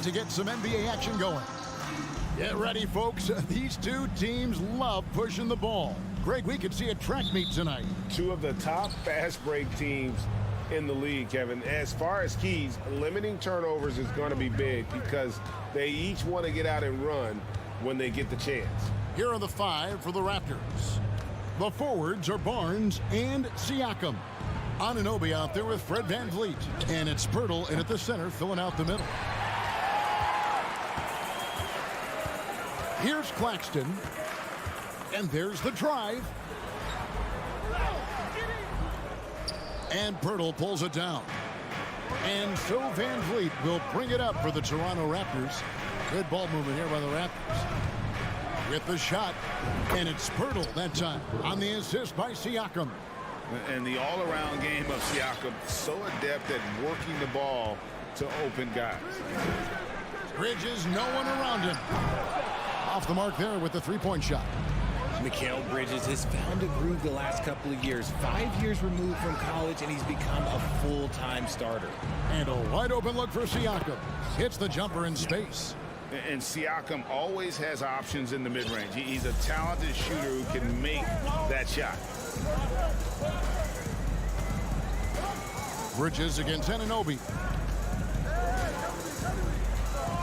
To get some NBA action going. Get ready, folks. These two teams love pushing the ball. Greg, we could see a track meet tonight. Two of the top fast break teams in the league, Kevin. As far as keys, limiting turnovers is going to be big because they each want to get out and run when they get the chance. Here are the five for the Raptors. The forwards are Barnes and Siakam. Anunoby out there with Fred VanVleet. And it's Pirtle in at the center, filling out the middle. Here's Claxton, and there's the drive. And Pirtle pulls it down. And so VanVleet will bring it up for the Toronto Raptors. Good ball movement here by the Raptors. With the shot, and it's Pirtle that time on the assist by Siakam. And the all-around game of Siakam, so adept at working the ball to open guys. Bridges, no one around him. Off the mark there with the three-point shot. Mikal Bridges has found a groove the last couple of years. 5 years removed from college, and he's become a full-time starter. And a wide-open look for Siakam. Hits the jumper in space. And Siakam always has options in the mid-range. He's a talented shooter who can make that shot. Bridges against Anunoby.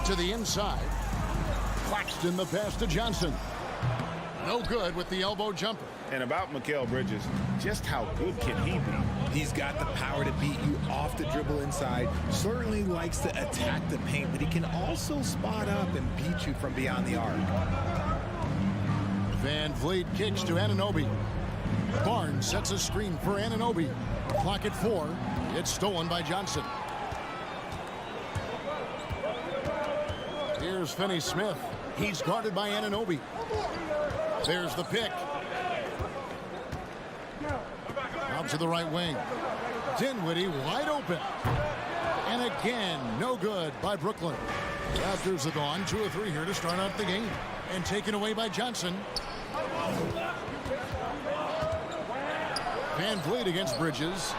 To the inside. Claxton the pass to Johnson. No good with the elbow jumper. And about Mikal Bridges, just how good can he be? He's got the power to beat you off the dribble inside. Certainly likes to attack the paint, but he can also spot up and beat you from beyond the arc. VanVleet kicks to Anunoby. Barnes sets a screen for Anunoby. Clock at 4. It's stolen by Johnson. Here's Finney-Smith. He's guarded by Anunoby. There's the pick. Out to the right wing. Dinwiddie wide open. And again, no good by Brooklyn. Raptors have gone 2 of 3 here to start out the game. And taken away by Johnson. VanVleet against Bridges.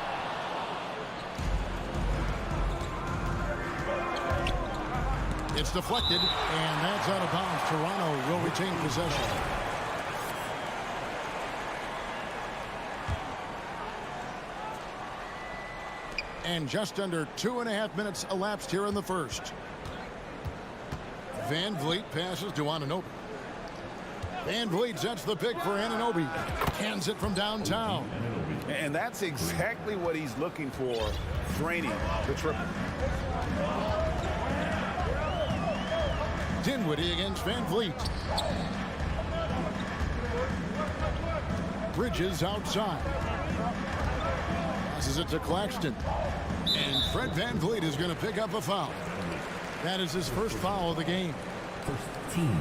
It's deflected, and that's out of bounds. Toronto will retain possession. And just under 2.5 minutes elapsed here in the first. VanVleet passes to Anunoby. VanVleet sets the pick for Anunoby. Cans it from downtown. And that's exactly what he's looking for, draining the triple. Dinwiddie against VanVleet. Bridges outside. Passes it to Claxton. And Fred VanVleet is going to pick up a foul. That is his first foul of the game. First team.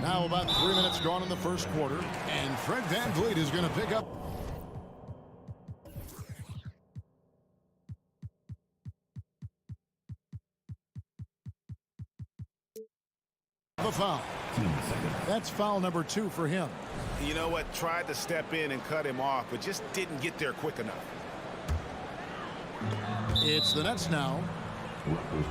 Now about 3 minutes gone in the first quarter. And Fred VanVleet is going to pick up the foul. That's foul number 2 for him. You know what? Tried to step in and cut him off, but just didn't get there quick enough. It's the Nets now.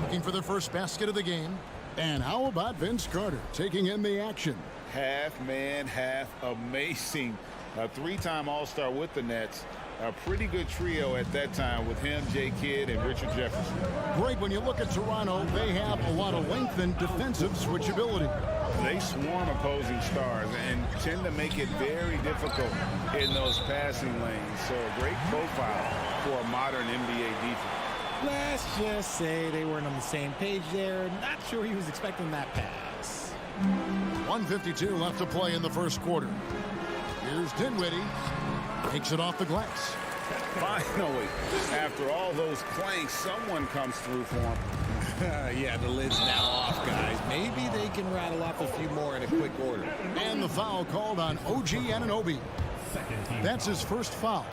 Looking for their first basket of the game. And how about Vince Carter taking in the action? Half man, half amazing. A 3-time All-Star with the Nets. A pretty good trio at that time with him, Jay Kidd, and Richard Jefferson. Great. When you look at Toronto, they have a lot of length and defensive switchability. They swarm opposing stars and tend to make it very difficult in those passing lanes. So a great profile for a modern NBA defense. Let's just say they weren't on the same page there. Not sure he was expecting that pass. 1:52 left to play in the first quarter. Here's Dinwiddie. Takes it off the glass. Finally, after all those planks, someone comes through for him. Yeah, the lid's now off, guys. Maybe they can rattle off a few more in a quick order. And the foul called on OG Anunoby. That's his first foul.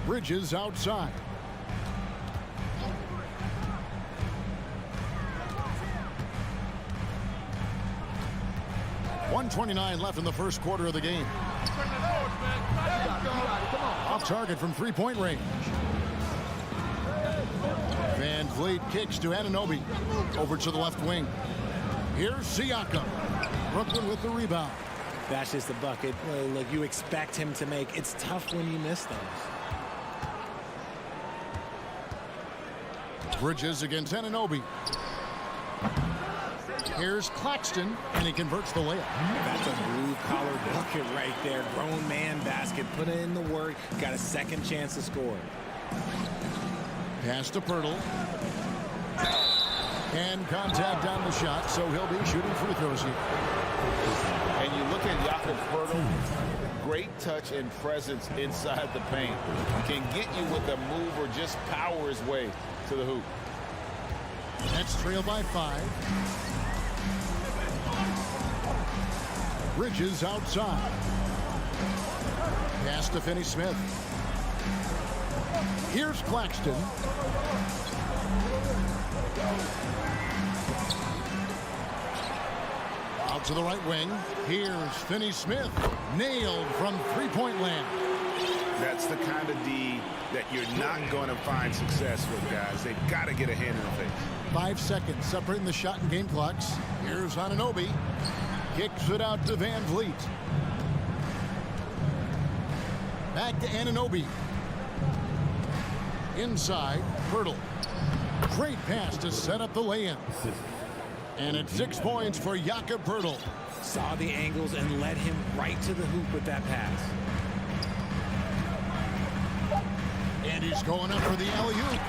Bridges outside. .129 left in the first quarter of the game. Off target from three-point range. Van Vliet kicks to Anunoby. Over to the left wing. Here's Siakam. Brooklyn with the rebound. That's just a bucket. Look, you expect him to make. It's tough when you miss those. Bridges against Anunoby. Here's Claxton, and he converts the layup. That's a blue-collar bucket right there. Grown man basket. Put in the work. Got a second chance to score. Pass to Pirtle. And contact on the shot, so he'll be shooting free throws here. And you look at Jakob Pirtle, great touch and presence inside the paint. Can get you with a move or just power his way to the hoop. Nets trail by 5. Bridges outside. Pass to Finney-Smith. Here's Claxton. Out to the right wing. Here's Finney-Smith. Nailed from three-point land. That's the kind of D that you're not going to find success with, guys. They've got to get a hand in the face. 5 seconds separating the shot and game clocks. Here's Anunoby. Kicks it out to Van Vliet. Back to Anunoby. Inside, Pirtle. Great pass to set up the lay-in. And it's 6 points for Jakob Pirtle. Saw the angles and led him right to the hoop with that pass. And he's going up for the alley-oop.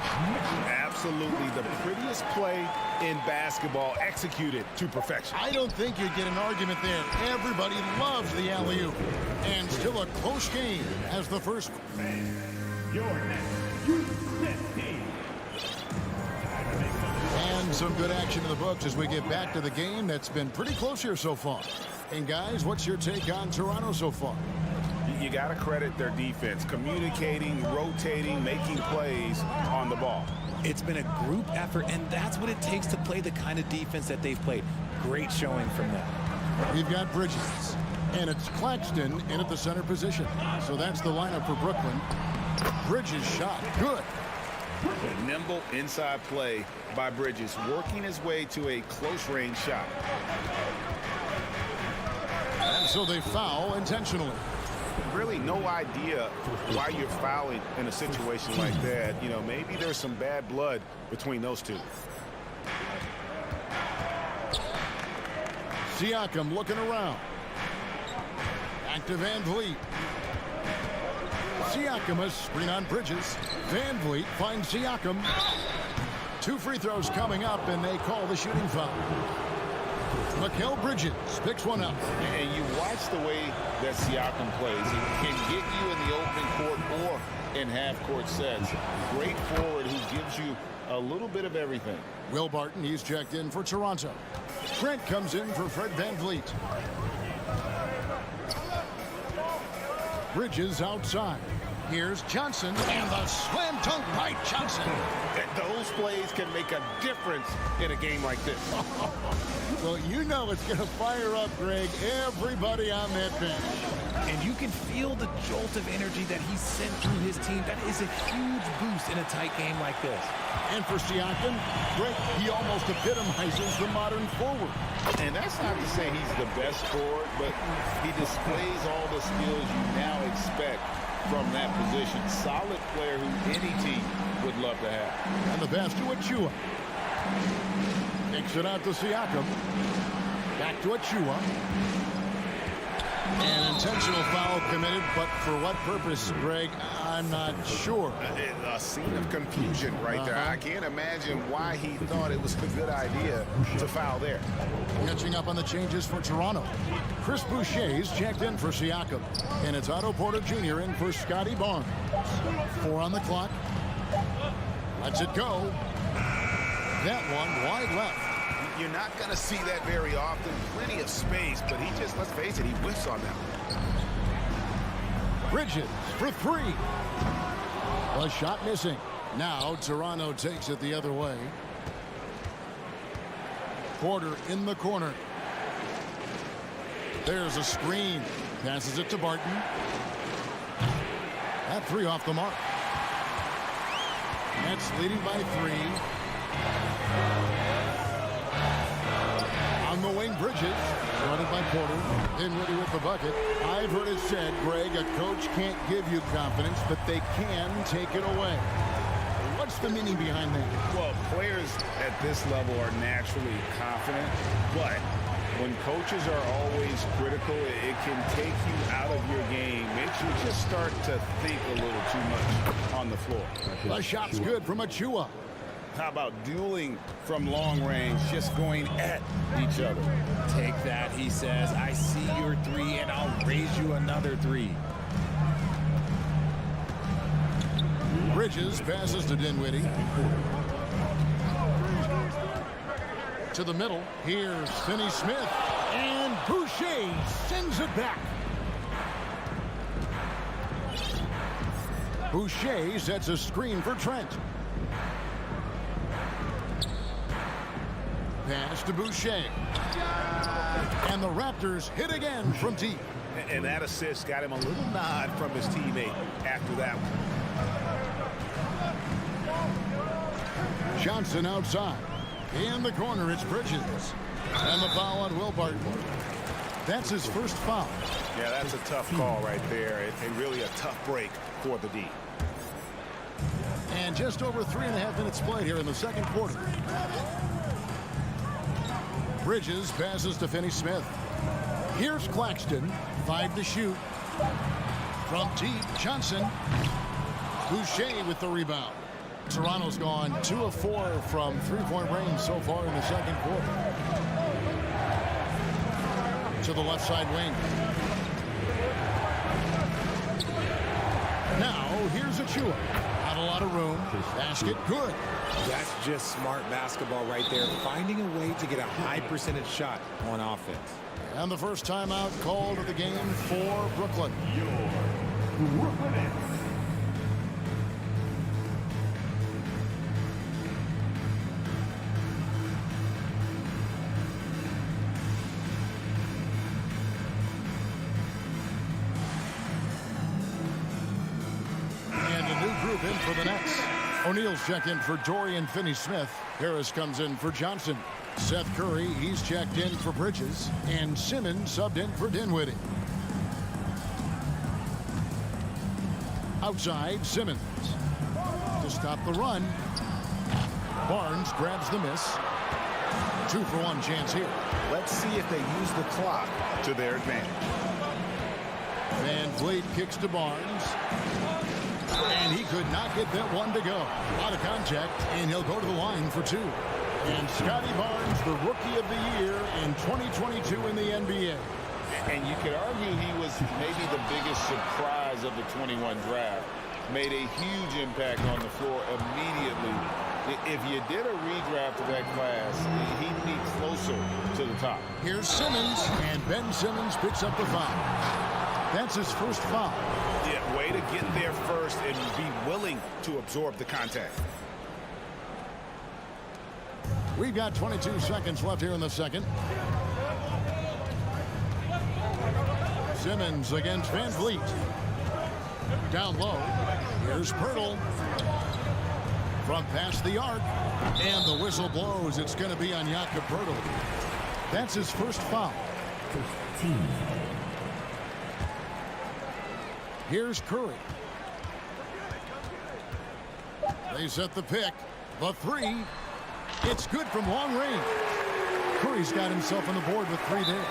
Absolutely the prettiest play in basketball, executed to perfection. I don't think you'd get an argument there. Everybody loves the alley-oop. And still a close game as the first. And some good action in the books as we get back to the game that's been pretty close here so far. And guys, what's your take on Toronto so far? You got to credit their defense, communicating, rotating, making plays on the ball. It's been a group effort, and that's what it takes to play the kind of defense that they've played. Great showing from them. We've got Bridges, and it's Claxton in at the center position. So that's the lineup for Brooklyn. Bridges shot, good. A nimble inside play by Bridges, working his way to a close-range shot. And so they foul intentionally. Really no idea why you're fouling in a situation like that. You know, maybe there's some bad blood between those two. Siakam looking around. Back to Van Vliet. Siakam a screen on Bridges. Van Vliet finds Siakam. 2 free throws coming up, and they call the shooting foul. Mikal Bridges picks one up. And you watch the way that Siakam plays. He can get you in the opening court or in half-court sets. Great forward who gives you a little bit of everything. Will Barton, he's checked in for Toronto. Trent comes in for Fred Van Vliet. Bridges outside. Here's Johnson, and the slam dunk by Johnson. Those plays can make a difference in a game like this. Well, you know it's going to fire up, Greg, everybody on that bench. And you can feel the jolt of energy that he sent through his team. That is a huge boost in a tight game like this. And for Siakam, Greg, he almost epitomizes the modern forward. And that's not to say he's the best forward, but he displays all the skills you now expect from that position. Solid player who any team would love to have. And the pass to Achua. Takes it out to Siakam. Back to Achua. An intentional foul committed, but for what purpose, Greg? I'm not sure. A scene of confusion right there. I can't imagine why he thought it was a good idea to foul there. Catching up on the changes for Toronto. Chris Boucher's checked in for Siakam. And it's Otto Porter Jr. in for Scotty Barnes. 4 on the clock. Lets it go. That one wide left. You're not going to see that very often. Plenty of space, but he just, let's face it, he whiffs on that one. Bridges for 3. A shot missing. Now Toronto takes it the other way. Porter in the corner. There's a screen. Passes it to Barton. That 3 off the mark. Nets leading by 3. On the wing, Bridges. Running by Porter. Dinwiddie with the bucket. I've heard it said, Greg, a coach can't give you confidence, but they can take it away. What's the meaning behind that? Well, players at this level are naturally confident, but when coaches are always critical, it can take you out of your game. Makes you just start to think a little too much on the floor. The shot's good from Achua. How about dueling from long range, just going at each other? Take that, he says. I see your 3, and I'll raise you another 3. Bridges passes to Dinwiddie. To the middle. Here's Finney Smith. And Boucher sends it back. Boucher sets a screen for Trent. Pass to Boucher. And the Raptors hit again from deep. And that assist got him a little nod from his teammate after that one. Johnson outside. In the corner, it's Bridges. And the foul on Will Barton. That's his first foul. Yeah, that's a tough call right there, and really a tough break for the D. And just over 3.5 minutes played here in the second quarter. Bridges passes to Finney Smith. Here's Claxton. 5 to shoot. From deep, Johnson. Boucher with the rebound. Toronto's gone 2 of 4 from 3-point range so far in the second quarter. To the left side wing. Now, here's Achua. Not a lot of room. Basket good. That's just smart basketball right there. Finding a way to get a high percentage shot on offense. And the first timeout called of the game for Brooklyn. In for the Nets. O'Neal's checked in for Dorian Finney-Smith. Harris comes in for Johnson. Seth Curry, he's checked in for Bridges. And Simmons subbed in for Dinwiddie. Outside, Simmons. To stop the run. Barnes grabs the miss. 2-for-1 chance here. Let's see if they use the clock to their advantage. Van Vliet kicks to Barnes. And he could not get that one to go. A lot of contact, and he'll go to the line for 2. And Scotty Barnes, the Rookie of the Year in 2022 in the NBA. And you could argue he was maybe the biggest surprise of the 21 draft. Made a huge impact on the floor immediately. If you did a redraft of that class, he'd be closer to the top. Here's Simmons, and Ben Simmons picks up the foul. That's his first foul. Yeah, way to get there first and be willing to absorb the contact. We've got 22 seconds left here in the second. Simmons against Van Vliet. Down low. Here's Pirtle. From past the arc. And the whistle blows. It's going to be on Jakob Pirtle. That's his first foul. Here's Curry. They set the pick. The 3. It's good from long range. Curry's got himself on the board with 3 there.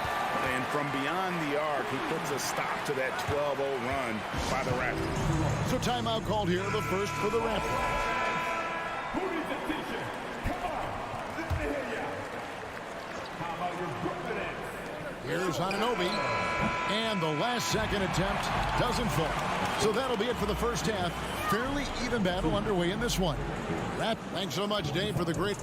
And from beyond the arc, he puts a stop to that 12-0 run by the Raptors. So timeout called here, the first for the Raptors. Here's Octopi, and the last-second attempt doesn't fall. So that'll be it for the first half. Fairly even battle underway in this one. Thanks so much, Dave, for the great...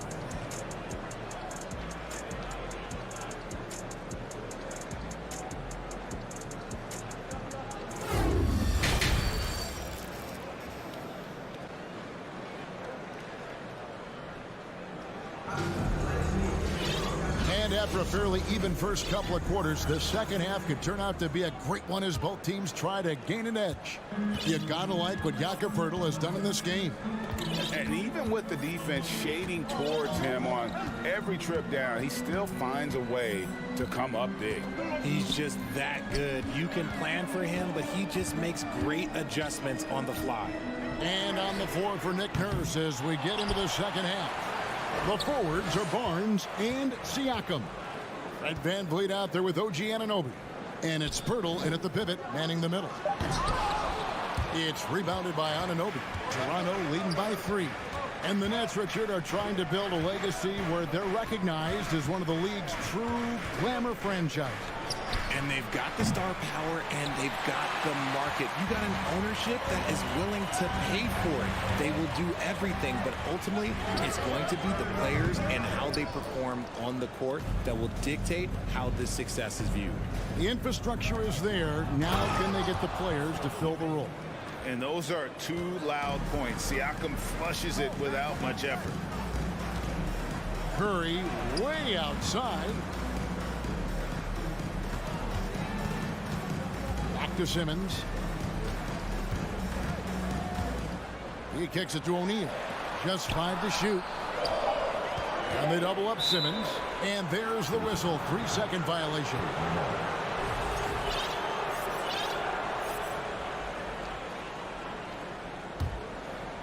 And after a fairly even first couple of quarters, the second half could turn out to be a great one as both teams try to gain an edge. You gotta like what Jakob Poeltl has done in this game. And even with the defense shading towards him on every trip down, he still finds a way to come up big. He's just that good. You can plan for him, but he just makes great adjustments on the fly. And on the floor for Nick Nurse as we get into the second half. The forwards are Barnes and Siakam. Fred VanVleet out there with OG Anunoby. And it's Poeltl in at the pivot, manning the middle. It's rebounded by Anunoby. Toronto leading by 3. And the Nets, Richard, are trying to build a legacy where they're recognized as one of the league's true glamour franchises. And they've got the star power and they've got the market. You got an ownership that is willing to pay for it. They will do everything, but ultimately it's going to be the players and how they perform on the court that will dictate how this success is viewed. The infrastructure is there. Now can they get the players to fill the role? And those are 2 loud points. Siakam flushes it without much effort. Curry way outside. Back to Simmons. He kicks it to O'Neal. Just 5 to shoot. And they double up Simmons. And there's the whistle. 3-second violation.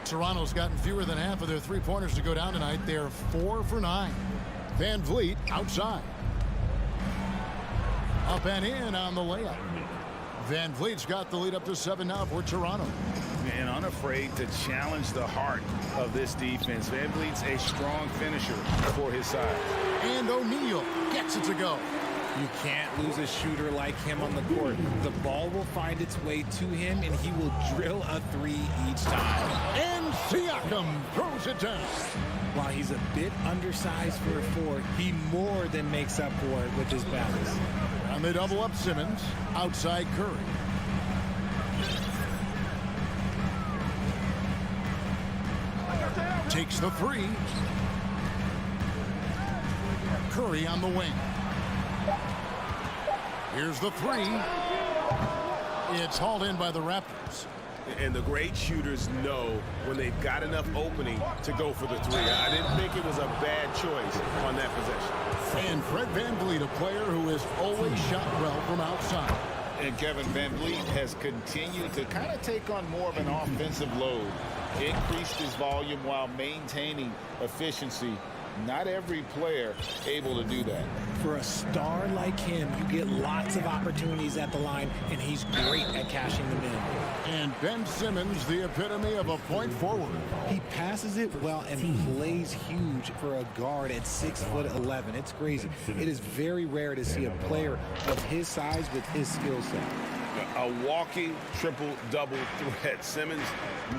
Toronto's gotten fewer than half of their three-pointers to go down tonight. They're 4 for 9. VanVleet outside. Up and in on the layup. VanVleet's got the lead up to 7 now for Toronto. And unafraid to challenge the heart of this defense. VanVleet's a strong finisher for his side. And O'Neal gets it to go. You can't lose a shooter like him on the court. The ball will find its way to him, and he will drill a 3 each time. And Siakam throws it down. While he's a bit undersized for a 4, he more than makes up for it with his balance. And they double up Simmons. Outside Curry. Takes the 3. Curry on the wing. Here's the 3. It's hauled in by the Raptors. And the great shooters know when they've got enough opening to go for the 3. I didn't think it was a bad choice on that possession. And Fred VanVleet, a player who has always shot well from outside. And Kevin VanVleet has continued to kind of take on more of an offensive load. Increased his volume while maintaining efficiency. Not every player able to do that. For a star like him, you get lots of opportunities at the line, and he's great at cashing them in. And Ben Simmons, the epitome of a point forward. He passes it well and plays huge for a guard at 6'11". It's crazy. It is very rare to see a player of his size with his skill set. A walking triple-double threat. Simmons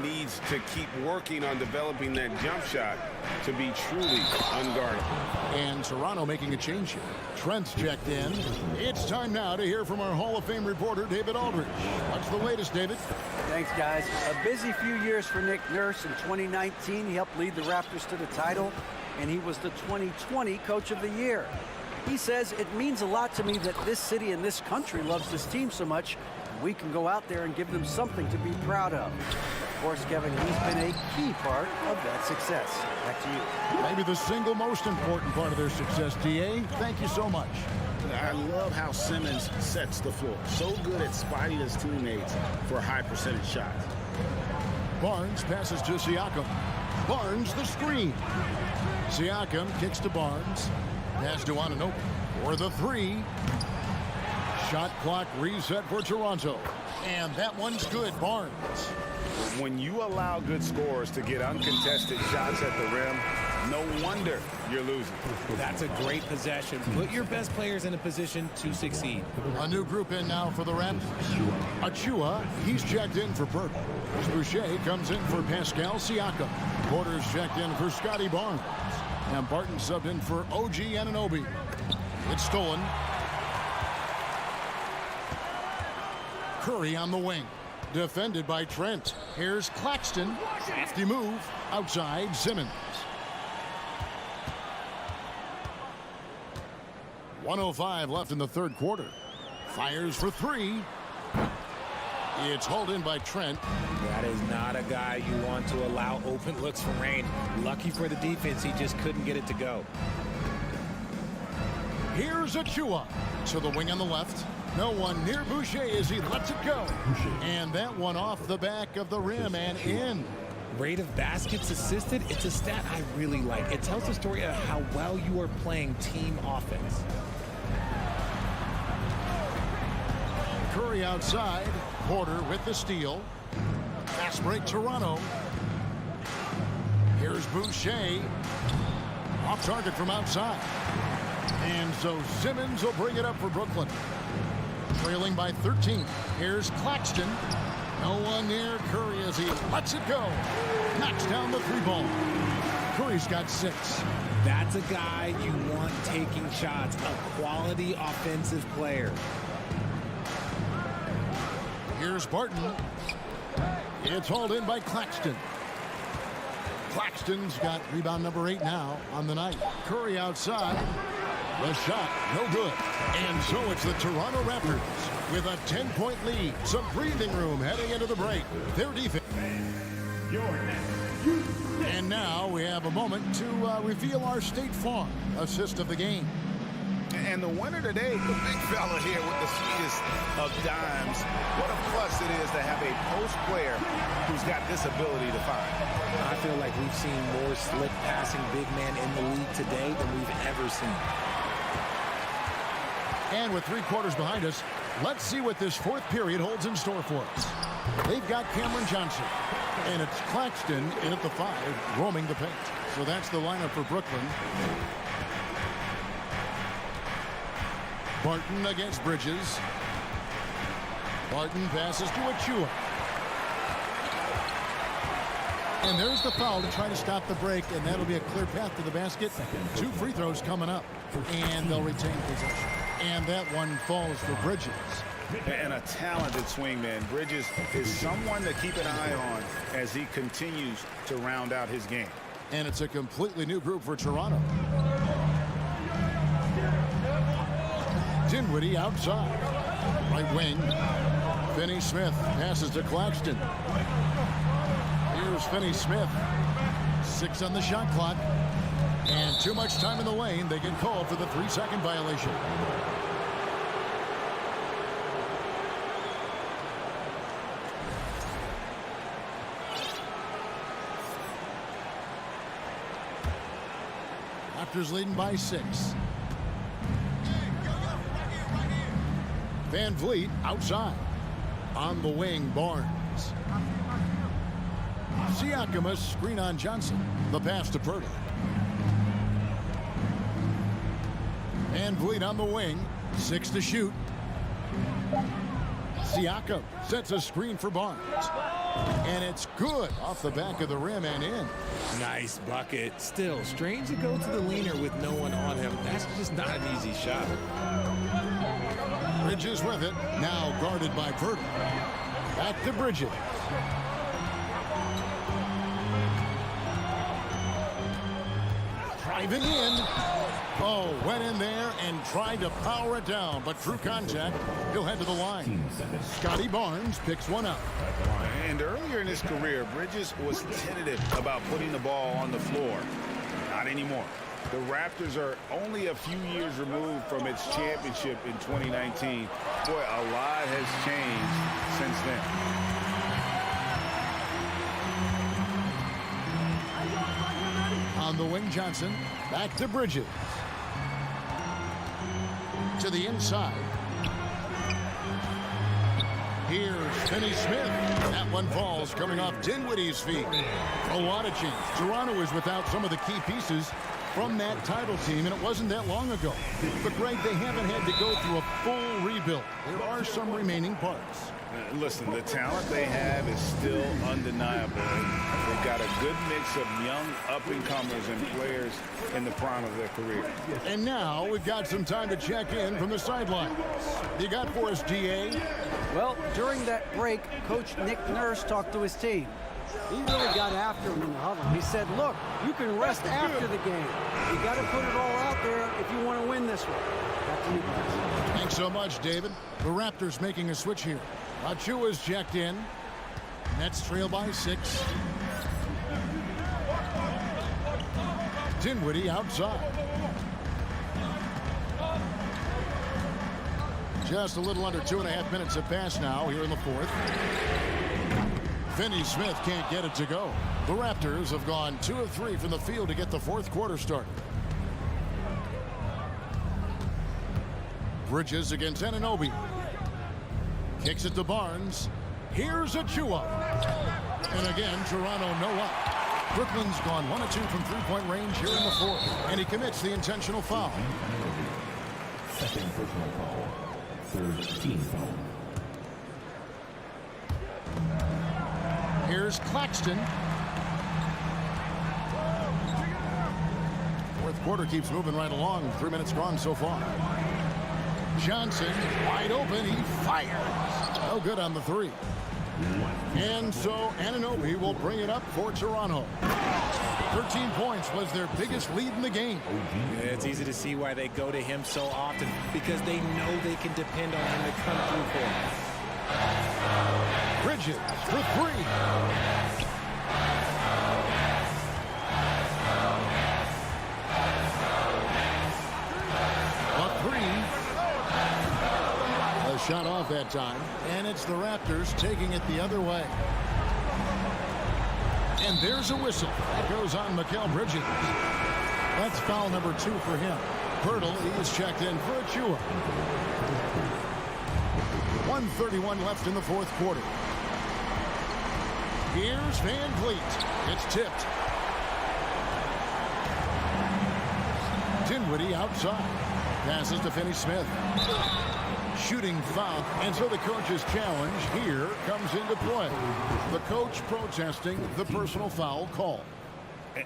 needs to keep working on developing that jump shot to be truly unguardable. And Toronto making a change here. Trent's checked in. It's time now to hear from our Hall of Fame reporter, David Aldridge. What's the latest, David? Thanks, guys. A busy few years for Nick Nurse. In 2019, he helped lead the Raptors to the title, and he was the 2020 Coach of the Year. He says, it means a lot to me that this city and this country loves this team so much. We can go out there and give them something to be proud of. Of course, Kevin, he's been a key part of that success. Back to you. Maybe the single most important part of their success, DA. Thank you so much. I love how Simmons sets the floor. So good at spotting his teammates for high percentage shots. Barnes passes to Siakam. Barnes the screen. Siakam kicks to Barnes. Pass to Anunoby for the 3. Shot clock reset for Toronto. And that one's good. Barnes. When you allow good scorers to get uncontested shots at the rim, no wonder you're losing. That's a great possession. Put your best players in a position to succeed. A new group in now for the Raptors. Achua, he's checked in for Burke. Boucher comes in for Pascal Siakam. Porter's checked in for Scotty Barnes. And Barton subbed in for OG Anunoby. It's stolen. Curry on the wing. Defended by Trent. Here's Claxton. Crafty move. Outside Simmons. 1:05 left in the third quarter. Fires for three. It's hauled in by Trent. That is not a guy you want to allow open looks from range. Lucky for the defense, he just couldn't get it to go. Here's Achua to the wing on the left. No one near Boucher as he lets it go. And that one off the back of the rim and in. Rate of baskets assisted, it's a stat I really like. It tells the story of how well you are playing team offense. Curry outside. Porter with the steal. Fast break Toronto. Here's Boucher. Off target from outside. And so Simmons will bring it up for Brooklyn. Trailing by 13. Here's Claxton. No one near Curry as he lets it go. Knocks down the three ball. Curry's got 6. That's a guy you want taking shots. A quality offensive player. Here's Barton. It's hauled in by Claxton. Claxton's got rebound number 8 now on the night. Curry outside. The shot, no good. And so it's the Toronto Raptors with a 10-point lead. Some breathing room heading into the break. Their defense. And now we have a moment to reveal our State Farm assist of the game. And the winner today, the big fella here with the sweetest of dimes. What a plus it is to have a post player who's got this ability to find. I feel like we've seen more slick passing big man in the league today than we've ever seen. And with 3 quarters behind us, let's see what this fourth period holds in store for us. They've got Cameron Johnson, and it's Claxton in at the 5, roaming the paint. So that's the lineup for Brooklyn. Barton against Bridges. Barton passes to Achua. And there's the foul to try to stop the break, and that'll be a clear path to the basket. 2 free throws coming up, and they'll retain possession. And that one falls for Bridges. And a talented swingman. Bridges is someone to keep an eye on as he continues to round out his game. And it's a completely new group for Toronto. Dinwiddie outside. Right wing. Finney-Smith passes to Claxton. Here's Finney-Smith. 6 on the shot clock. And too much time in the lane. They get called for the 3-second violation. Raptors leading by 6. Van Vliet outside. On the wing, Barnes. Siakam, a screen on Johnson. The pass to Purdy. Van Vliet on the wing. 6 to shoot. Siakam sets a screen for Barnes. And it's good off the back of the rim and in. Nice bucket. Still, strange to go to the leaner with no one on him. That's just not an easy shot. Bridges with it. Now guarded by Purdy. Back to Bridges. Driving in. Oh, went in there and tried to power it down, but through contact, he'll head to the line. Scotty Barnes picks one up. And earlier in his career, Bridges was tentative about putting the ball on the floor. Not anymore. The Raptors are only a few years removed from its championship in 2019. Boy, a lot has changed since then. On the wing, Johnson. Back to Bridges. To the inside. Here's Finney Smith. That one falls coming off Dinwiddie's feet. A lot of change. Toronto is without some of the key pieces from that title team, and it wasn't that long ago. But, Greg, they haven't had to go through a full rebuild. There are some remaining parts. Listen, the talent they have is still undeniable. They've got a good mix of young up-and-comers and players in the prime of their career. And now we've got some time to check in from the sidelines. You got for us, DA? Well, during that break, Coach Nick Nurse talked to his team. He really got after him in the huddle. He said, look, you can rest after the game. You got to put it all out there if you want to win this one. Back to you guys. Thanks so much, David. The Raptors making a switch here. Achua's checked in. Nets trail by 6. Dinwiddie outside. Just a little under 2.5 minutes have passed now here in the fourth. Finney Smith can't get it to go. The Raptors have gone 2 of 3 from the field to get the fourth quarter started. Bridges against Anunoby. Kicks it to Barnes. Here's Achua. And again, Toronto no up. Brooklyn's gone 1 of 2 from three-point range here in the fourth. And he commits the intentional foul. Second personal foul. Third team foul. Here's Claxton. Fourth quarter keeps moving right along. 3 minutes gone so far. Johnson wide open. He fires. No good on the three. And so Anunoby will bring it up for Toronto. 13 points was their biggest lead in the game. Yeah, it's easy to see why they go to him so often, because they know they can depend on him to come through for them. Bridges for 3. Shot off that time, and it's the Raptors taking it the other way. And there's a whistle. That goes on Mikal Bridges. That's foul number 2 for him. Pirtle, he is checked in for Achua. 1:31 left in the fourth quarter. Here's Van Vliet. It's tipped. Dinwiddie outside. Passes to Finney Smith. Shooting foul, and so the coach's challenge here comes into play. The coach protesting the personal foul call.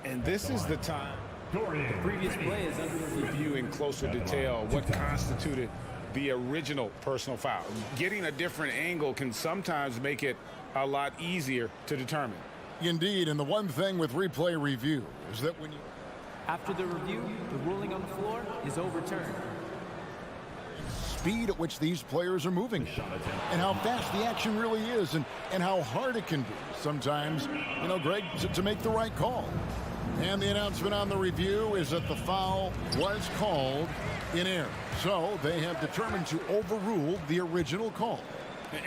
And this is the time. The previous play is under review in closer detail what constituted the original personal foul. Getting a different angle can sometimes make it a lot easier to determine. Indeed, and the one thing with replay review is that when you... After the review, the ruling on the floor is overturned. Speed at which these players are moving and how fast the action really is and how hard it can be sometimes, you know, Greg, to make the right call. And the announcement on the review is that the foul was called in error. So they have determined to overrule the original call.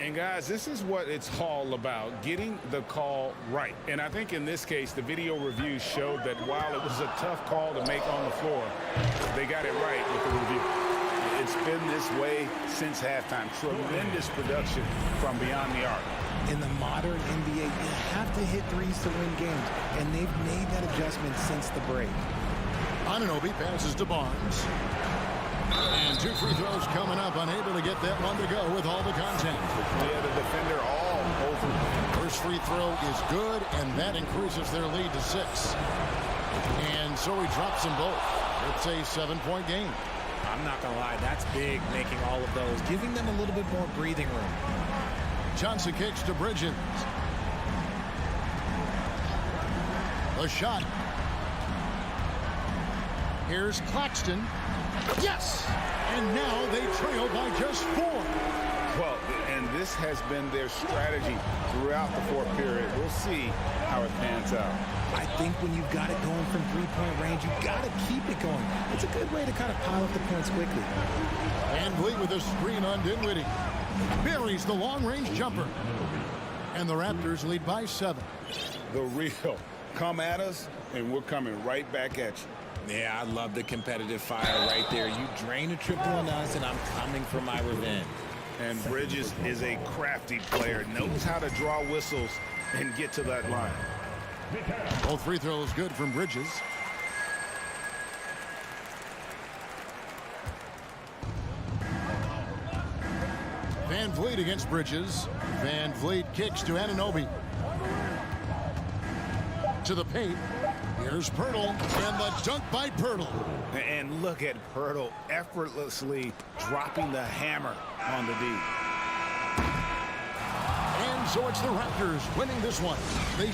And guys, this is what it's all about, getting the call right. And I think in this case, the video review showed that while it was a tough call to make on the floor, they got it right with the review. It's been this way since halftime. Tremendous production from beyond the arc. In the modern NBA, you have to hit threes to win games, and they've made that adjustment since the break. Anunoby passes to Barnes. And 2 free throws coming up, unable to get that one to go with all the contact. Yeah, the defender all over. First free throw is good, and that increases their lead to 6. And so he drops them both. It's a 7-point game. I'm not going to lie, that's big, making all of those, giving them a little bit more breathing room. Johnson kicks to Bridges. A shot. Here's Claxton. Yes! And now they trail by just 4. Well, and this has been their strategy throughout the fourth period. We'll see how it pans out. I think when you've got it going from three-point range, you've got to keep it going. It's a good way to kind of pile up the points quickly. And Lee with a screen on Dinwiddie. Buries the long-range jumper. And the Raptors lead by 7. The real come at us, and we're coming right back at you. Yeah, I love the competitive fire right there. You drain a triple on us, and I'm coming for my revenge. And Bridges is a crafty player, knows how to draw whistles and get to that line. Both free throws good from Bridges. Van Vliet against Bridges. Van Vliet kicks to Anunoby. To the paint. Here's Pirtle, and the dunk by Pirtle. And look at Pirtle effortlessly dropping the hammer on the D. And so it's the Raptors winning this one. They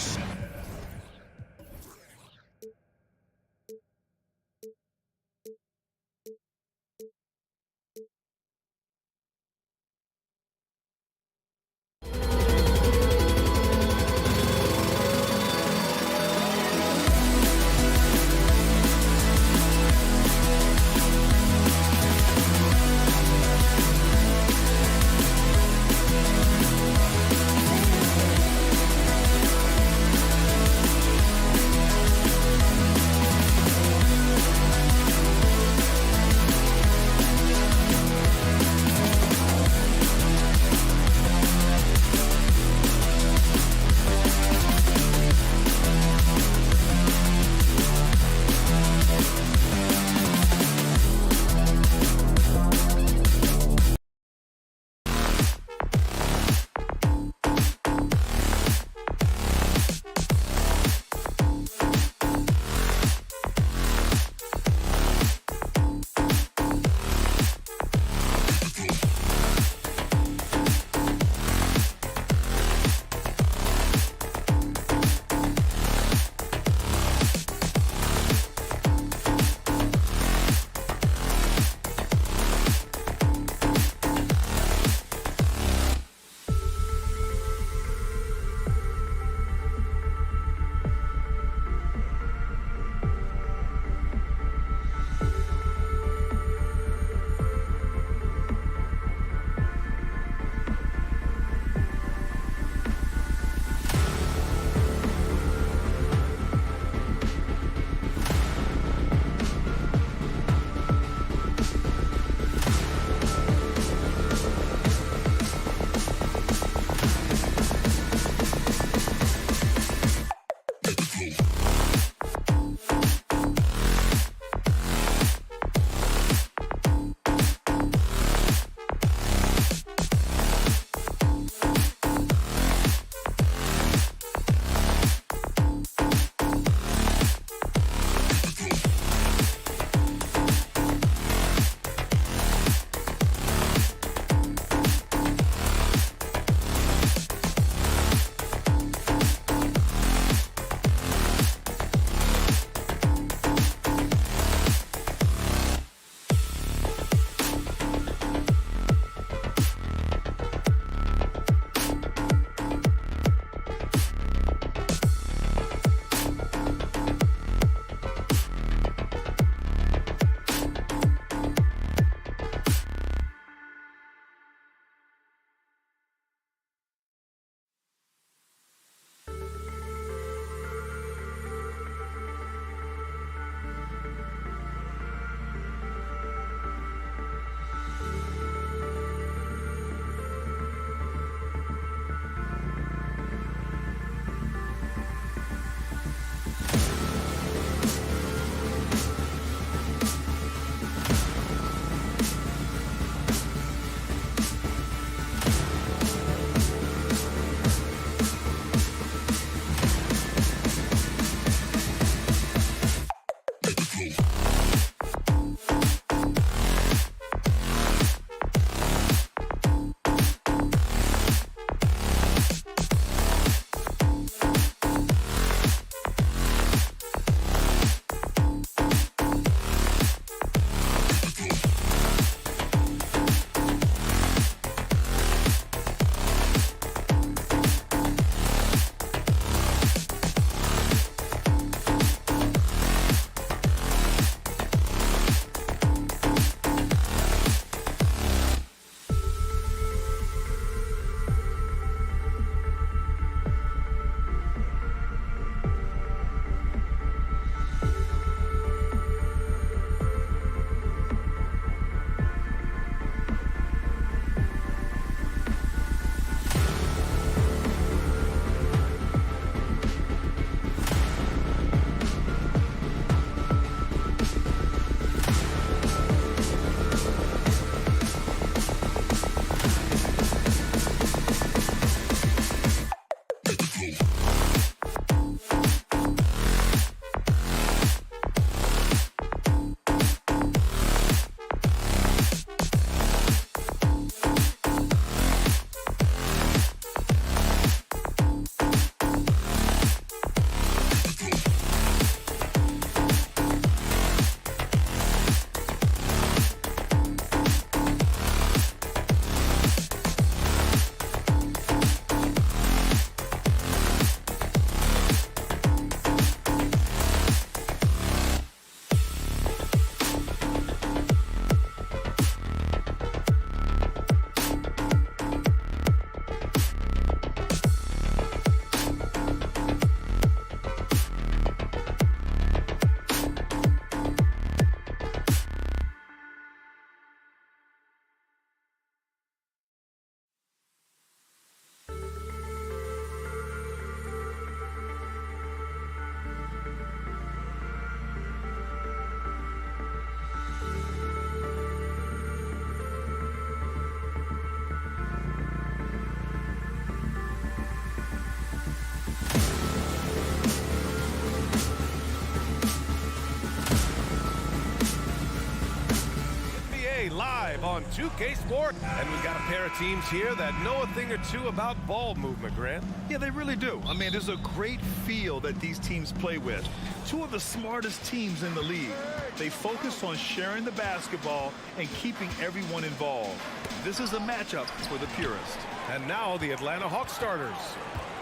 today live on 2K Sports. And we've got a pair of teams here that know a thing or two about ball movement, Grant. Yeah, they really do. I mean, there's a great feel that these teams play with. Two of the smartest teams in the league. They focus on sharing the basketball and keeping everyone involved. This is a matchup for the purist. And now the Atlanta Hawks starters.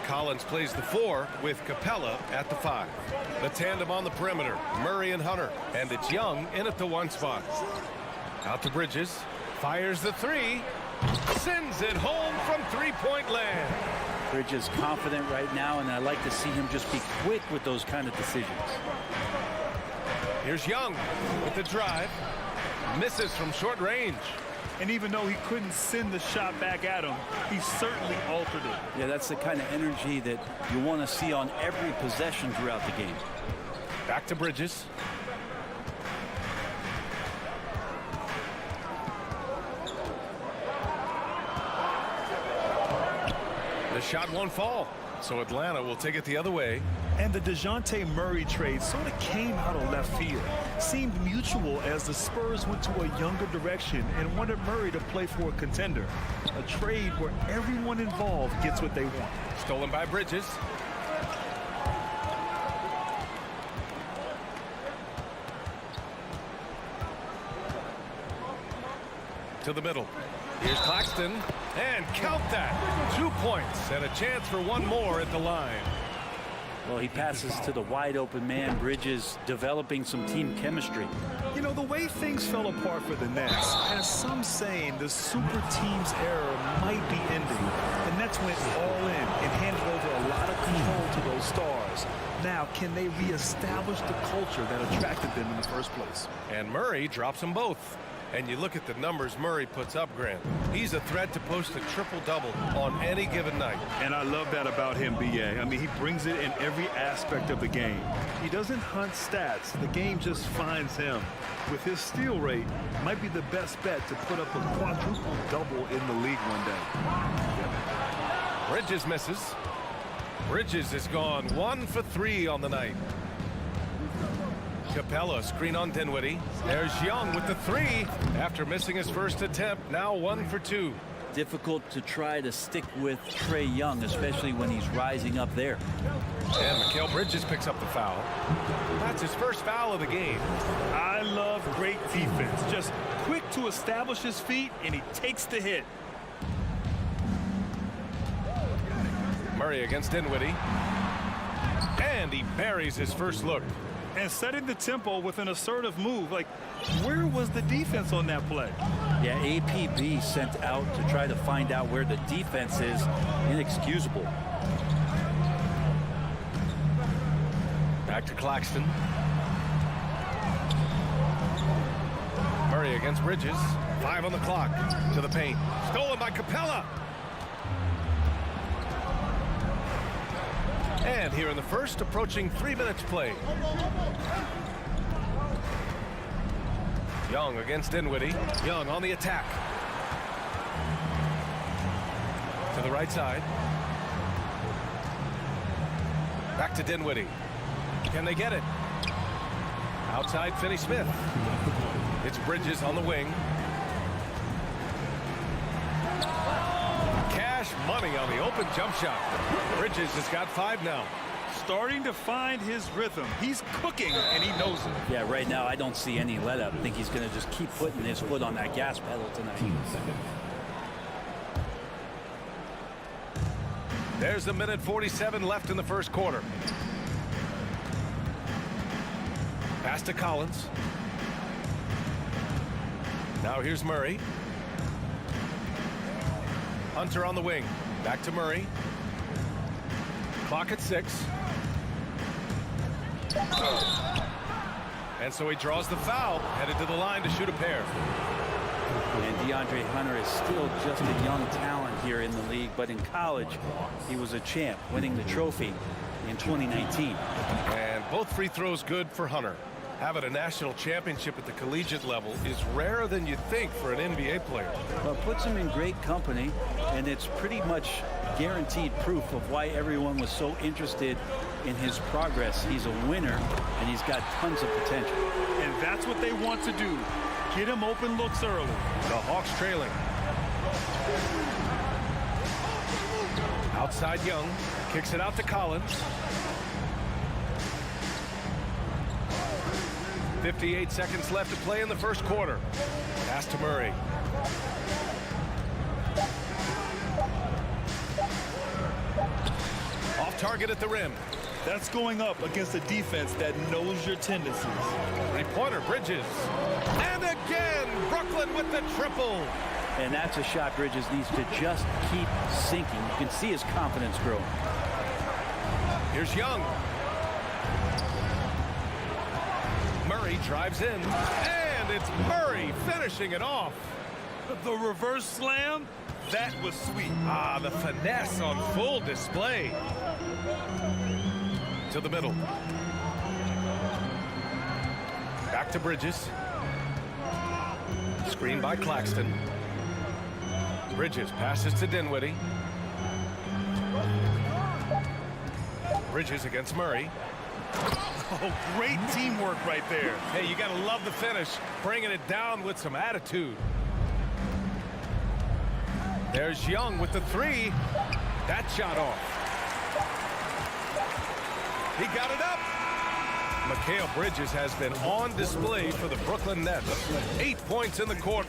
Collins plays the 4 with Capella at the 5. The tandem on the perimeter, Murray and Hunter. And it's Young in at the 1 spot. Out to Bridges. Fires the 3. Sends it home from three-point land. Bridges confident right now, and I like to see him just be quick with those kind of decisions. Here's Young with the drive. Misses from short range. And even though he couldn't send the shot back at him, he certainly altered it. Yeah, that's the kind of energy that you want to see on every possession throughout the game. Back to Bridges. The shot won't fall, so Atlanta will take it the other way. And the DeJounte Murray trade sort of came out of left field. Seemed mutual as the Spurs went to a younger direction and wanted Murray to play for a contender. A trade where everyone involved gets what they want. Stolen by Bridges. To the middle. Here's Claxton. And count that. 2 points and a chance for one more at the line. Well, he passes to the wide open man. Bridges developing some team chemistry. You know, the way things fell apart for the Nets has some saying the super team's era might be ending. The Nets went all in and handed over a lot of control to those stars. Now, can they reestablish the culture that attracted them in the first place? And Murray drops them both. And you look at the numbers Murray puts up, Grant. He's a threat to post a triple-double on any given night. And I love that about him, B.A. I mean, he brings it in every aspect of the game. He doesn't hunt stats. The game just finds him. With his steal rate, might be the best bet to put up a quadruple-double in the league one day. Bridges misses. Bridges is gone 1 for 3 on the night. Capella screen on Dinwiddie. There's Young with the 3 after missing his first attempt. Now 1 for 2. Difficult to try to stick with Trae Young, especially when he's rising up there. And Mikal Bridges picks up the foul. That's his first foul of the game. I love great defense. Just quick to establish his feet, and he takes the hit. Murray against Dinwiddie. And he buries his first look. And setting the tempo with an assertive move. Like, where was the defense on that play? Yeah, APB sent out to try to find out where the defense is. Inexcusable. Back to Claxton. Murray against Bridges. 5 on the clock. To the paint. Stolen by Capella. And here in the first, approaching 3 minutes played. Young against Dinwiddie. Young on the attack. To the right side. Back to Dinwiddie. Can they get it? Outside, Finney-Smith. It's Bridges on the wing. Cash money on the open jump shot. Bridges has got 5 now. Starting to find his rhythm. He's cooking, and he knows it. Yeah, right now I don't see any let up. I think he's going to just keep putting his foot on that gas pedal tonight. There's a minute 47 left in the first quarter. Pass to Collins. Now here's Murray. Hunter on the wing. Back to Murray. Clock at 6. And so he draws the foul, headed to the line to shoot a pair. And DeAndre Hunter is still just a young talent here in the league, but in college, he was a champ, winning the trophy in 2019. And both free throws good for Hunter. Having a national championship at the collegiate level is rarer than you think for an NBA player. Well, it puts him in great company, and it's pretty much guaranteed proof of why everyone was so interested in his progress. He's a winner, and he's got tons of potential. And that's what they want to do. Get him open looks early. The Hawks trailing. Outside Young. Kicks it out to Collins. 58 seconds left to play in the first quarter. Pass to Murray. Off target at the rim. That's going up against a defense that knows your tendencies. Three-pointer, Bridges. And again, Brooklyn with the triple. And that's a shot Bridges needs to just keep sinking. You can see his confidence growing. Here's Young. Murray drives in. And it's Murray finishing it off. The reverse slam, that was sweet. Ah, the finesse on full display. To the middle. Back to Bridges. Screen by Claxton. Bridges passes to Dinwiddie. Bridges against Murray. Oh, great teamwork right there. Hey, you got to love the finish. Bringing it down with some attitude. There's Young with the three. That shot off. He got it up. Mikal Bridges has been on display for the Brooklyn Nets. 8 points in the quarter.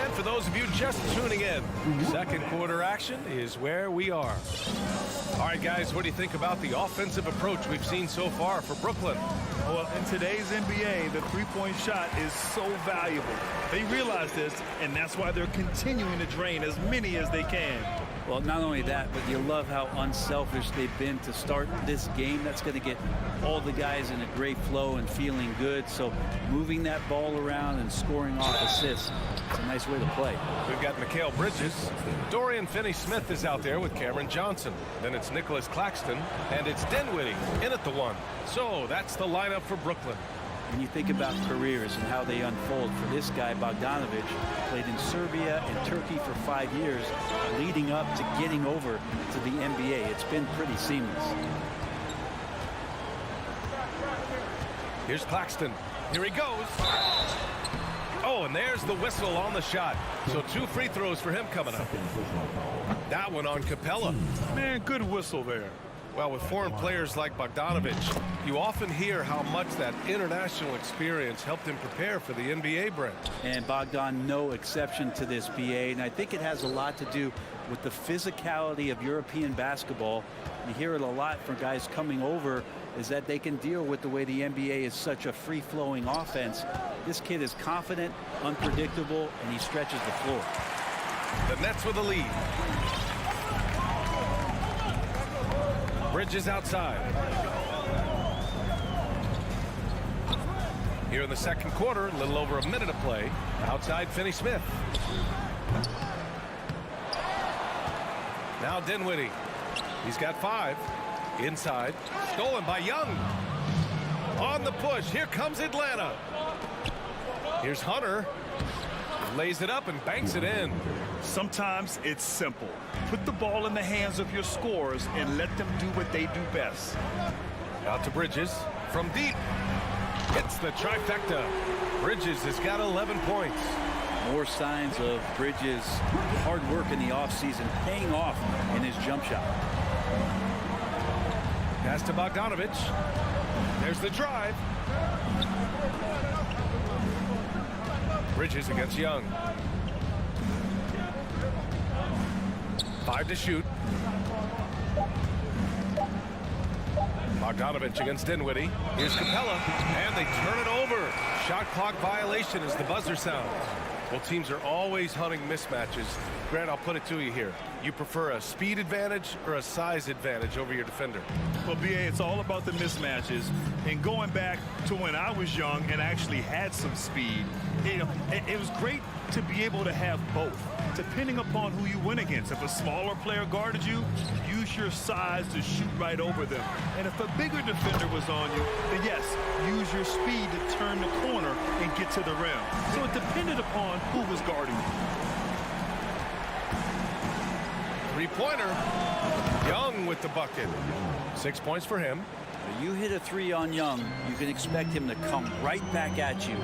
And for those of you just tuning in, second quarter action is where we are. All right, guys, what do you think about the offensive approach we've seen so far for Brooklyn? Well, in today's NBA, the three-point shot is so valuable. They realize this, and that's why they're continuing to drain as many as they can. Well, not only that, but you love how unselfish they've been to start this game. That's going to get all the guys in a great flow and feeling good. So moving that ball around and scoring off assists, it's a nice way to play. We've got Mikal Bridges. Dorian Finney-Smith is out there with Cameron Johnson. Then it's Nicholas Claxton, and it's Dinwiddie in at the one. So that's the lineup for Brooklyn. When you think about careers and how they unfold, for this guy, Bogdanovic, played in Serbia and Turkey for 5 years, leading up to getting over to the NBA. It's been pretty seamless. Here's Claxton. Here he goes. Oh, and there's the whistle on the shot. So 2 free throws for him coming up. That one on Capella. Man, good whistle there. Well, with foreign players like Bogdanovic, you often hear how much that international experience helped him prepare for the NBA, Brent. And Bogdan, no exception to this, BA. And I think it has a lot to do with the physicality of European basketball. You hear it a lot from guys coming over, is that they can deal with the way the NBA is such a free-flowing offense. This kid is confident, unpredictable, and he stretches the floor. The Nets with a lead. Bridges outside. Here in the second quarter, a little over a minute of play. Outside Finney-Smith. Now Dinwiddie. He's got 5. Inside. Stolen by Young. On the push. Here comes Atlanta. Here's Hunter. Lays it up and banks it in. Sometimes it's simple. Put the ball in the hands of your scorers and let them do what they do best. Out to Bridges from deep. It's the trifecta. Bridges has got 11 points. More signs of Bridges' hard work in the offseason paying off in his jump shot. Pass to Bogdanovic. There's the drive. Bridges against Young. 5 to shoot. Bogdanovic against Dinwiddie. Here's Capella, and they turn it over. Shot clock violation as the buzzer sounds. Well, teams are always hunting mismatches. Grant, I'll put it to you here. You prefer a speed advantage or a size advantage over your defender? Well, BA, it's all about the mismatches. And going back to when I was young and actually had some speed, it was great to be able to have both, depending upon who you went against. If a smaller player guarded you, use your size to shoot right over them. And if a bigger defender was on you, then yes, use your speed to turn the corner and get to the rim. So it depended upon who was guarding you. Three-pointer. Young with the bucket. 6 points for him. You hit a three on Young, you can expect him to come right back at you.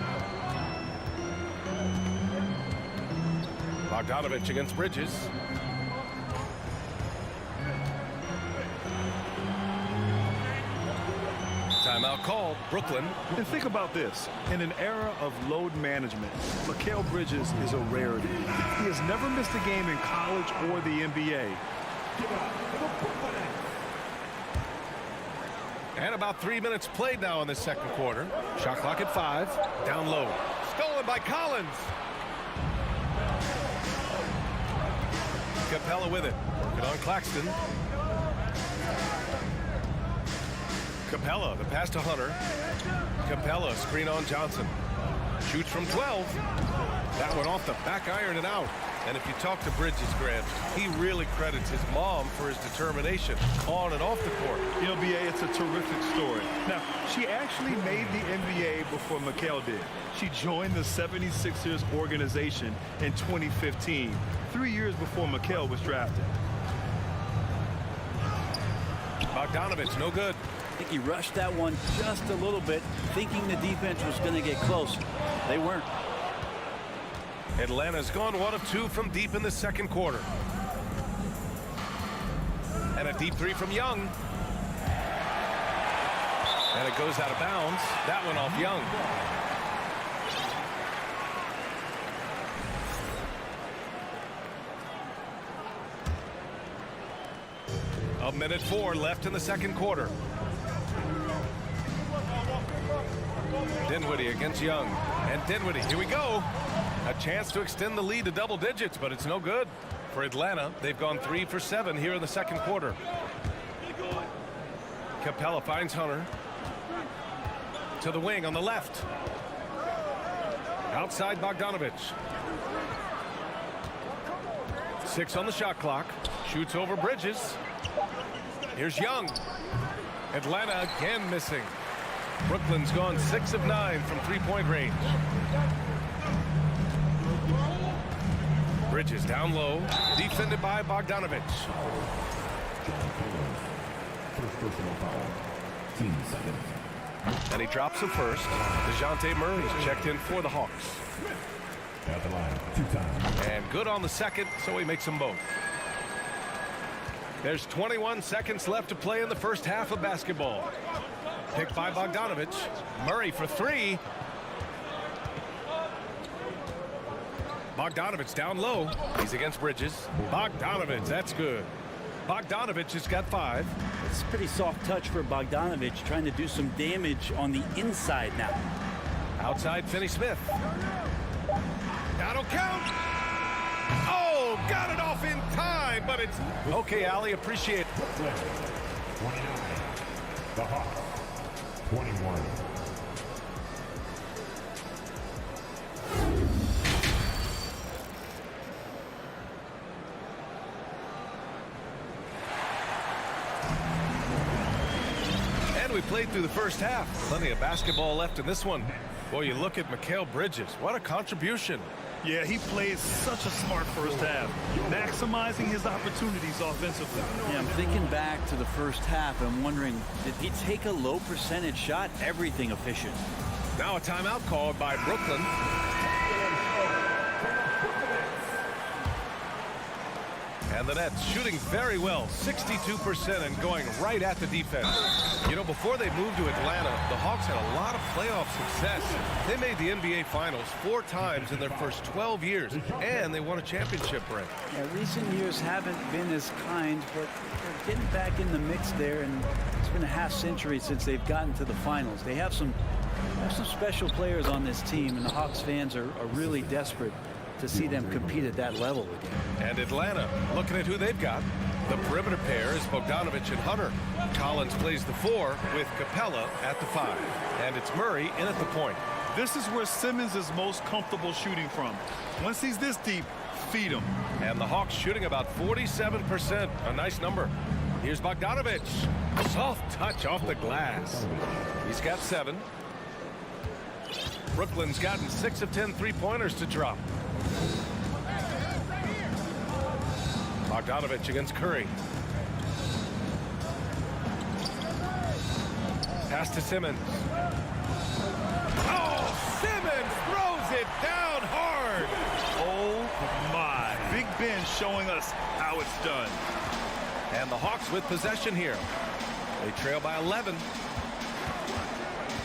Bogdanovich against Bridges. Timeout called. Brooklyn. And think about this. In an era of load management, Mikal Bridges is a rarity. He has never missed a game in college or the NBA. And about 3 minutes played now in the second quarter. Shot clock at 5. Down low. Stolen by Collins. Capella with it. Working on Claxton. Capella, the pass to Hunter. Capella, screen on Johnson. Shoots from 12. That one off the back iron and out. And if you talk to Bridges, Grant, he really credits his mom for his determination on and off the court. You know, BA, it's a terrific story. Now, she actually made the NBA before Mikal did. She joined the 76ers organization in 2015, 3 years before Mikal was drafted. Bogdanovich, no good. I think he rushed that one just a little bit, thinking the defense was going to get close. They weren't. Atlanta's gone 1 of 2 from deep in the second quarter. And a deep three from Young. And it goes out of bounds. That one off Young. A minute 4 left in the second quarter. Dinwiddie against Young. And Dinwiddie, here we go. A chance to extend the lead to double digits, but it's no good. For Atlanta, they've gone 3 for 7 here in the second quarter. Capella finds Hunter. To the wing on the left. Outside Bogdanovich. 6 on the shot clock. Shoots over Bridges. Here's Young. Atlanta again missing. Brooklyn's gone 6 of 9 from three-point range. Bridges down low, defended by Bogdanovich. First personal foul. Team seconds. And he drops the first. DeJounte Murray's checked in for the Hawks. At the line, 2 times. And good on the second, so he makes them both. There's 21 seconds left to play in the first half of basketball. Picked by Bogdanovich. Murray for 3. Bogdanovich down low. He's against Bridges. Bogdanovich, that's good. Bogdanovich has got 5. It's a pretty soft touch for Bogdanovich, trying to do some damage on the inside now. Outside Finney-Smith. That'll count. Oh, got it off in time, but it's okay, Ali, appreciate it. 29. The Hawks, 21. And we played through the first half. Plenty of basketball left in this one. Boy, you look at Mikal Bridges. What a contribution. Yeah, he played such a smart first half, maximizing his opportunities offensively. Yeah, I'm thinking back to the first half. I'm wondering, did he take a low percentage shot? Everything efficient. Now a timeout called by Brooklyn. And the Nets shooting very well, 62% and going right at the defense. You know, before they moved to Atlanta, the Hawks had a lot of playoff success. They made the NBA Finals 4 times in their first 12 years, and they won a championship ring. Yeah, recent years haven't been as kind, but they're getting back in the mix there, and it's been a half century since they've gotten to the finals. They have some special players on this team, and the Hawks fans are really desperate to see them compete at that level again. And Atlanta, looking at who they've got. The perimeter pair is Bogdanovich and Hunter. Collins plays the 4 with Capella at the 5. And it's Murray in at the point. This is where Simmons is most comfortable shooting from. Once he's this deep, feed him. And the Hawks shooting about 47%. A nice number. Here's Bogdanovich. Soft touch off the glass. He's got 7. Brooklyn's gotten 6 of 10 three-pointers to drop. Bogdanovich against Curry. Pass to Simmons. Oh, Simmons throws it down hard. Oh, my. Big Ben showing us how it's done. And the Hawks with possession here. They trail by 11.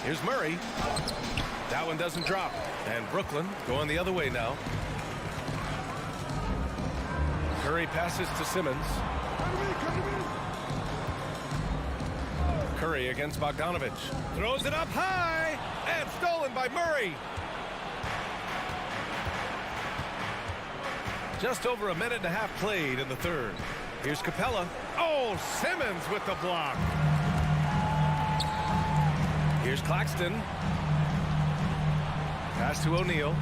Here's Murray. That one doesn't drop. And Brooklyn going the other way now. Curry passes to Simmons. Curry against Bogdanovich. Throws it up high. And stolen by Murray. Just over a minute and a half played in the third. Here's Capella. Oh, Simmons with the block. Here's Claxton. Pass to O'Neal.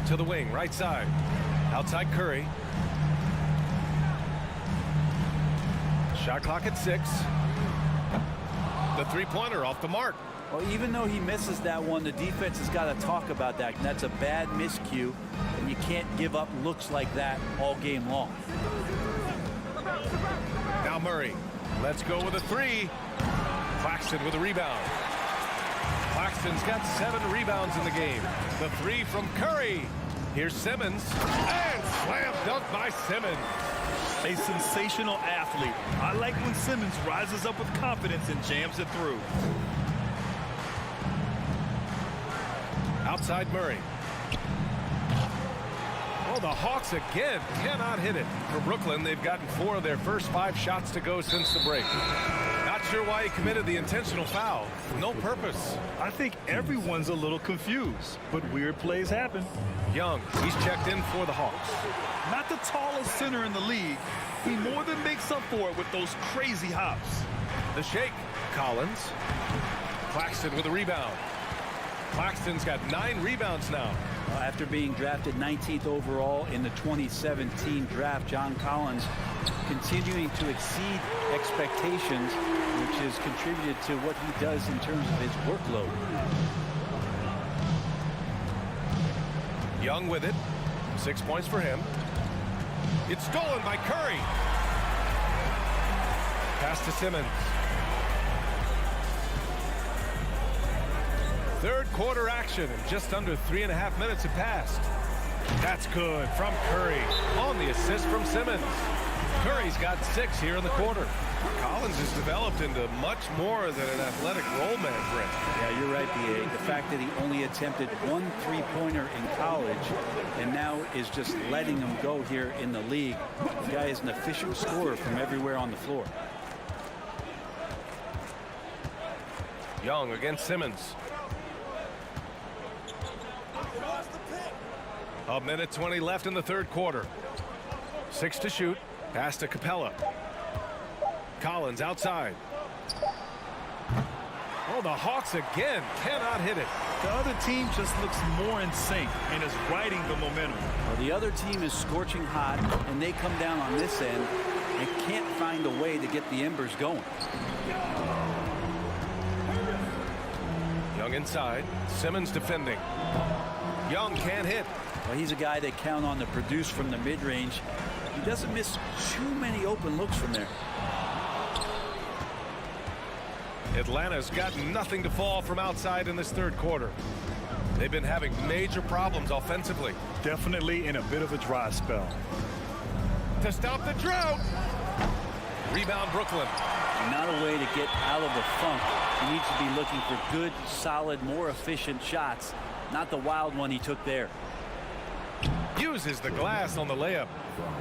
To the wing, right side. Outside Curry. Shot clock at 6. The three-pointer off the mark. Well, even though he misses that one, the defense has got to talk about that. And that's a bad miscue, and you can't give up looks like that all game long. Now Murray. Let's go with a 3. Claxton with a rebound. Claxton's got 7 rebounds in the game. The 3 from Curry. Here's Simmons. And slam dunk by Simmons. A sensational athlete. I like when Simmons rises up with confidence and jams it through. Outside Murray. Oh, the Hawks again cannot hit it. For Brooklyn, they've gotten 4 of their first 5 shots to go since the break. Not sure why he committed the intentional foul. No purpose. I think everyone's a little confused, but weird plays happen. Young, he's checked in for the Hawks. Not the tallest center in the league. He more than makes up for it with those crazy hops. The shake. Collins. Claxton with a rebound. Claxton's got 9 rebounds now. After being drafted 19th overall in the 2017 draft, John Collins continuing to exceed expectations, which has contributed to what he does in terms of his workload. Young with it. 6 points for him. It's stolen by Curry. Pass to Simmons. Third quarter action, and just under 3.5 minutes have passed. That's good from Curry on the assist from Simmons. Curry's got 6 here in the quarter. Collins has developed into much more than an athletic roll man, Brent. Yeah, you're right, B.A. The fact that he only attempted 1 3-pointer in college and now is just letting him go here in the league. The guy is an efficient scorer from everywhere on the floor. Young against Simmons. A minute 20 left in the third quarter. 6 to shoot. Pass to Capella. Collins outside. Oh, the Hawks again cannot hit it. The other team just looks more in sync and is riding the momentum. Well, the other team is scorching hot, and they come down on this end and can't find a way to get the embers going. Young inside. Simmons defending. Young can't hit. Well, he's a guy they count on to produce from the mid-range. He doesn't miss too many open looks from there. Atlanta's got nothing to fall from outside in this third quarter. They've been having major problems offensively. Definitely in a bit of a dry spell. To stop the drought. Rebound Brooklyn. Not a way to get out of the funk. He needs to be looking for good, solid, more efficient shots. Not the wild one he took there. Uses the glass on the layup.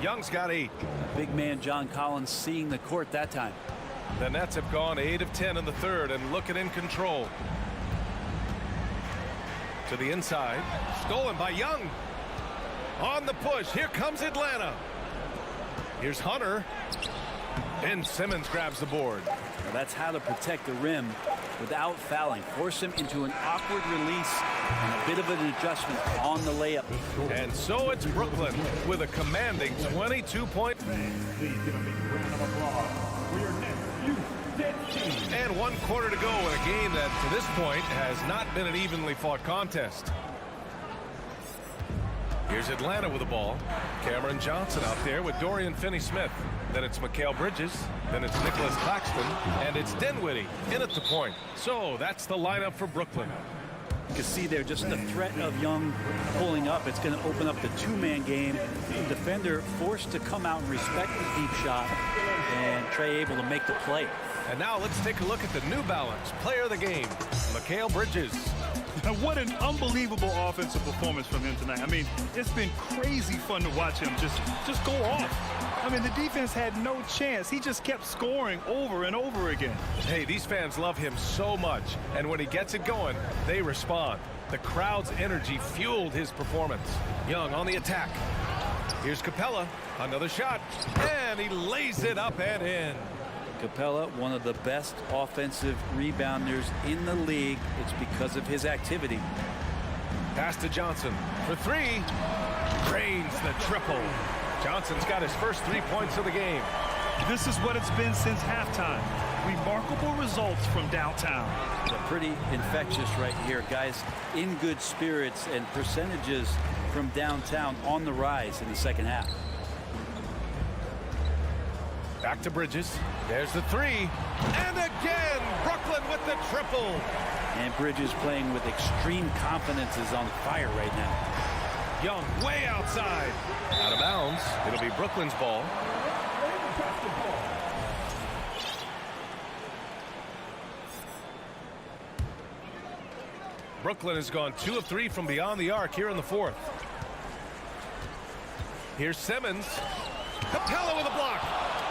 Young's got 8. Big man John Collins seeing the court that time. The Nets have gone 8 of 10 in the third and looking in control. To the inside. Stolen by Young. On the push. Here comes Atlanta. Here's Hunter. And Simmons grabs the board. Now that's how to protect the rim without fouling. Force him into an awkward release and a bit of an adjustment on the layup. And so it's Brooklyn with a commanding 22-point. And 1 quarter to go in a game that, to this point, has not been an evenly fought contest. Here's Atlanta with the ball. Cameron Johnson out there with Dorian Finney-Smith. Then it's Mikal Bridges. Then it's Nicholas Claxton. And it's Dinwiddie in at the point. So that's the lineup for Brooklyn. You can see there just the threat of Young pulling up. It's going to open up the two-man game. The defender forced to come out and respect the deep shot, and Trey able to make the play. And now let's take a look at the New Balance player of the game, Mikal Bridges. And what an unbelievable offensive performance from him tonight. I mean, it's been crazy fun to watch him just go off. I mean, the defense had no chance. He just kept scoring over and over again. Hey, these fans love him so much. And when he gets it going, they respond. The crowd's energy fueled his performance. Young on the attack. Here's Capella. Another shot. And he lays it up and in. Capella, one of the best offensive rebounders in the league. It's because of his activity. Pass to Johnson for three. Drains the triple. Johnson's got his first 3 points of the game. This is what it's been since halftime. Remarkable results from downtown. They're pretty infectious right here. Guys in good spirits, and percentages from downtown on the rise in the second half. Back to Bridges. There's the three. And again, Brooklyn with the triple. And Bridges playing with extreme confidence, is on fire right now. Young way outside. Out of bounds. It'll be Brooklyn's ball. Brooklyn has gone 2 of 3 from beyond the arc here in the fourth. Here's Simmons. Capella with a block.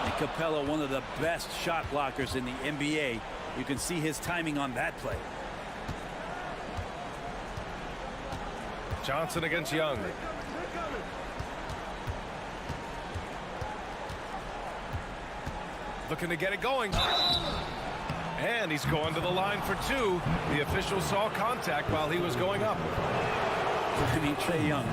And Capella, one of the best shot blockers in the NBA. You can see his timing on that play. Johnson against Young. Looking to get it going. And he's going to the line for two. The official saw contact while he was going up. I mean, Trae Young,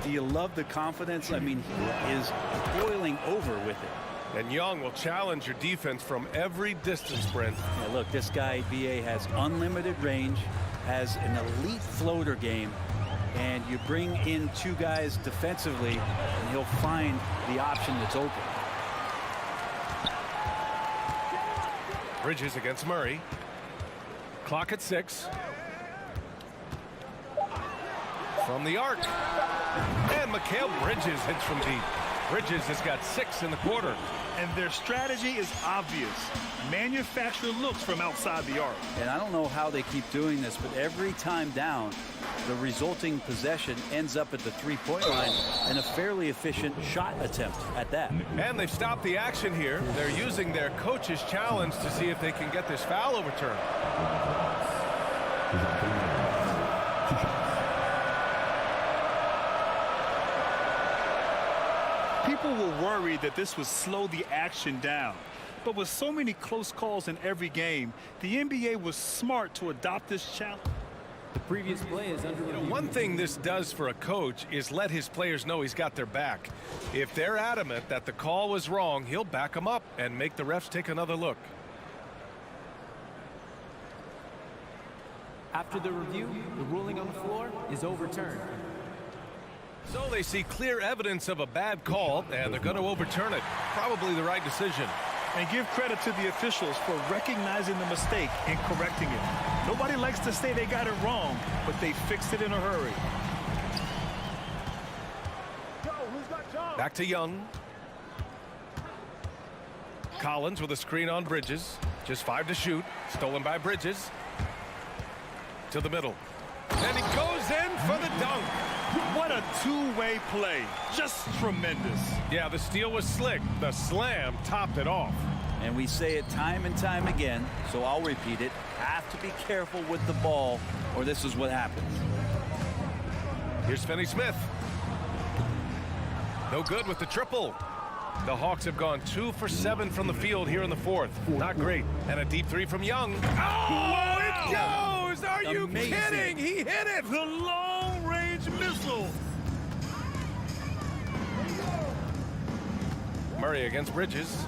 do you love the confidence? I mean, he is boiling over with it. And Young will challenge your defense from every distance sprint. Yeah, look, this guy, BA, has unlimited range, has an elite floater game, and you bring in two guys defensively, and he'll find the option that's open. Bridges against Murray. Clock at 6. From the arc. And Mikal Bridges hits from deep. Bridges has got 6 in the quarter. And their strategy is obvious. Manufacture looks from outside the arc. And I don't know how they keep doing this, but every time down, the resulting possession ends up at the three-point line, and a fairly efficient shot attempt at that. And they've stopped the action here. They're using their coach's challenge to see if they can get this foul overturned. People were worried that this would slow the action down. But with so many close calls in every game, the NBA was smart to adopt this challenge. The previous play is under review. One thing this does for a coach is let his players know he's got their back. If they're adamant that the call was wrong, he'll back them up and make the refs take another look. After the review, the ruling on the floor is overturned. So they see clear evidence of a bad call, and they're going to overturn it. Probably the right decision. And give credit to the officials for recognizing the mistake and correcting it. Nobody likes to say they got it wrong, but they fixed it in a hurry. Back to Young. Collins with a screen on Bridges. Just 5 to shoot. Stolen by Bridges. To the middle. And he goes in for the dunk. What a two-way play. Just tremendous. Yeah, the steal was slick. The slam topped it off. And we say it time and time again, so I'll repeat it. Have to be careful with the ball, or this is what happens. Here's Finney-Smith. No good with the triple. The Hawks have gone 2 for 7 from the field here in the fourth. Not great. And a deep three from Young. Oh, it goes! Are you kidding? He hit it! The long-range missile. Murray against Bridges.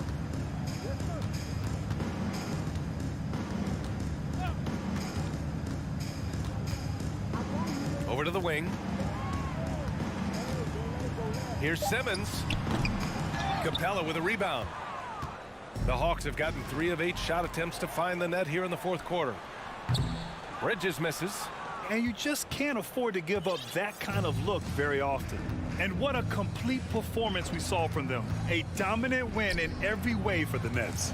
Over to the wing. Here's Simmons. Capella with a rebound. The Hawks have gotten 3 of 8 shot attempts to find the net here in the fourth quarter. Bridges misses. And you just can't afford to give up that kind of look very often. And what a complete performance we saw from them. A dominant win in every way for the Nets.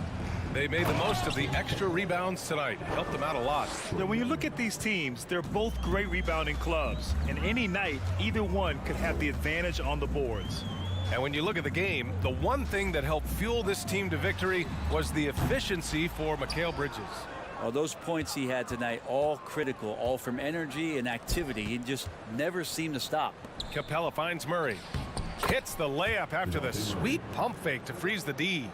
They made the most of the extra rebounds tonight. Helped them out a lot. Now, when you look at these teams, they're both great rebounding clubs. And any night, either one could have the advantage on the boards. And when you look at the game, the one thing that helped fuel this team to victory was the efficiency for Mikal Bridges. Oh, those points he had tonight, all critical, all from energy and activity. He just never seemed to stop. Capella finds Murray. Hits the layup after the sweet pump fake to freeze the D.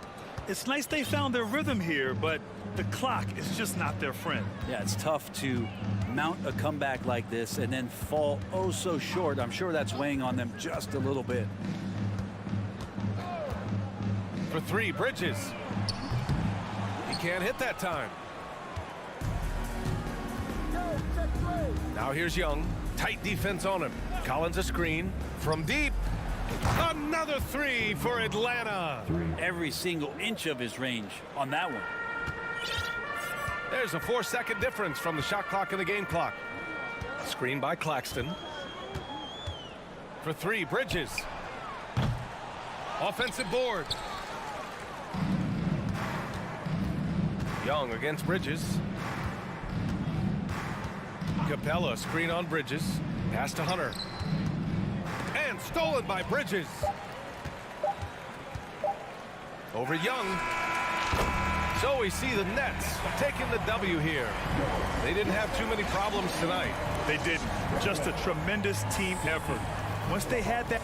It's nice they found their rhythm here, but the clock is just not their friend. Yeah, it's tough to mount a comeback like this and then fall oh so short. I'm sure that's weighing on them just a little bit. For 3, Bridges. He can't hit that time. Now here's Young. Tight defense on him. Collins a screen. From deep. Another 3 for Atlanta. Every single inch of his range on that one. There's a 4-second difference from the shot clock and the game clock. Screen by Claxton. For 3, Bridges. Offensive board. Young against Bridges. Capella screen on Bridges. Pass to Hunter. And stolen by Bridges. Over Young. So we see the Nets taking the W here. They didn't have too many problems tonight. They didn't. Just a tremendous team effort. Once they had that...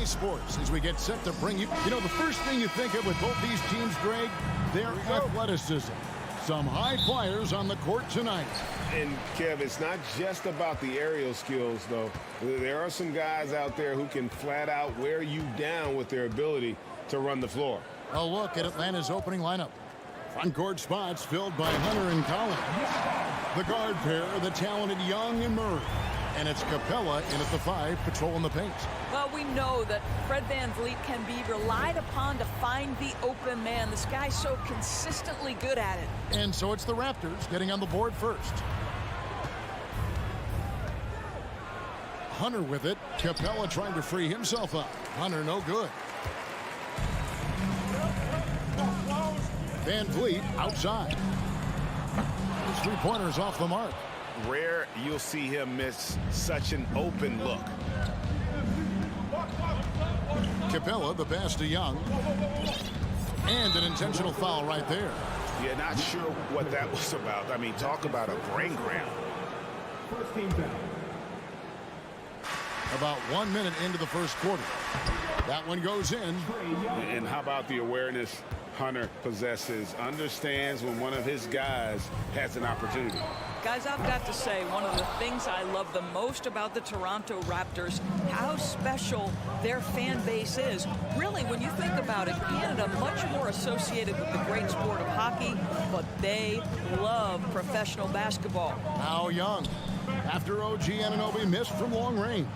CLA Sports as we get set to bring you. You know, the first thing you think of with both these teams, Greg, their athleticism. Some high flyers on the court tonight. And, Kev, it's not just about the aerial skills, though. There are some guys out there who can flat out wear you down with their ability to run the floor. A look at Atlanta's opening lineup. Front court spots filled by Hunter and Collins. The guard pair, the talented Young and Murray. And it's Capella in at the 5, patrolling the paint. Well, we know that Fred VanVleet can be relied upon to find the open man. This guy's so consistently good at it. And so it's the Raptors getting on the board first. Hunter with it. Capella trying to free himself up. Hunter no good. VanVleet outside. His three-pointer's off the mark. Rare you'll see him miss such an open look. Capella, the pass to Young. And an intentional foul right there. You're not sure what that was about. I mean, talk about a brain ground. First team foul. About 1 minute into the first quarter. That one goes in. And how about the awareness Hunter possesses? Understands when one of his guys has an opportunity. Guys, I've got to say, one of the things I love the most about the Toronto Raptors, how special their fan base is. Really, when you think about it, Canada much more associated with the great sport of hockey, but they love professional basketball. Now Young, after OG Anunoby missed from long range.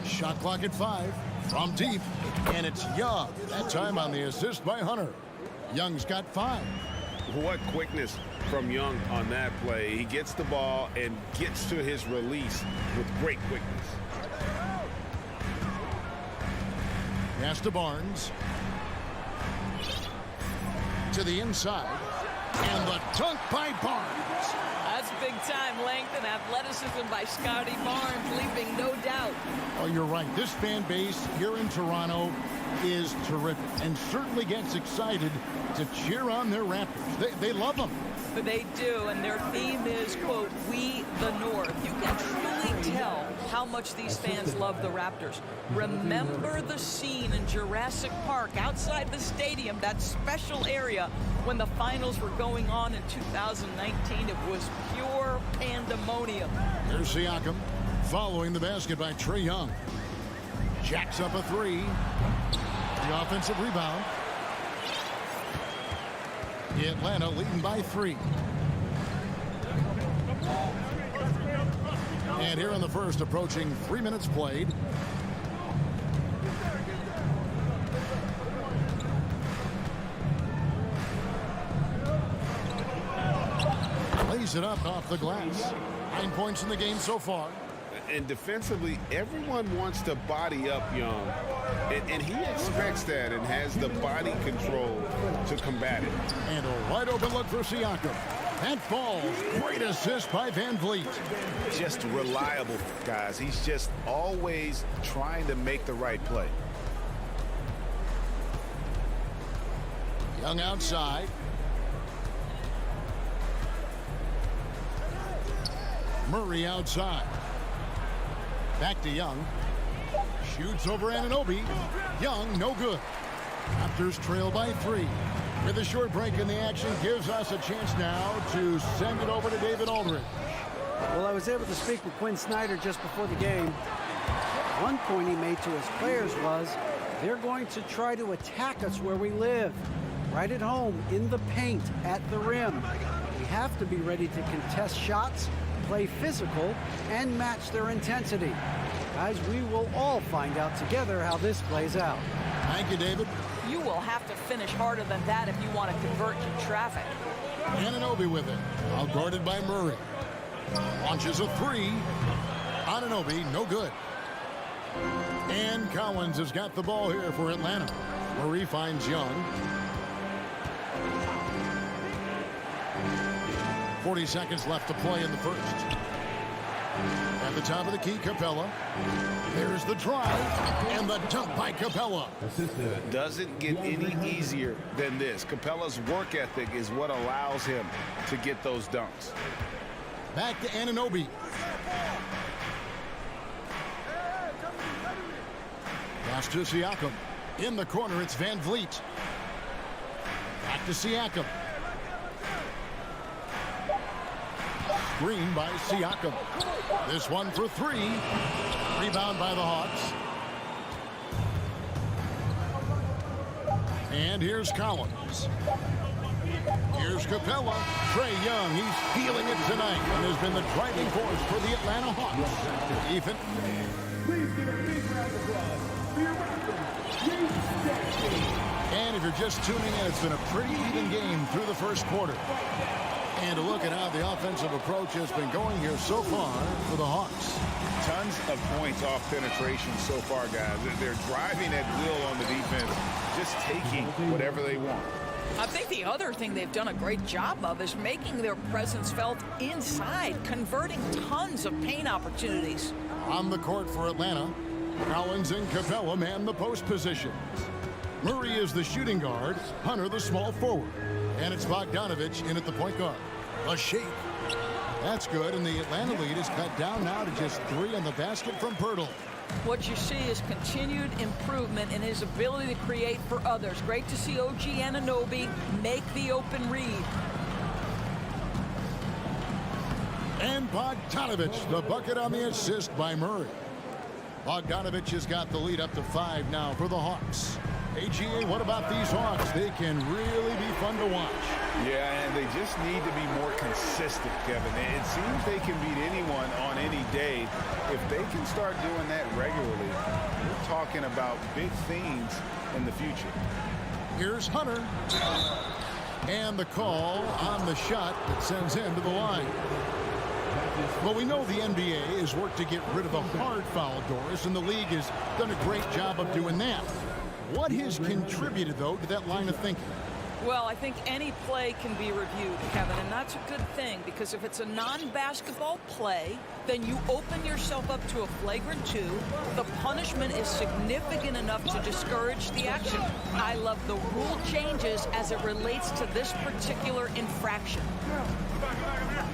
Shot clock at 5, from deep, and it's Young. That time on the assist by Hunter. Young's got 5. What quickness from Young on that play. He gets the ball and gets to his release with great quickness. Pass to Barnes. To the inside. And the dunk by Barnes. That's big-time length and athleticism by Scotty Barnes, leaving no doubt. Oh, you're right. This fan base here in Toronto is terrific and certainly gets excited to cheer on their Raptors. They love them. But they do, and their theme is, quote, "We the North." You can truly tell how much these fans love the Raptors. Remember the scene in Jurassic Park outside the stadium, that special area when the finals were going on in 2019. It was pure pandemonium. There's Siakam following the basket by Trae Young. Jacks up a 3. The offensive rebound. Atlanta leading by 3. And here in the first, approaching 3 minutes played. Lays it up off the glass. 9 points in the game so far. And defensively, everyone wants to body up Young. And he expects that and has the body control to combat it. And a wide open look for Siakam. That falls. Great assist by VanVleet. Just reliable, guys. He's just always trying to make the right play. Young outside. Murray outside. Back to Young. Shoots over Anunoby. Young, no good. Raptors trail by 3. With a short break in the action, gives us a chance now to send it over to David Aldridge. Well, I was able to speak with Quinn Snyder just before the game. One point he made to his players was, they're going to try to attack us where we live. Right at home, in the paint, at the rim. We have to be ready to contest shots, play physical, and match their intensity. Guys, we will all find out together how this plays out. Thank you, David. You will have to finish harder than that if you want to convert to traffic. Anunoby with it. All guarded by Murray. Launches a 3. Anunoby, no good. And Collins has got the ball here for Atlanta. Murray finds Young. 40 seconds left to play in the first. At the top of the key, Capella. There's the drive and the dunk by Capella. Doesn't get any easier than this. Capella's work ethic is what allows him to get those dunks. Back to Anunoby. Pass to Siakam. In the corner, it's Van Vliet. Back to Siakam. Screen by Siakam. This one for three. Rebound by the Hawks. And here's Collins. Here's Capella. Trae Young, he's feeling it tonight and has been the driving force for the Atlanta Hawks. Ethan. Please give a big round of applause for your Raptors. And if you're just tuning in, it's been a pretty even game through the first quarter. And to look at how the offensive approach has been going here so far for the Hawks. Tons of points off penetration so far, guys. They're driving at will on the defense, just taking whatever they want. I think the other thing they've done a great job of is making their presence felt inside, converting tons of paint opportunities. On the court for Atlanta, Collins and Capella man the post positions. Murray is the shooting guard, Hunter the small forward. And it's Bogdanovich in at the point guard. A shake. That's good, and the Atlanta lead is cut down now to just 3 on the basket from Pirtle. What you see is continued improvement in his ability to create for others. Great to see OG Anunoby make the open read. And Bogdanovich, the bucket on the assist by Murray. Bogdanovich has got the lead up to 5 now for the Hawks. AGA, what about these Hawks? They can really be fun to watch. Yeah, and they just need to be more consistent, Kevin. It seems they can beat anyone on any day. If they can start doing that regularly, we're talking about big things in the future. Here's Hunter. And the call on the shot that sends him to the line. Well, we know the NBA has worked to get rid of the hard foul doors, and the league has done a great job of doing that. What has contributed, though, to that line of thinking? Well, I think any play can be reviewed, Kevin, and that's a good thing because if it's a non-basketball play, then you open yourself up to a flagrant 2. The punishment is significant enough to discourage the action. I love the rule changes as it relates to this particular infraction.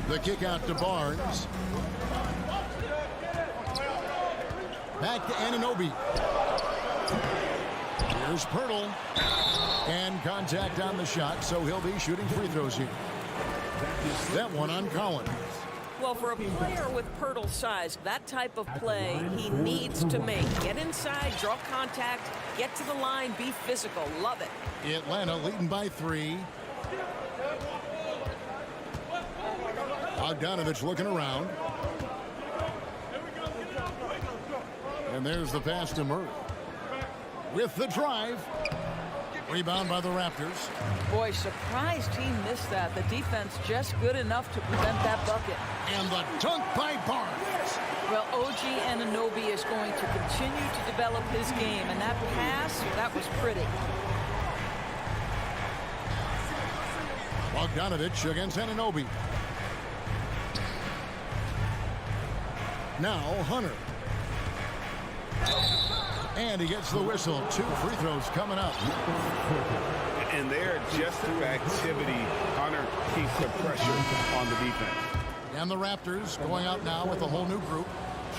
The kick out to Barnes. Back to Anunoby. Here's Pirtle. And contact on the shot, so he'll be shooting free throws here. That one on Collins. Well, for a player with Pirtle's size, that type of play he needs to make. Get inside, draw contact, get to the line, be physical. Love it. Atlanta leading by 3. Bogdanovich looking around. And there's the pass to Murray. With the drive. Rebound by the Raptors. Boy, surprised he missed that. The defense just good enough to prevent that bucket. And the dunk by Barnes. Well, OG Anunoby is going to continue to develop his game, and that pass, that was pretty. Bogdanovich against Anunoby. Now Hunter. And he gets the whistle. 2 free throws coming up. And there, just through activity, Hunter keeps the pressure on the defense. And the Raptors going out now with a whole new group.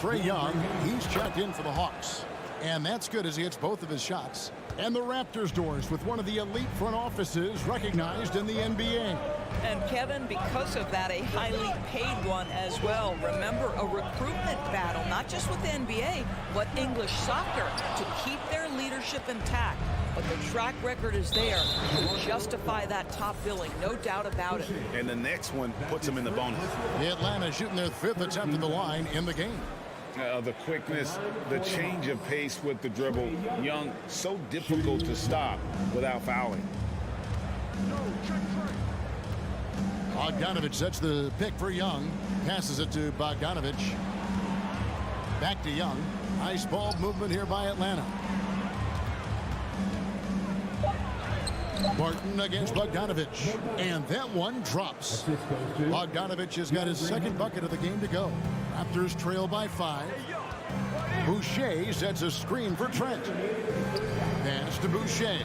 Trae Young, he's checked in for the Hawks. And that's good as he hits both of his shots. And the Raptors doors with one of the elite front offices recognized in the NBA. And Kevin, because of that, a highly paid one as well. Remember, a recruitment battle, not just with the NBA, but English soccer to keep their leadership intact. But the track record is there to justify that top billing, no doubt about it. And the next one puts them in the bonus. Atlanta shooting their 5th attempt at the line in the game. The quickness, the change of pace with the dribble. Young, so difficult to stop without fouling. Bogdanovich sets the pick for Young. Passes it to Bogdanovich. Back to Young. Nice ball movement here by Atlanta. Martin against Bogdanovich. And that one drops. Bogdanovich has got his 2nd bucket of the game to go. Raptors trail by 5. Boucher sets a screen for Trent. Pass to Boucher.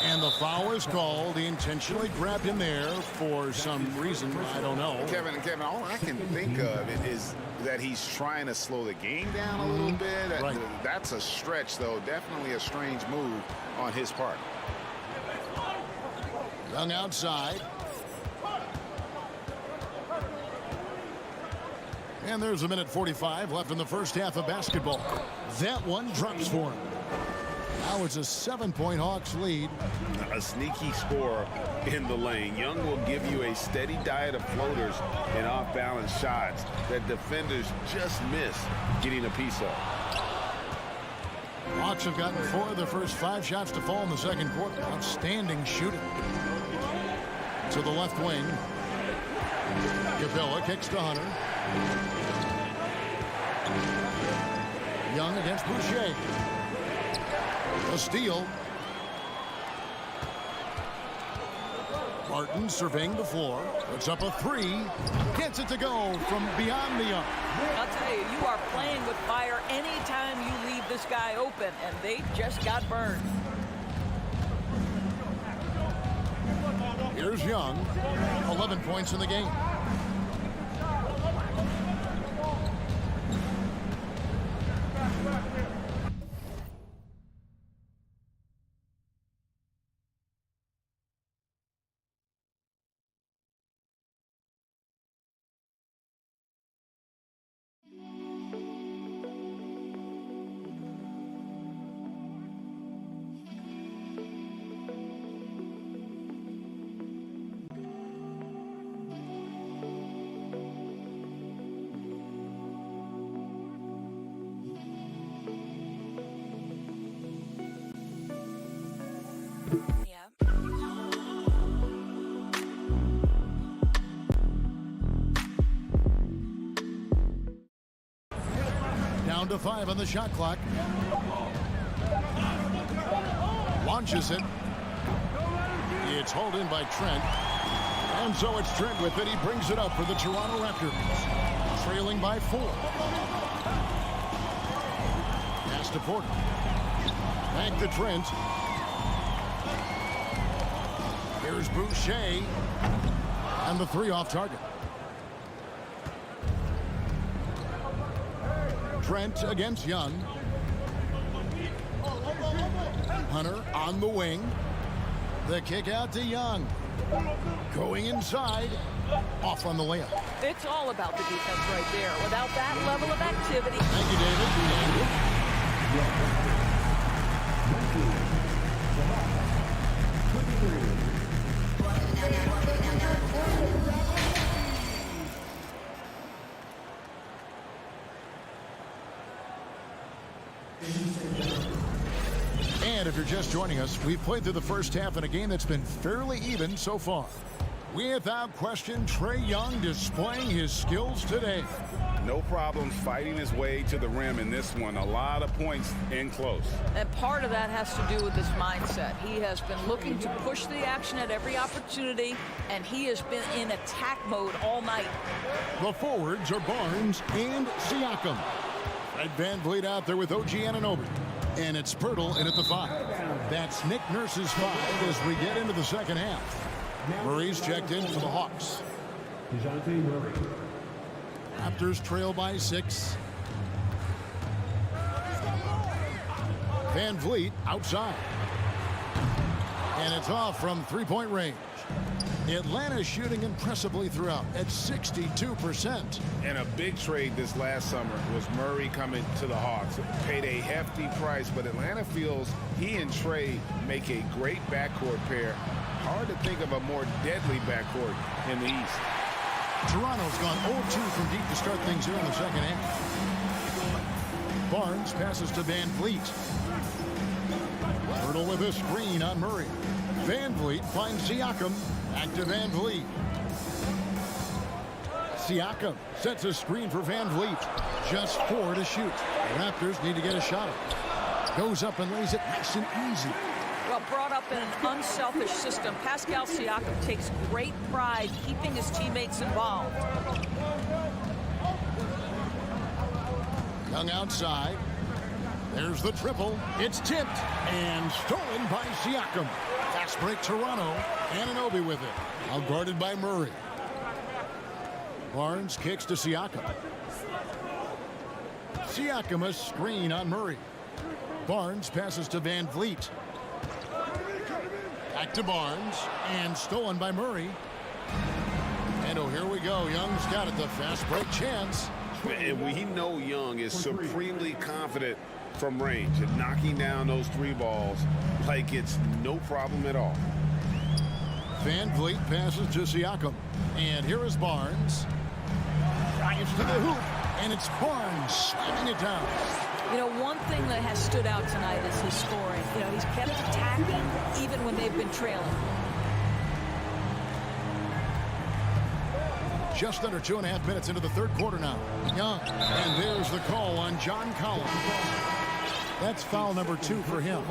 And the foul is called. He intentionally grabbed him there for some reason. I don't know. Kevin, all I can think of is that he's trying to slow the game down a little bit. Right. That's a stretch, though. Definitely a strange move on his part. Young outside. And there's 1:45 left in the first half of basketball. That one drops for him. Now it's a 7-point Hawks lead. A sneaky score in the lane. Young will give you a steady diet of floaters and off-balance shots that defenders just miss getting a piece of. Hawks have gotten 4 of their first 5 shots to fall in the second quarter. Outstanding shooting. To the left wing. Capella kicks to Hunter. Young against Boucher. A steal. Martin surveying the floor. Puts up a 3. Gets it to go from beyond the arc. I'll tell you, you are playing with fire anytime you leave this guy open, and they just got burned. Here's Young. 11 points in the game. Down to 5 on the shot clock. Launches it. It's hauled in by Trent. And so it's Trent with it. He brings it up for the Toronto Raptors. Trailing by 4. Pass to Porter. Back to Trent. Here's Boucher. And the 3 off target. Trent against Young. Hunter on the wing. The kick out to Young. Going inside. Off on the layup. It's all about the defense right there. Without that level of activity. Thank you, David. And if you're just joining us, we've played through the first half in a game that's been fairly even so far. Without question, Trae Young displaying his skills today. No problems fighting his way to the rim in this one. A lot of points in close. And part of that has to do with his mindset. He has been looking to push the action at every opportunity, and he has been in attack mode all night. The forwards are Barnes and Siakam. Fred VanVleet out there with OG Anunoby. And it's Pirtle in at the 5. That's Nick Nurse's 5 as we get into the second half. Murray's checked in for the Hawks. Raptors trail by 6. VanVleet outside. And it's off from 3-point range. Atlanta shooting impressively throughout at 62%. And a big trade this last summer was Murray coming to the Hawks. Paid a hefty price, but Atlanta feels he and Trae make a great backcourt pair. Hard to think of a more deadly backcourt in the East. Toronto's gone 0-2 from deep to start things here in the second half. Barnes passes to VanVleet. Pirtle with a screen on Murray. VanVleet finds Siakam. Back to VanVleet. Siakam sets a screen for VanVleet. Just 4 to shoot. The Raptors need to get a shot up. Goes up and lays it nice and easy. Well, brought up in an unselfish system, Pascal Siakam takes great pride keeping his teammates involved. Young outside. There's the triple. It's tipped and stolen by Siakam. Fast break Toronto. Anunoby with it. Out guarded by Murray. Barnes kicks to Siakam. Siakam a screen on Murray. Barnes passes to Van Vliet. Back to Barnes and stolen by Murray. And oh, here we go. Young's got it. The fast break chance. And we know Young is supremely confident from range and knocking down those three balls like it's no problem at all. Van Vliet passes to Siakam. And here is Barnes. Drives to the hoop. And it's Barnes slamming it down. You know, one thing that has stood out tonight is his scoring. You know, he's kept attacking even when they've been trailing. Just under 2.5 minutes into the third quarter now. Young. And there's the call on John Collins. That's foul number 2 for him.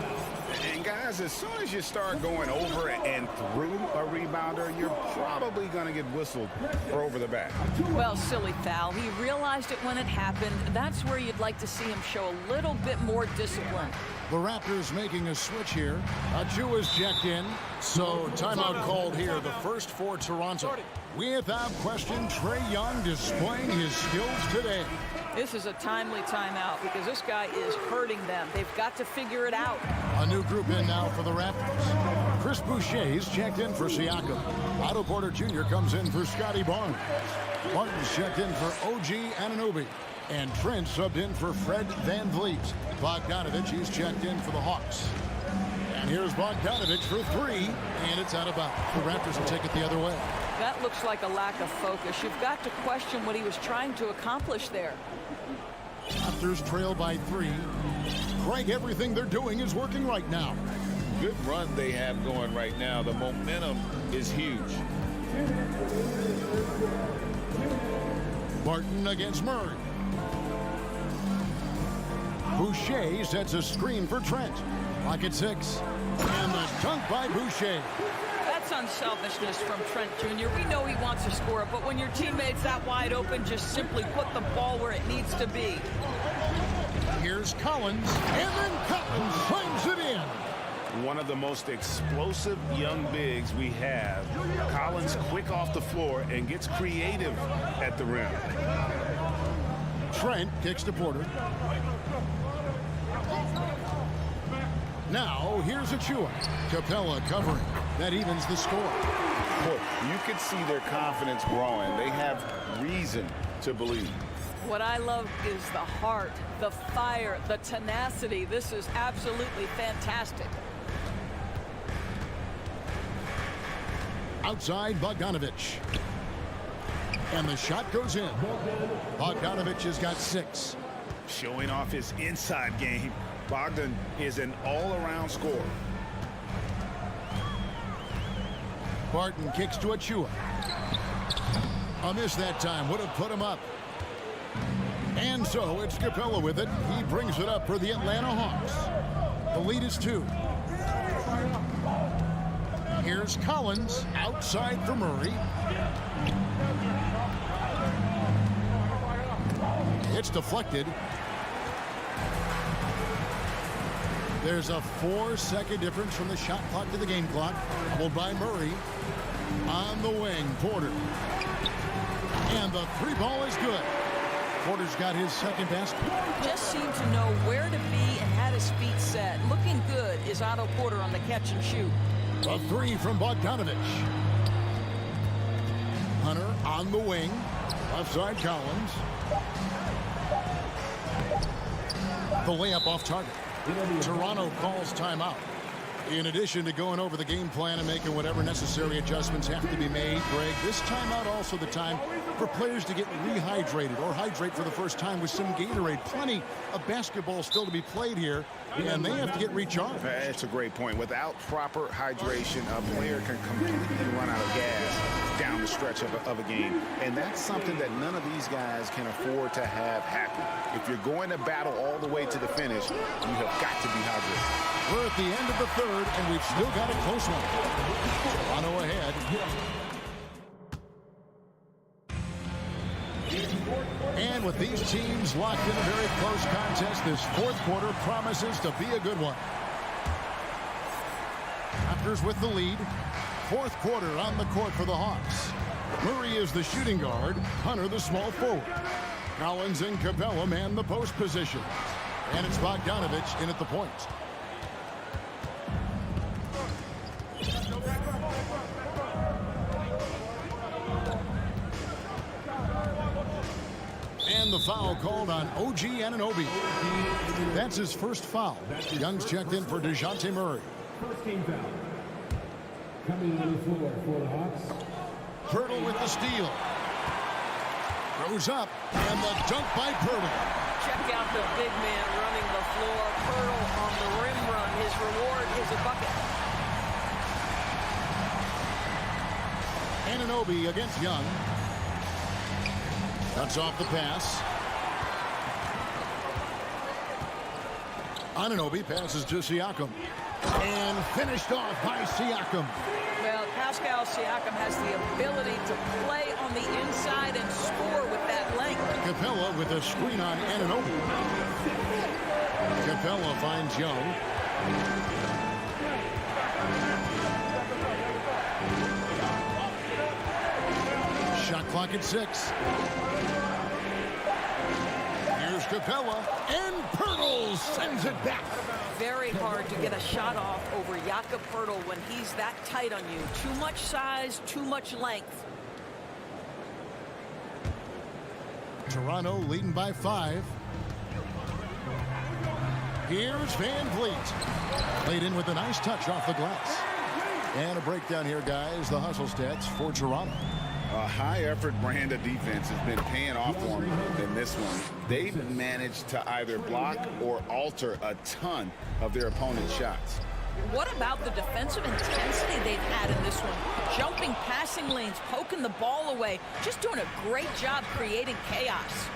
And guys, as soon as you start going over and through a rebounder, you're probably going to get whistled or over the back. Well, silly foul. He realized it when it happened. That's where you'd like to see him show a little bit more discipline. The Raptors making a switch here. Achua's checked in. So timeout called here. The first for Toronto. Without question, Trae Young displaying his skills today. This is a timely timeout because this guy is hurting them. They've got to figure it out. A new group in now for the Raptors. Chris Boucher's checked in for Siakam. Otto Porter Jr. comes in for Scotty Barnes. Martin's checked in for OG Anunoby. And Trent subbed in for Fred Van Vliet. Bogdanovich, he's checked in for the Hawks. And here's Bogdanovich for 3, and it's out of bounds. The Raptors will take it the other way. That looks like a lack of focus. You've got to question what he was trying to accomplish there. Raptors trail by 3. Craig, everything they're doing is working right now. Good run they have going right now. The momentum is huge. Barton against Murray. Boucher sets a screen for Trent. Lock at 6. And the dunk by Boucher. That's unselfishness from Trent Jr. We know he wants to score, but when your teammate's that wide open, just simply put the ball where it needs to be. Here's Collins, and then Collins slams it in. One of the most explosive young bigs we have. Collins quick off the floor and gets creative at the rim. Trent kicks to Porter. Now, here's Achua. Capella covering. That evens the score. Boy, you can see their confidence growing. They have reason to believe. What I love is the heart, the fire, the tenacity. This is absolutely fantastic. Outside, Bogdanovich. And the shot goes in. Bogdanovich has got 6. Showing off his inside game. Bogdan is an all-around scorer. Barton kicks to Achua. A miss that time. Would have put him up. And so it's Capella with it. He brings it up for the Atlanta Hawks. The lead is 2. Here's Collins outside for Murray. It's deflected. There's a 4-second difference from the shot clock to the game clock. Pulled by Murray. On the wing, Porter. And the 3 ball is good. Porter's got his second basket. Just seemed to know where to be and had his feet set. Looking good is Otto Porter on the catch and shoot. A 3 from Bogdanovich. Hunter on the wing. Left side, Collins. The layup off target. Toronto calls timeout. In addition to going over the game plan and making whatever necessary adjustments have to be made, Greg, this timeout also the time for players to get rehydrated or hydrate for the first time with some Gatorade. Plenty of basketball still to be played here, and they have to get recharged. That's a great point. Without proper hydration, a player can completely run out of gas down the stretch of a game. And that's something that none of these guys can afford to have happen. If you're going to battle all the way to the finish, you have got to be hydrated. We're at the end of the third, and we've still got a close one. Toronto ahead. And with these teams locked in a very close contest, this fourth quarter promises to be a good one. Raptors with the lead. Fourth quarter on the court for the Hawks. Murray is the shooting guard. Hunter the small forward. Collins and Capella man the post position. And it's Bogdanovich in at the point. And the foul called on OG Anunoby. That's his first foul. Young's checked in for DeJounte Murray. First team foul. Coming on the floor for the Hawks. Pirtle with the steal. Throws up, and the dunk by Pirtle. Check out the big man running the floor. Pirtle on the rim run. His reward is a bucket. Anunoby against Young. Cuts off the pass. Anunoby passes to Siakam. And finished off by Siakam. Well, Pascal Siakam has the ability to play on the inside and score with that length. Capella with a screen on Anunoby. Capella finds Young. Shot clock at 6. Here's Capella, and Pirtle sends it back. Very hard to get a shot off over Jakob Pirtle when he's that tight on you. Too much size, too much length. Toronto leading by 5. Here's Van Vliet. Played in with a nice touch off the glass. And a breakdown here, guys. The hustle stats for Toronto. A high-effort brand of defense has been paying off for them in this one. They've managed to either block or alter a ton of their opponent's shots. What about the defensive intensity they've had in this one? Jumping passing lanes, poking the ball away, just doing a great job creating chaos.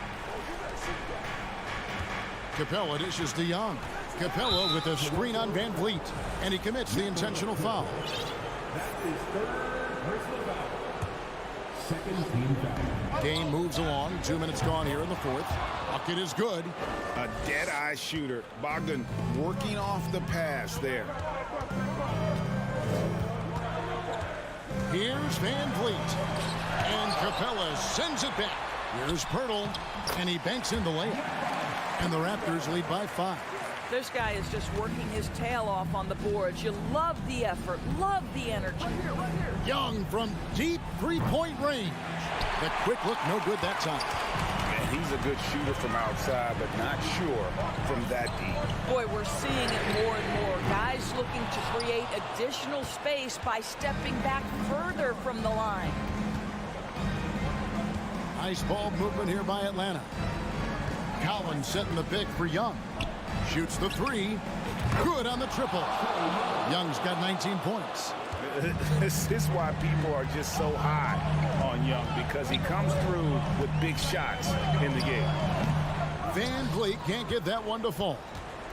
Capella dishes to Young. Capella with a screen on Van Vliet, and he commits the intentional foul. Game moves along. 2 minutes gone here in the fourth. Bucket is good. A dead-eye shooter. Bogdan working off the pass there. Here's Van Vliet. And Capella sends it back. Here's Pirtle. And he banks in the layup. And the Raptors lead by 5. This guy is just working his tail off on the boards. You love the effort, love the energy. Young from deep three-point range. The quick look, no good that time. Man, he's a good shooter from outside, but not sure from that deep. Boy, we're seeing it more and more. Guys looking to create additional space by stepping back further from the line. Nice ball movement here by Atlanta. Collins setting the pick for Young. Shoots the 3. Good on the triple. Young's got 19 points. This is why people are just so high on Young, because he comes through with big shots in the game. Van Vliet can't get that one to fall.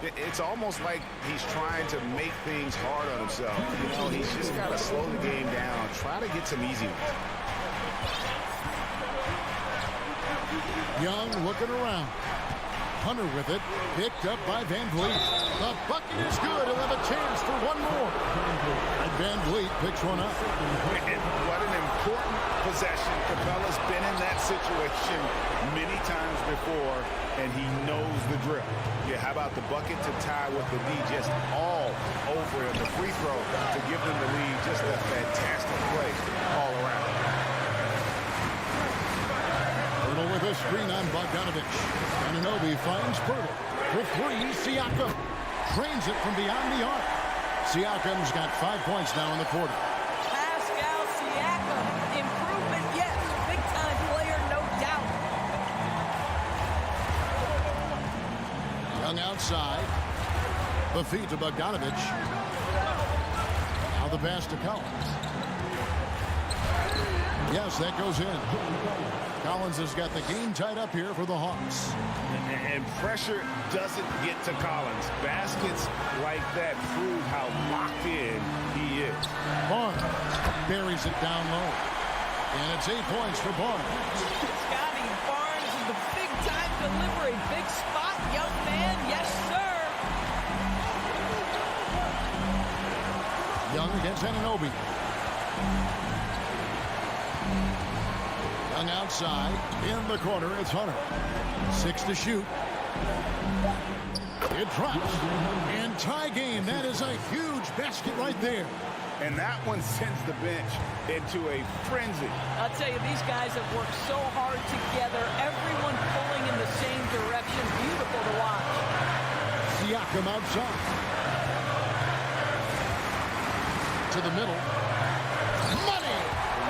It's almost like he's trying to make things hard on himself. You know, he's just got to slow the game down, try to get some easy ones. Young looking around. Hunter with it, picked up by Van Vliet. The bucket is good. He'll have a chance for one more. And Van Vliet picks one up. And what an important possession. Capella's been in that situation many times before, and he knows the drill. Yeah, how about the bucket to tie with the lead just all over him. The free throw to give them the lead. Just a fantastic play all around. Pirtle with a screen on Bogdanovich. Anunoby finds Pirtle. For 3, Siakam trains it from beyond the arc. Siakam's got 5 points now in the quarter. Pascal Siakam, improvement, yes. Big-time player, no doubt. Young outside. The feed to Bogdanovich. Now the pass to Collins. Yes, that goes in. Collins has got the game tied up here for the Hawks. And pressure doesn't get to Collins. Baskets like that prove how locked in he is. Barnes buries it down low. And it's 8 points for Barnes. Scotty Barnes is the big Time delivery. Big spot, young man. Yes, sir. Young against Anunoby. Young outside. In the corner, it's Hunter. 6 to shoot. It drops. And tie game. That is a huge basket right there. And that one sends the bench into a frenzy. I'll tell you, these guys have worked so hard together. Everyone pulling in the same direction. Beautiful to watch. Siakam outside. To the middle. Money!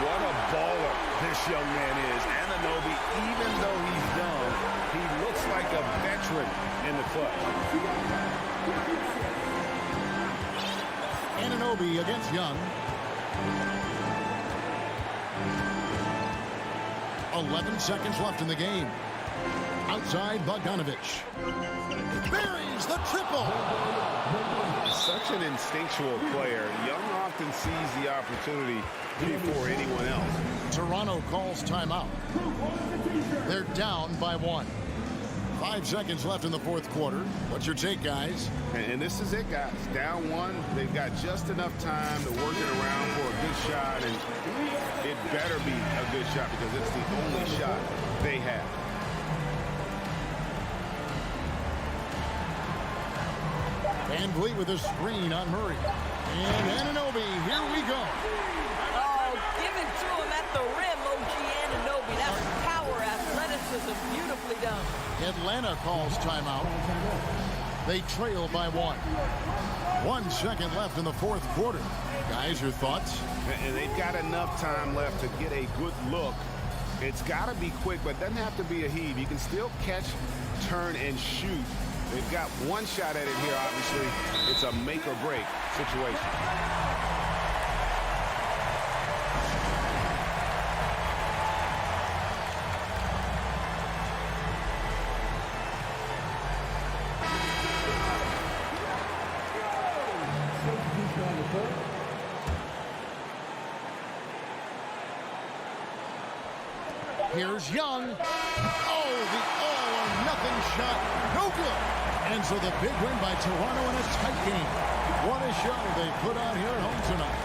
What a baller this young man is. Anunoby, even though he's young, he looks like a veteran in the clutch. Anunoby against Young. 11 seconds left in the game. Outside, Bogdanovich. Buries the triple. Such an instinctual player. Young often sees the opportunity before anyone else. Toronto calls timeout. They're down by 1. 5 seconds left in the fourth quarter. What's your take, guys? And this is it, guys. Down 1. They've got just enough time to work it around for a good shot, and it better be a good shot because it's the only shot they have. Van Vliet with a screen on Murray. And Anunoby, here we go. Oh, give it to him at the rim, OG Anunoby. That's power, athleticism, beautifully done. Atlanta calls timeout. They trail by 1. 1 second left in the fourth quarter. Guys, your thoughts? And they've got enough time left to get a good look. It's got to be quick, but it doesn't have to be a heave. You can still catch, turn, and shoot. They've got 1 shot at it here, obviously. It's a make-or-break situation. Here's Young. Oh, the all-or-nothing shot. No good. And so the big win by Toronto in a tight game. What a show they put on here at home tonight.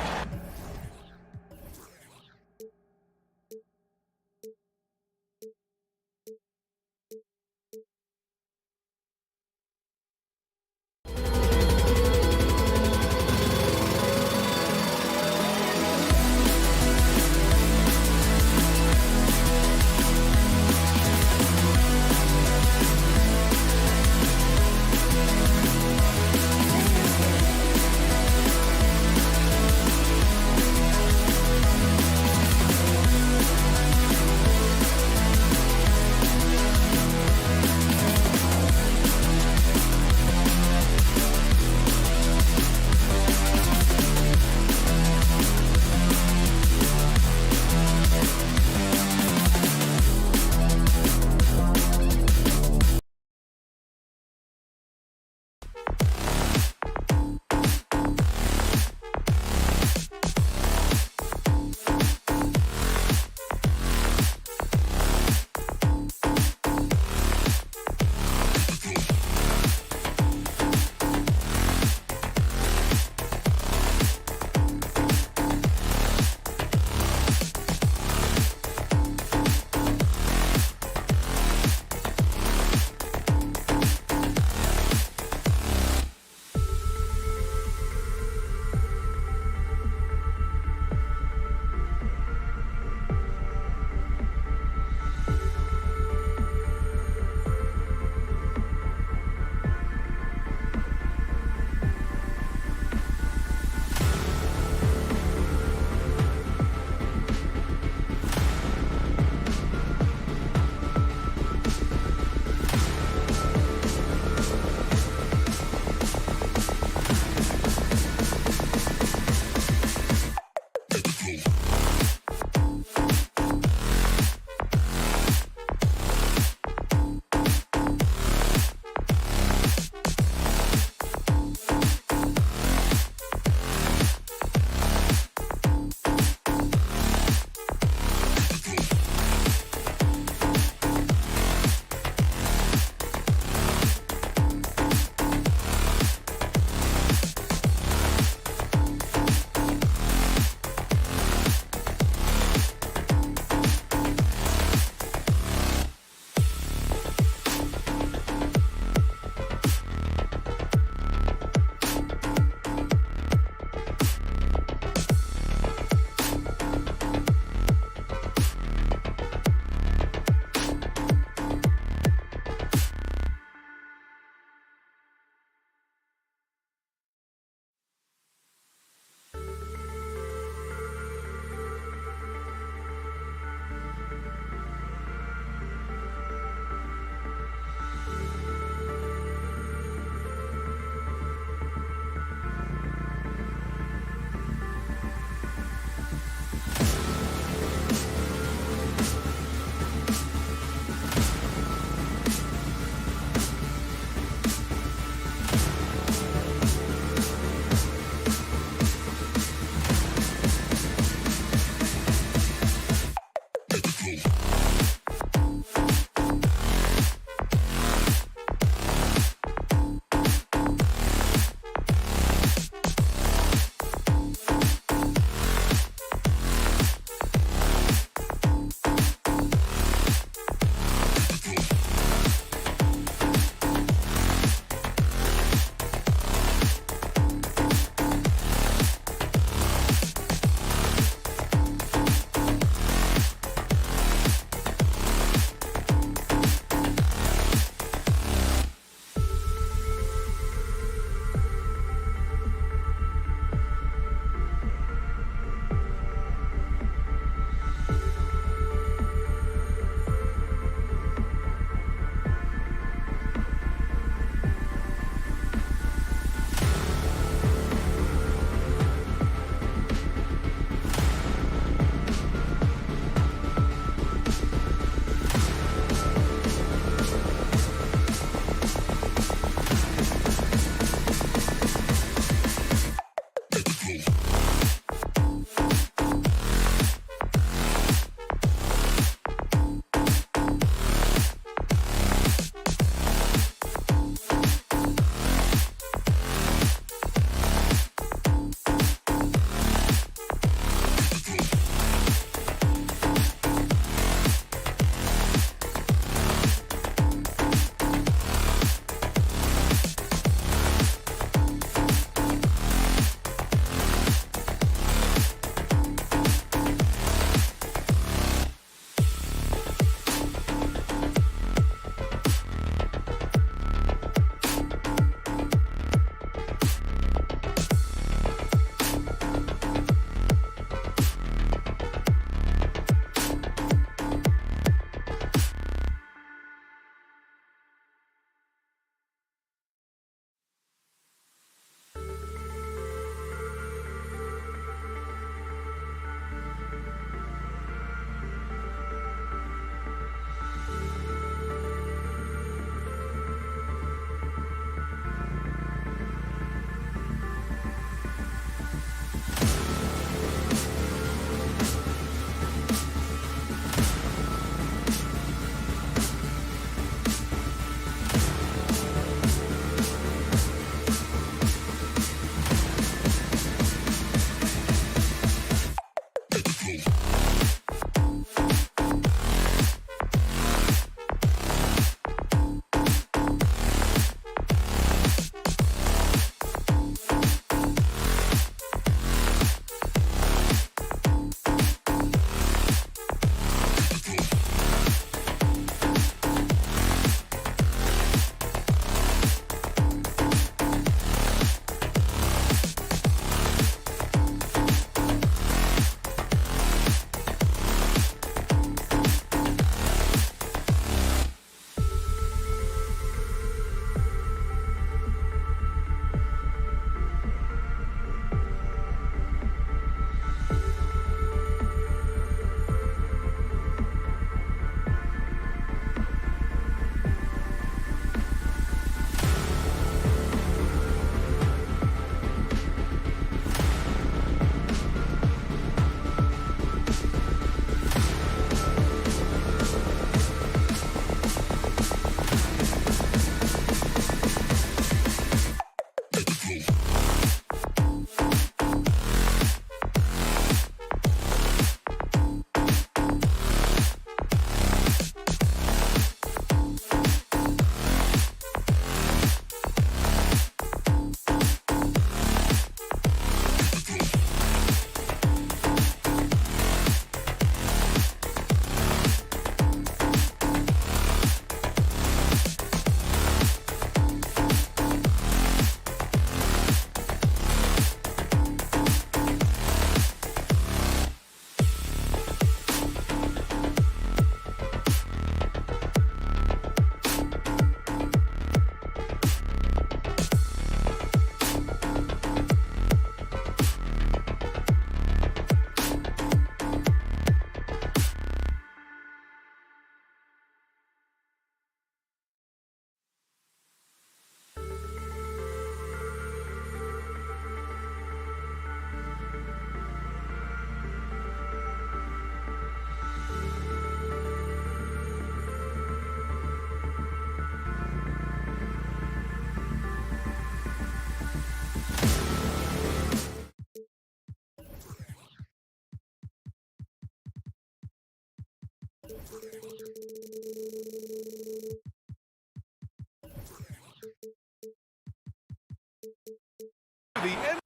The end.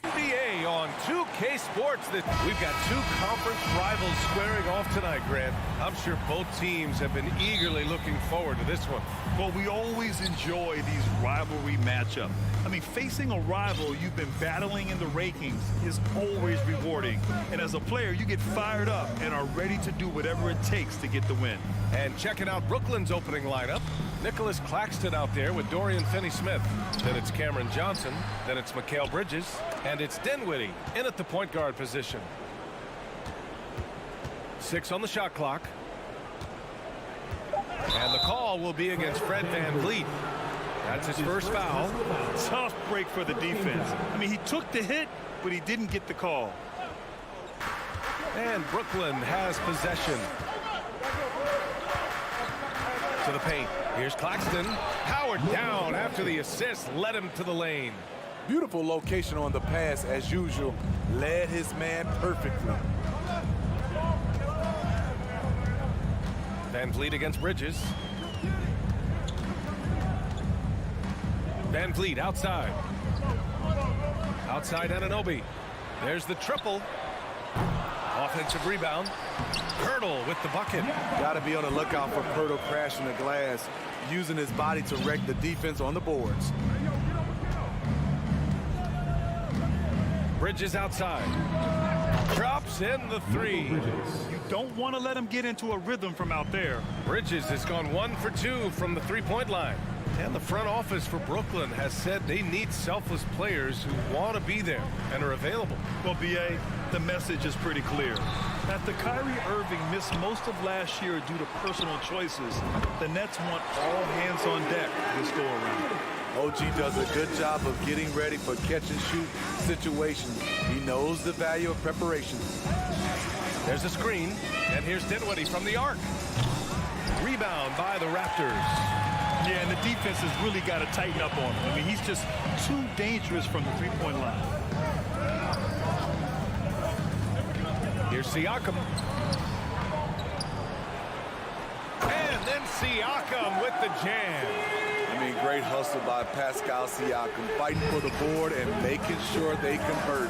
NBA on 2K Sports. We've got two conference rivals squaring off tonight, Grant. I'm sure both teams have been eagerly looking forward to this one. Well, we always enjoy these rivalry matchups. I mean, facing a rival you've been battling in the rankings is always rewarding. And as a player, you get fired up and are ready to do whatever it takes to get the win. And checking out Brooklyn's opening lineup, Nicholas Claxton out there with Dorian Finney-Smith. Then it's Cameron Johnson. Then it's Mikal Bridges. And it's Dinwiddie in at the point guard position. 6 on the shot clock. And the call will be against Fred VanVleet. That's his first foul. Tough break for the defense. I mean, he took the hit, but he didn't get the call. And Brooklyn has possession. To the paint. Here's Claxton. Howard down after the assist led him to the lane. Beautiful location on the pass as usual. Led his man perfectly. VanVleet against Bridges. VanVleet outside. Outside Anunoby. There's the triple. Offensive rebound. Pirtle with the bucket. Got to be on the lookout for Pirtle crashing the glass, using his body to wreck the defense on the boards. Bridges outside. Drops in the three. You don't want to let him get into a rhythm from out there. Bridges has gone 1 for 2 from the three-point line. And the front office for Brooklyn has said they need selfless players who want to be there and are available. Well, B.A., the message is pretty clear. After Kyrie Irving missed most of last year due to personal choices, the Nets want all hands on deck this go-around. OG does a good job of getting ready for catch-and-shoot situations. He knows the value of preparation. There's a screen, and here's Dinwiddie from the arc. Rebound by the Raptors. Yeah, and the defense has really got to tighten up on him. I mean, he's just too dangerous from the three-point line. Here's Siakam. And then Siakam with the jam. I mean, great hustle by Pascal Siakam, fighting for the board and making sure they convert.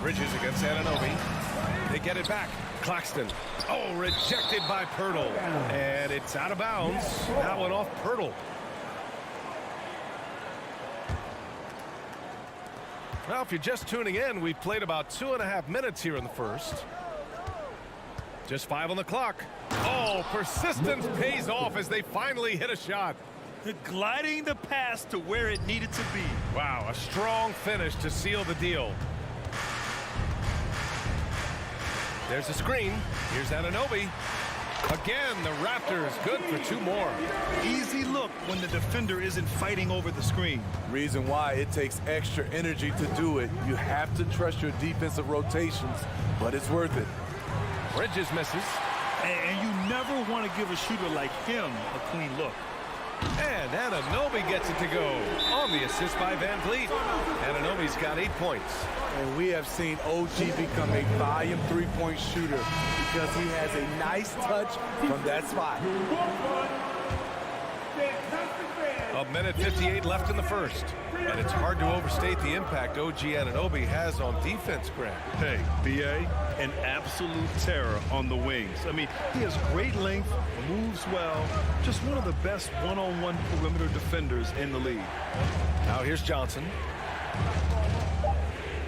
Bridges against Anunoby. They get it back. Claxton. Oh, rejected by Pirtle. And it's out of bounds. That one off Pirtle. Well, if you're just tuning in, we've played about 2.5 minutes here in the first. Just 5 on the clock. Oh, persistence pays off as they finally hit a shot. Gliding the pass to where it needed to be. Wow, a strong finish to seal the deal. There's a screen. Here's Anunoby. Again, the Raptors good for 2 more. Easy look when the defender isn't fighting over the screen. Reason why it takes extra energy to do it. You have to trust your defensive rotations, but it's worth it. Bridges misses. And you never want to give a shooter like him a clean look. And Anunoby gets it to go on the assist by VanVleet. Anunoby's got 8 points. And we have seen OG become a volume three-point shooter because he has a nice touch from that spot. A minute 58 left in the first. And it's hard to overstate the impact OG Anunoby has on defense, Grant. Hey, B.A., an absolute terror on the wings. I mean, he has great length, moves well, just one of the best one-on-one perimeter defenders in the league. Now here's Johnson.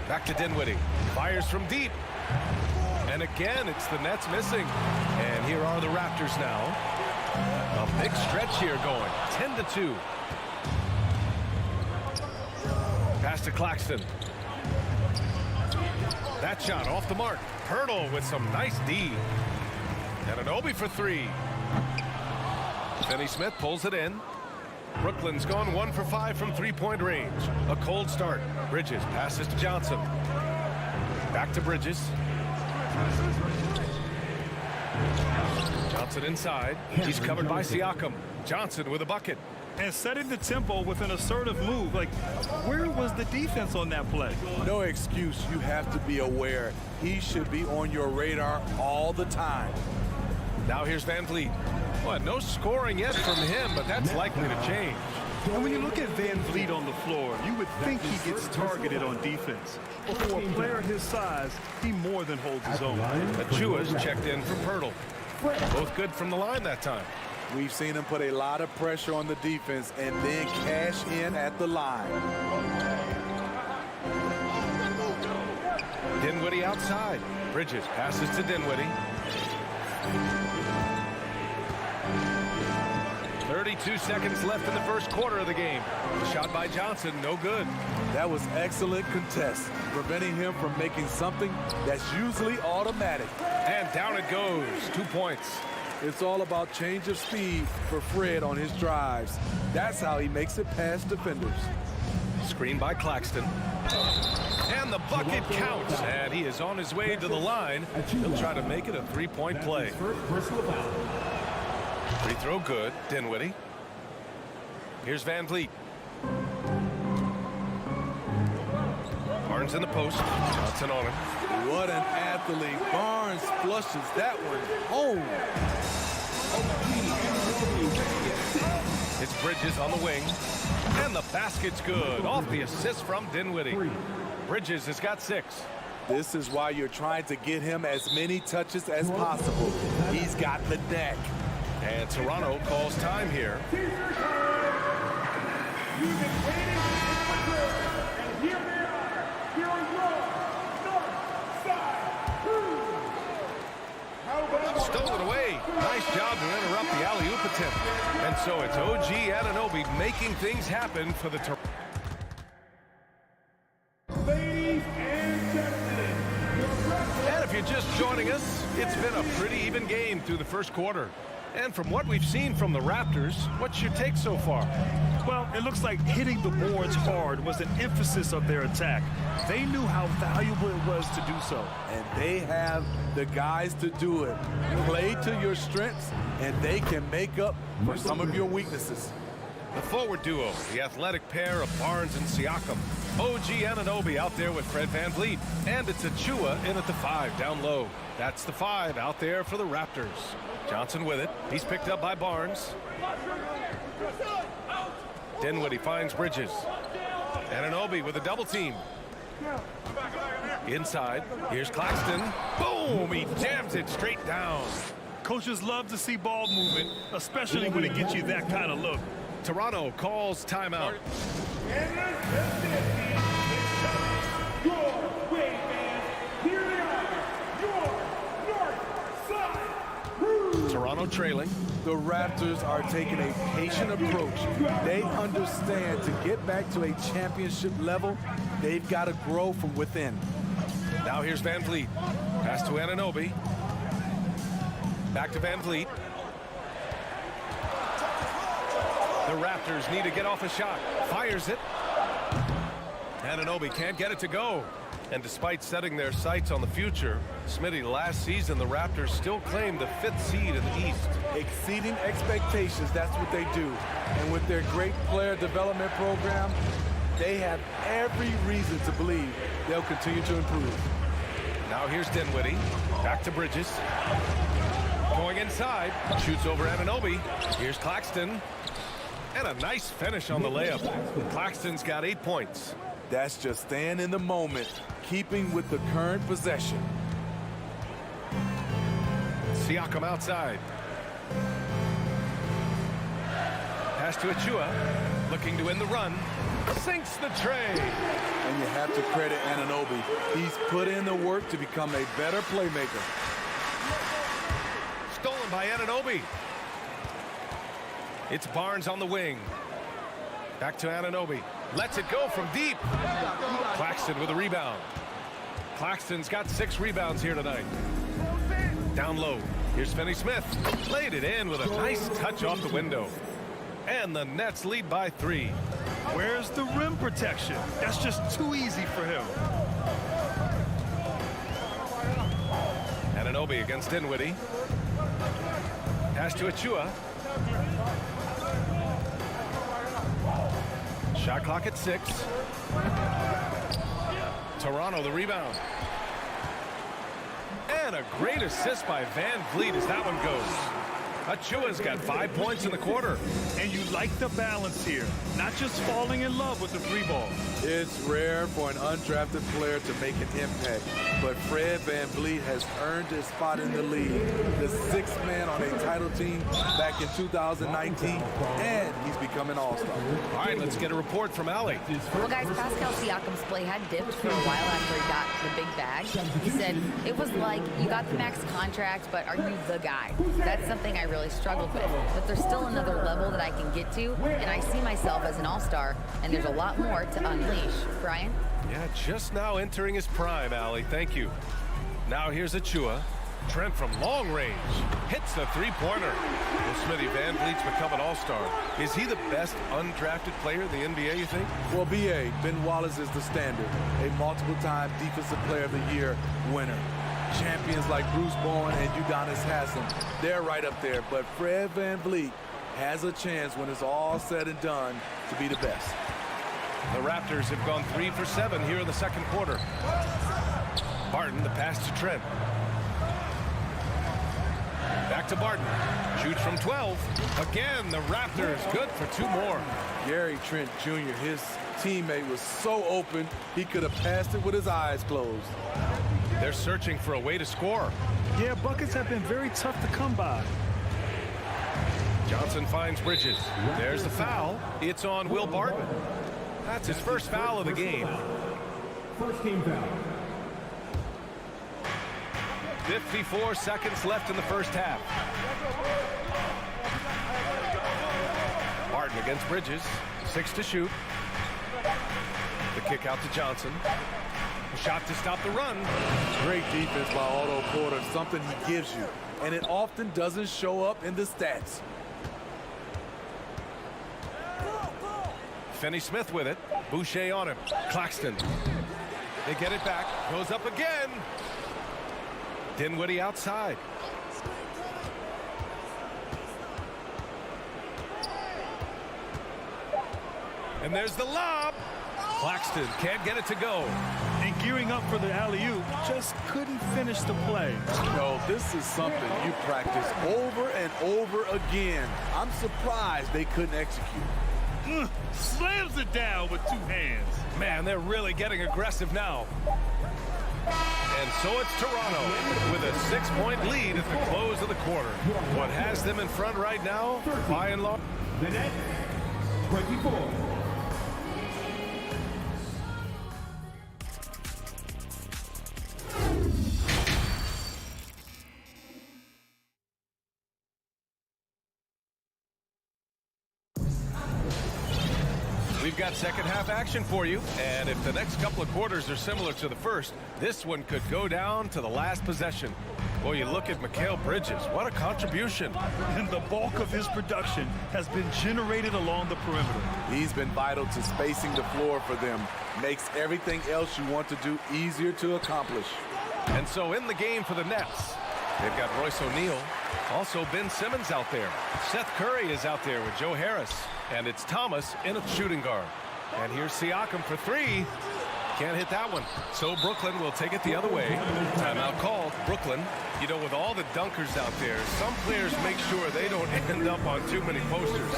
Back to Dinwiddie. Fires from deep. And again, it's the Nets missing. And here are the Raptors now. A big stretch here going. 10-2. Pass to Claxton. That shot off the mark. Pirtle with some nice D. And an Obi for three. Finney-Smith pulls it in. Brooklyn's gone 1 for 5 from three-point range. A cold start. Bridges passes to Johnson. Back to Bridges. Johnson inside. He's covered by Siakam. Johnson with a bucket. And setting the tempo with an assertive move. Like, where was the defense on that play? No excuse. You have to be aware. He should be on your radar all the time. Now here's Van Vliet. Well, no scoring yet from him, but that's likely to change. And when you look at Van Vliet on the floor, you would think he gets targeted on defense. But for a player his size, he more than holds his own. Achua's checked in for Pirtle. Both good from the line that time. We've seen him put a lot of pressure on the defense and then cash in at the line. Dinwiddie outside. Bridges passes to Dinwiddie. 32 seconds left in the first quarter of the game. The shot by Johnson, no good. That was excellent contest, preventing him from making something that's usually automatic. And down it goes, 2 points. It's all about change of speed for Fred on his drives. That's how he makes it past defenders. Screen by Claxton. And the bucket counts. And he is on his way to the line. He'll try to make it a three-point play. Free throw good. Dinwiddie. Here's Van Vliet. Barnes in the post. Johnson on him. What an athlete. Barnes flushes that one home. It's Bridges on the wing. And the basket's good. Off the assist from Dinwiddie. Bridges has got 6. This is why you're trying to get him as many touches as possible. He's got the neck. And Toronto calls time here. Stolen away. Nice job to interrupt the alley-oop attempt. And so it's OG Anunoby making things happen for the Toronto. And if you're just joining us, it's been a pretty even game through the first quarter. And from what we've seen from the Raptors, what's your take so far? Well, it looks like hitting the boards hard was an emphasis of their attack. They knew how valuable it was to do so. And they have the guys to do it. Play to your strengths, and they can make up for some of your weaknesses. The forward duo, the athletic pair of Barnes and Siakam. OG Anunoby out there with Fred Van Vliet. And it's Achua in at the 5 down low. That's the 5 out there for the Raptors. Johnson with it. He's picked up by Barnes. Dinwiddie finds Bridges. Anunoby with a double team. Inside. Here's Claxton. Boom! He jams it straight down. Coaches love to see ball movement, especially when it gets you that kind of look. Toronto calls timeout. Toronto trailing. The Raptors are taking a patient approach. They understand to get back to a championship level, they've got to grow from within. Now here's Van Vliet. Pass to Anunoby. Back to Van Vliet. The Raptors need to get off a shot. Fires it. Anunoby can't get it to go. And despite setting their sights on the future, Smitty, last season the Raptors still claimed the 5th seed in the East. Exceeding expectations, that's what they do. And with their great player development program, they have every reason to believe they'll continue to improve. Now here's Dinwiddie. Back to Bridges. Going inside. Shoots over Anunoby. Here's Claxton. And a nice finish on the layup. Claxton's got 8 points. That's just staying in the moment, keeping with the current possession. Siakam outside. Pass to Achua. Looking to win the run. Sinks the tray. And you have to credit Anunoby. He's put in the work to become a better playmaker. Stolen by Anunoby. It's Barnes on the wing. Back to Anunoby. Lets it go from deep. Claxton with a rebound. Claxton's got 6 rebounds here tonight. Down low. Here's Finney Smith. Laid it in with a nice touch off the window. And the Nets lead by 3. Where's the rim protection? That's just too easy for him. Anunoby against Dinwiddie. Pass to Achua. Shot clock at 6. Toronto the rebound. And a great assist by Van Vliet as that one goes. Achua's got 5 points in the quarter. And you like the balance here. Not just falling in love with the 3-ball. It's rare for an undrafted player to make an impact, but Fred VanVleet has earned his spot in the league. The 6th man on a title team back in 2019, and he's become an all-star. All right, let's get a report from Allie. Well, guys, Pascal Siakam's play had dipped for a while after he got the big bag. He said, it was like, you got the max contract, but are you the guy? That's something I really struggled with, but there's still another level that I can get to, and I see myself as an all-star, and there's a lot more to unleash. Brian? Yeah, just now entering his prime, Allie. Thank you. Now here's Achua. Trent from long range hits the 3-pointer. Well, Smithy, Van Vliet's become an all-star. Is he the best undrafted player in the NBA, you think? Well, B.A., Ben Wallace is the standard. A multiple-time Defensive Player of the Year winner. Champions like Bruce Bowen and Udonis Haslem, they're right up there. But Fred VanVleet has a chance when it's all said and done to be the best. The Raptors have gone 3 for 7 here in the second quarter. Barton, the pass to Trent. Back to Barton. Shoots from 12. Again, the Raptors good for 2 more. Gary Trent Jr., his teammate was so open, he could have passed it with his eyes closed. They're searching for a way to score. Yeah, buckets have been very tough to come by. Johnson finds Bridges. There's the foul. It's on Will Barton. That's his first foul of the game. First team foul. 54 seconds left in the first half. Barton against Bridges. 6 to shoot. The kick out to Johnson. Shot to stop the run. Great defense by Otto Porter, something he gives you, and it often doesn't show up in the stats. Finney Smith with it. Boucher on him. Claxton. They get it back. Goes up again. Dinwiddie outside. And there's the lob. Claxton can't get it to go. And gearing up for the alley-oop, just couldn't finish the play. No, this is something you practice over and over again. I'm surprised they couldn't execute. Slams it down with 2 hands. Man, they're really getting aggressive now. And so it's Toronto with a 6-point lead at the close of the quarter. What has them in front right now, by and large? The net, 24. We've got second half action for you, and if the next couple of quarters are similar to the first, this one could go down to the last possession. Boy, you look at Mikal Bridges, what a contribution. And the bulk of his production has been generated along the perimeter. He's been vital to spacing the floor for them. Makes everything else you want to do easier to accomplish. And so in the game for the Nets, they've got Royce O'Neal, also Ben Simmons out there. Seth Curry is out there with Joe Harris. And it's Thomas in a shooting guard. And here's Siakam for 3. Can't hit that one. So Brooklyn will take it the other way. Timeout called. Brooklyn, you know, with all the dunkers out there, some players make sure they don't end up on too many posters.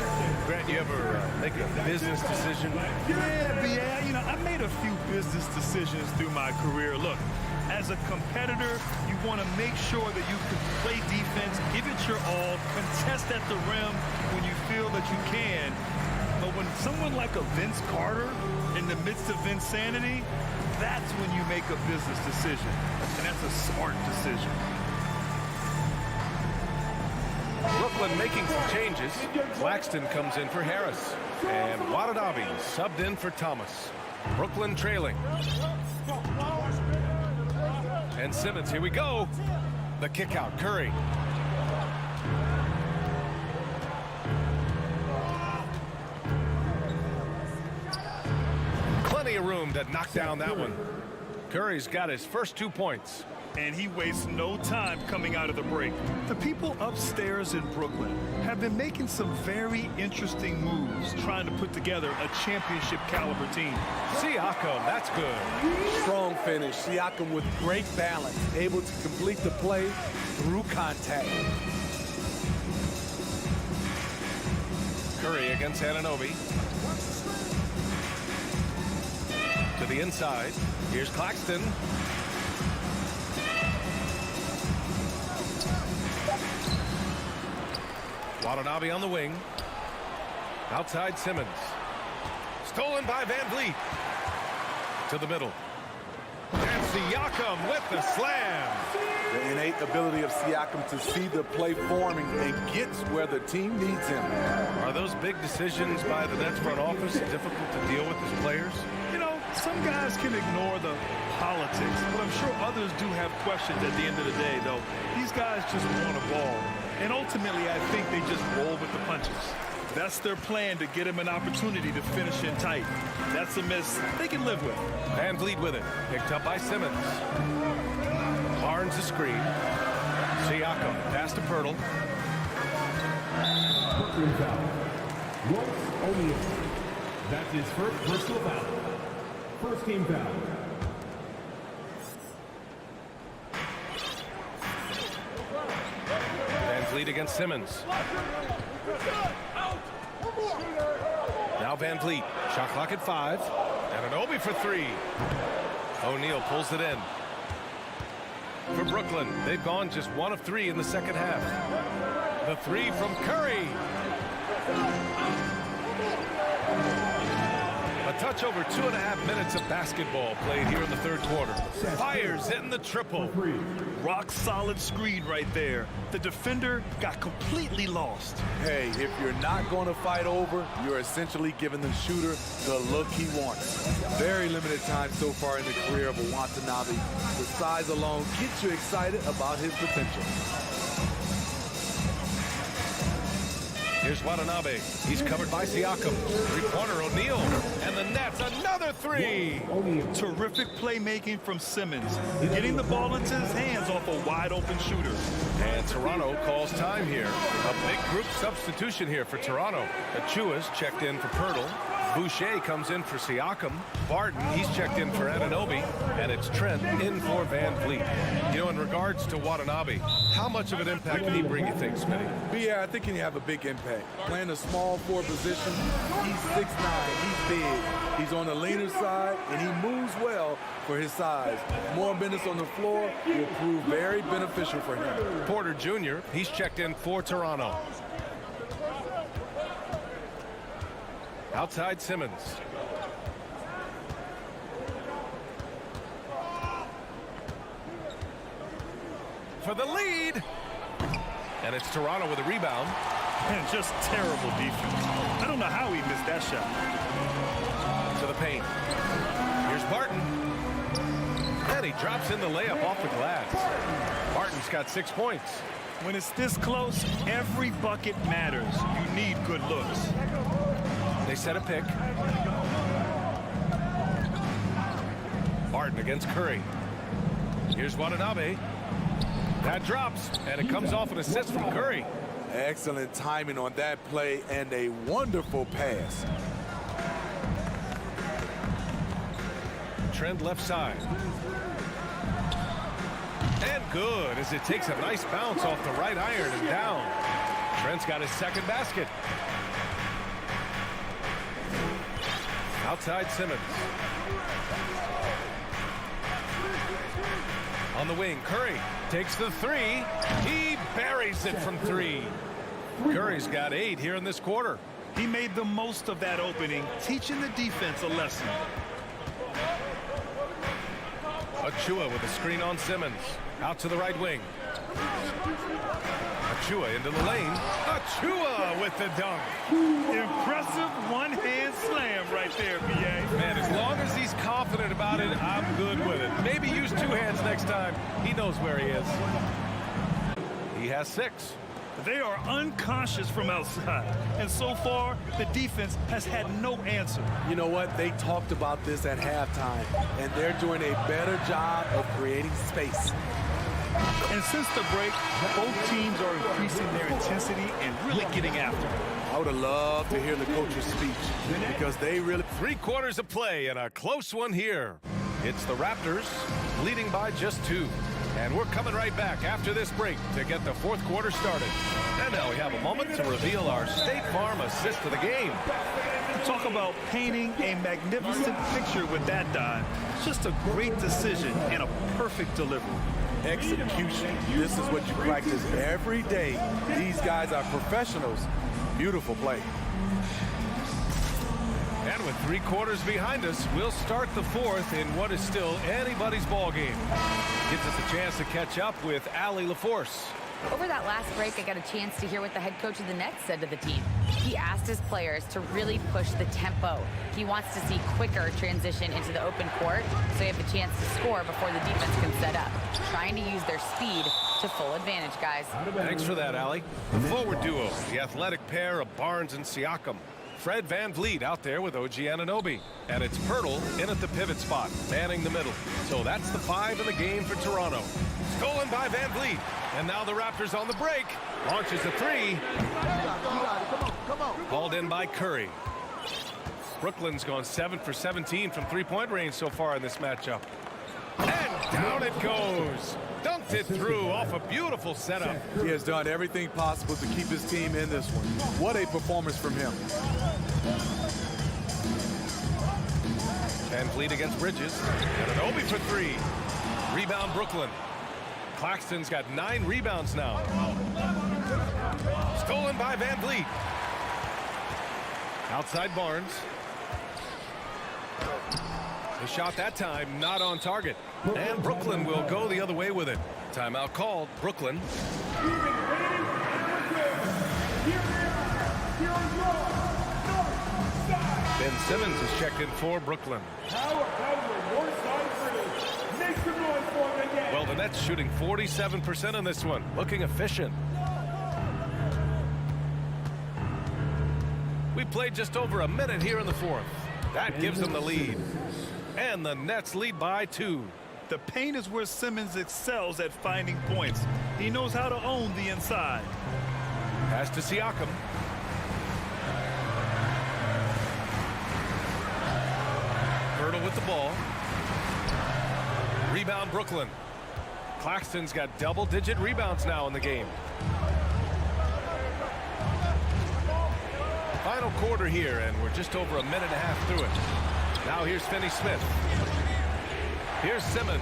Grant, you ever make a business decision? Yeah, you know, I made a few business decisions through my career. Look, as a competitor, you want to make sure that you can play defense, give it your all, contest at the rim when you feel that you can. But when someone like a Vince Carter in the midst of insanity, that's when you make a business decision. And that's a smart decision. Brooklyn making some changes. Claxton comes in for Harris. And Watanabe subbed in for Thomas. Brooklyn trailing. And Simmons, here we go. The kick out, Curry. Plenty of room to knock down that one. Curry's got his first 2 points. And he wastes no time coming out of the break. The people upstairs in Brooklyn have been making some very interesting moves, trying to put together a championship caliber team. Siakam, that's good. Strong finish. Siakam with great balance, able to complete the play through contact. Curry against Anunoby. To the inside. Here's Claxton. Watanabe on the wing. Outside Simmons. Stolen by Van Vliet. To the middle. And Siakam with the slam. The innate ability of Siakam to see the play forming and gets where the team needs him. Are those big decisions by the Nets front office difficult to deal with as players? You know, some guys can ignore the politics, but I'm sure others do have questions at the end of the day, though. These guys just want a ball. And ultimately, I think they just roll with the punches. That's their plan, to get him an opportunity to finish in tight. That's a miss they can live with. Van Vliet with it. Picked up by Simmons. Barnes the screen. Siakam pass to Pirtle. Brooklyn foul. Royce O'Neal. That's his first personal foul. First team foul. Van Vliet against Simmons. Now Van Vliet. Shot clock at 5. Anunoby for 3. O'Neal pulls it in. For Brooklyn, they've gone just 1 of 3 in the second half. The 3 from Curry. A touch over 2.5 minutes of basketball played here in the third quarter. Fires in the triple. Rock solid screen right there. The defender got completely lost. Hey, if you're not going to fight over, you're essentially giving the shooter the look he wants. Very limited time so far in the career of Watanabe. The size alone gets you excited about his potential. Here's Watanabe. He's covered by Siakam. Three-pointer O'Neal. And the Nets, another 3. Terrific playmaking from Simmons. Getting the ball into his hands off a wide-open shooter. And Toronto calls time here. A big group substitution here for Toronto. Achua's checked in for Pirtle. Boucher comes in for Siakam. Barton, he's checked in for Anunoby. And it's Trent in for Van Vliet. You know, in regards to Watanabe, how much of an impact can he bring, you think, Smitty? Yeah, I think he can have a big impact. Playing a small forward position, he's 6'9", he's big. He's on the leaner side, and he moves well for his size. More minutes on the floor will prove very beneficial for him. Porter Jr., he's checked in for Toronto. Outside Simmons. For the lead. And it's Toronto with a rebound. And just terrible defense. I don't know how he missed that shot. To the paint. Here's Barton. And he drops in the layup off the glass. Barton's got 6 points. When it's this close, every bucket matters. You need good looks. They set a pick. Barton against Curry. Here's Watanabe. That drops, and it comes off an assist from Curry. Excellent timing on that play and a wonderful pass. Trent left side. And good as it takes a nice bounce off the right iron and down. Trent's got his second basket. Outside Simmons. On the wing, Curry takes the 3. He buries it from 3. Curry's got 8 here in this quarter. He made the most of that opening, teaching the defense a lesson. Achua with a screen on Simmons. Out to the right wing. Achua into the lane. Achua with the dunk. Impressive one-hand slam right there, B.A. Man, as long as he's confident confident about it, I'm good with it. Maybe use 2 hands next time. He knows where he is. He has 6. They are unconscious from outside, and so far, the defense has had no answer. You know what? They talked about this at halftime, and they're doing a better job of creating space. And since the break, both teams are increasing their intensity and really getting after it. I would have loved to hear the coach's speech because they really... 3 quarters of play and a close one here. It's the Raptors leading by just 2. And we're coming right back after this break to get the 4th quarter started. And now we have a moment to reveal our State Farm assist of the game. Talk about painting a magnificent picture with that dime. Just a great decision and a perfect delivery. Execution. This is what you practice every day. These guys are professionals. Beautiful play. And with 3 quarters behind us, we'll start the 4th in what is still anybody's ball game. Gives us a chance to catch up with Allie LaForce. Over that last break, I got a chance to hear what the head coach of the Nets said to the team. He asked his players to really push the tempo. He wants to see quicker transition into the open court so they have a chance to score before the defense can set up. Trying to use their speed to full advantage, guys. Thanks for that, Allie. The forward duo, the athletic pair of Barnes and Siakam. Fred VanVleet out there with OG Anunoby. And it's Pirtle in at the pivot spot, manning the middle. So that's the 5 in the game for Toronto. Stolen by VanVleet. And now the Raptors on the break. Launches a 3. Come on. Hauled in by Curry. Brooklyn's gone 7 for 17 from 3-point range so far in this matchup. And down it goes. Dunked it through off a beautiful setup. He has done everything possible to keep his team in this one. What a performance from him. VanVleet against Bridges. And Anunoby for 3. Rebound Brooklyn. Claxton's got 9 rebounds now. Stolen by VanVleet. Outside Barnes. The shot that time not on target. And Brooklyn will go the other way with it. Timeout called. Brooklyn. Ben Simmons is checked in for Brooklyn. Well, the Nets shooting 47% on this one. Looking efficient. We played just over a minute here in the 4th. That gives them the lead. And the Nets lead by 2. The paint is where Simmons excels at finding points. He knows how to own the inside. Pass to Siakam. Pirtle with the ball. Rebound Brooklyn. Claxton's got double-digit rebounds now in the game. Final quarter here, and we're just over a minute and a half through it. Now here's Finney-Smith. Here's Simmons.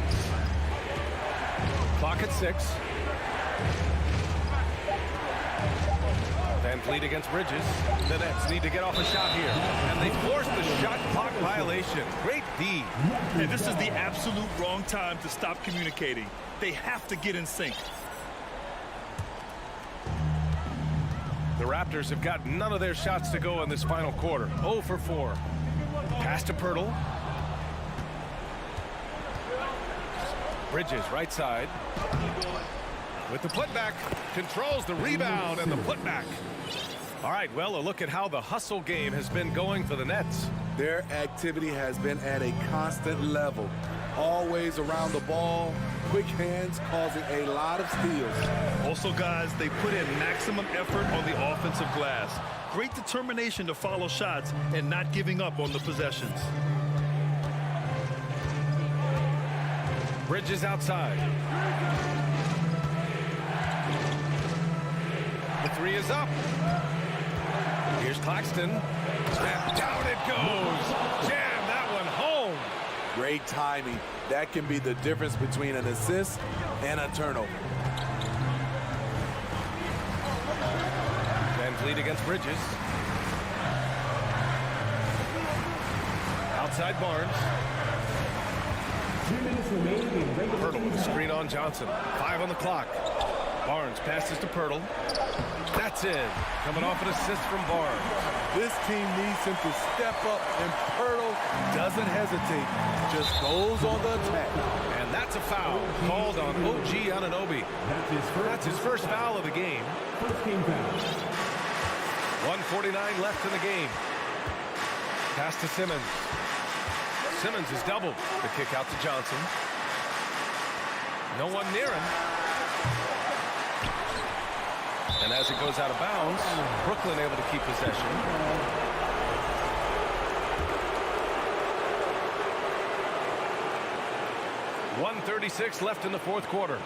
Clock at 6. VanVleet against Bridges. The Nets need to get off a shot here. And they force the shot clock violation. Great D. And this is the absolute wrong time to stop communicating. They have to get in sync. The Raptors have got none of their shots to go in this final quarter. 0 for 4. Pass to Pirtle. Bridges, right side. With the putback. Controls the rebound and the putback. All right, well, a look at how the hustle game has been going for the Nets. Their activity has been at a constant level. Always around the ball. Quick hands causing a lot of steals. Also, guys, they put in maximum effort on the offensive glass. Great determination to follow shots and not giving up on the possessions. Bridges outside. The 3 is up. Here's Claxton. And down it goes. Jam that one home. Great timing. That can be the difference between an assist and a turnover. VanVleet against Bridges. Outside Barnes. Pirtle with a screen on Johnson. 5 on the clock. Barnes passes to Pirtle. That's in. Coming off an assist from Barnes. This team needs him to step up, and Pirtle doesn't hesitate. Just goes on the attack. And that's a foul called on OG Anunoby. That's his first foul of the game. First game foul. 1:49 left in the game. Pass to Simmons. Simmons is doubled. The kick out to Johnson. No one near him. And as it goes out of bounds, Brooklyn able to keep possession. .136 left in the fourth quarter.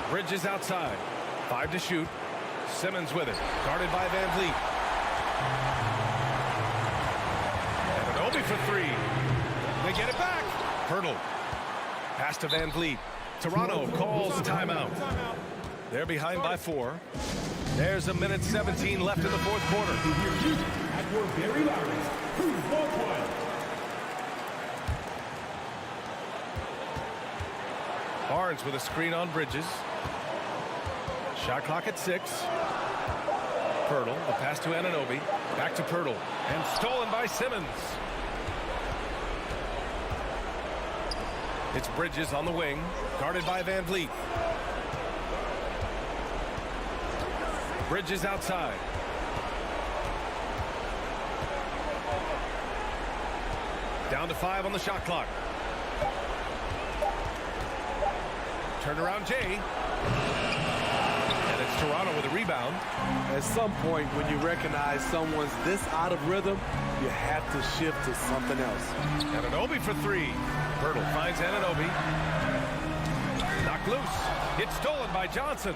Bridges outside. 5 to shoot. Simmons with it. Guarded by Van Vliet. And Octopi for 3. They get it back. Pirtle. Pass to Van Vliet. Toronto calls timeout. They're behind by 4. There's a minute 17 left in the fourth quarter. At your very loudest, who's ball one? Barnes with a screen on Bridges. Shot clock at 6. Pirtle, the pass to Anunoby. Back to Pirtle. And stolen by Simmons. It's Bridges on the wing. Guarded by Van Vliet. Bridges outside. Down to 5 on the shot clock. Turnaround Jay. And it's Toronto with a rebound. At some point, when you recognize someone's this out of rhythm, you have to shift to something else. Anunoby for 3. Pirtle finds Anunoby. Knocked loose. It's stolen by Johnson.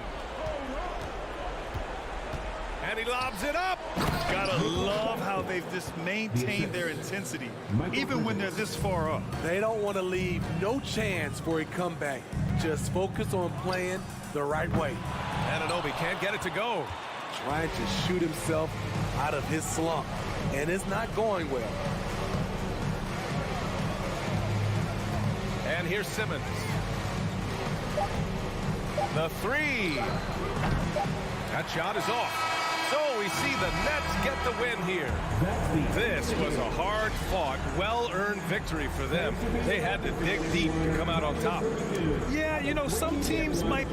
And he lobs it up. Gotta love how they've just maintained their intensity, even when they're this far up. They don't want to leave no chance for a comeback. Just focus on playing the right way. Anunoby can't get it to go. Trying to shoot himself out of his slump, and it's not going well. And here's Simmons. The 3. That shot is off. So we see the Nets get the win here. This was a hard-fought, well-earned victory for them. They had to dig deep to come out on top. Yeah, you know, some teams might...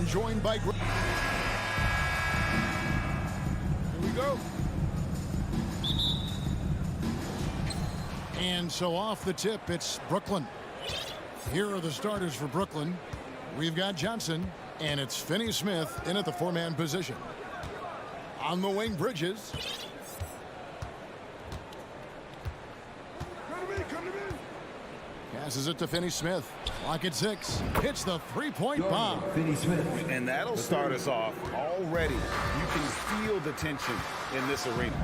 joined by... Here we go. And so off the tip, it's Brooklyn. Here are the starters for Brooklyn. We've got Johnson, and it's Finney-Smith in at the four-man position. On the wing, Bridges. Passes it to Finney-Smith. Clock at 6. Hits the three-point bomb. Finney-Smith. And that'll start us off already. You can feel the tension in this arena.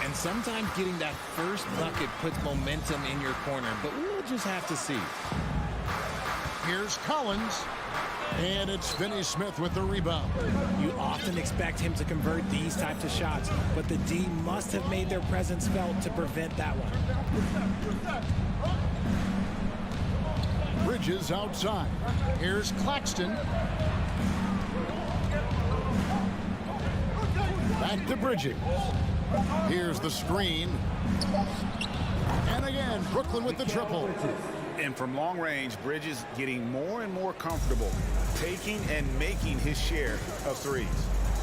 And sometimes getting that first bucket puts momentum in your corner, but we'll just have to see. Here's Collins. And it's Finney-Smith with the rebound. You often expect him to convert these types of shots, but the D must have made their presence felt to prevent that one. Bridges outside. Here's Claxton. Back to Bridges. Here's the screen. And again, Brooklyn with the triple. And from long range, Bridges getting more and more comfortable taking and making his share of threes.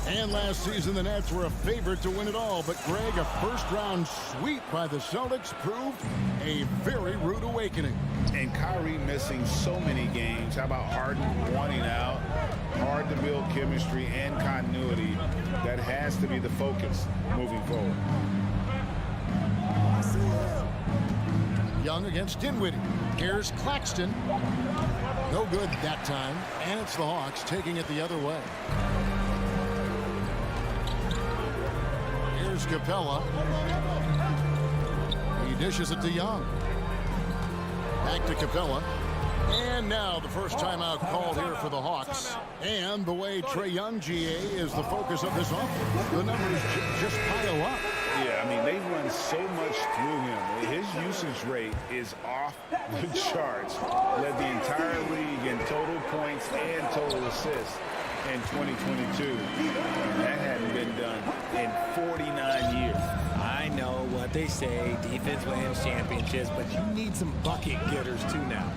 And last season, the Nets were a favorite to win it all. But, Greg, a first-round sweep by the Celtics proved a very rude awakening. And Kyrie missing so many games. How about Harden wanting out? Hard to build chemistry and continuity. That has to be the focus moving forward. Young against Dinwiddie. Here's Claxton. No good that time. And it's the Hawks taking it the other way. Here's Capella. He dishes it to Young. Back to Capella. And now the first timeout called here for the Hawks. And the way Trae Young, GA, is the focus of this offense. The numbers just pile up. Yeah, I mean, they run so much through him. His usage rate is off the charts. Led the entire league in total points and total assists in 2022. That hadn't been done in 49 years. I know what they say, defense wins championships, but you need some bucket getters too now.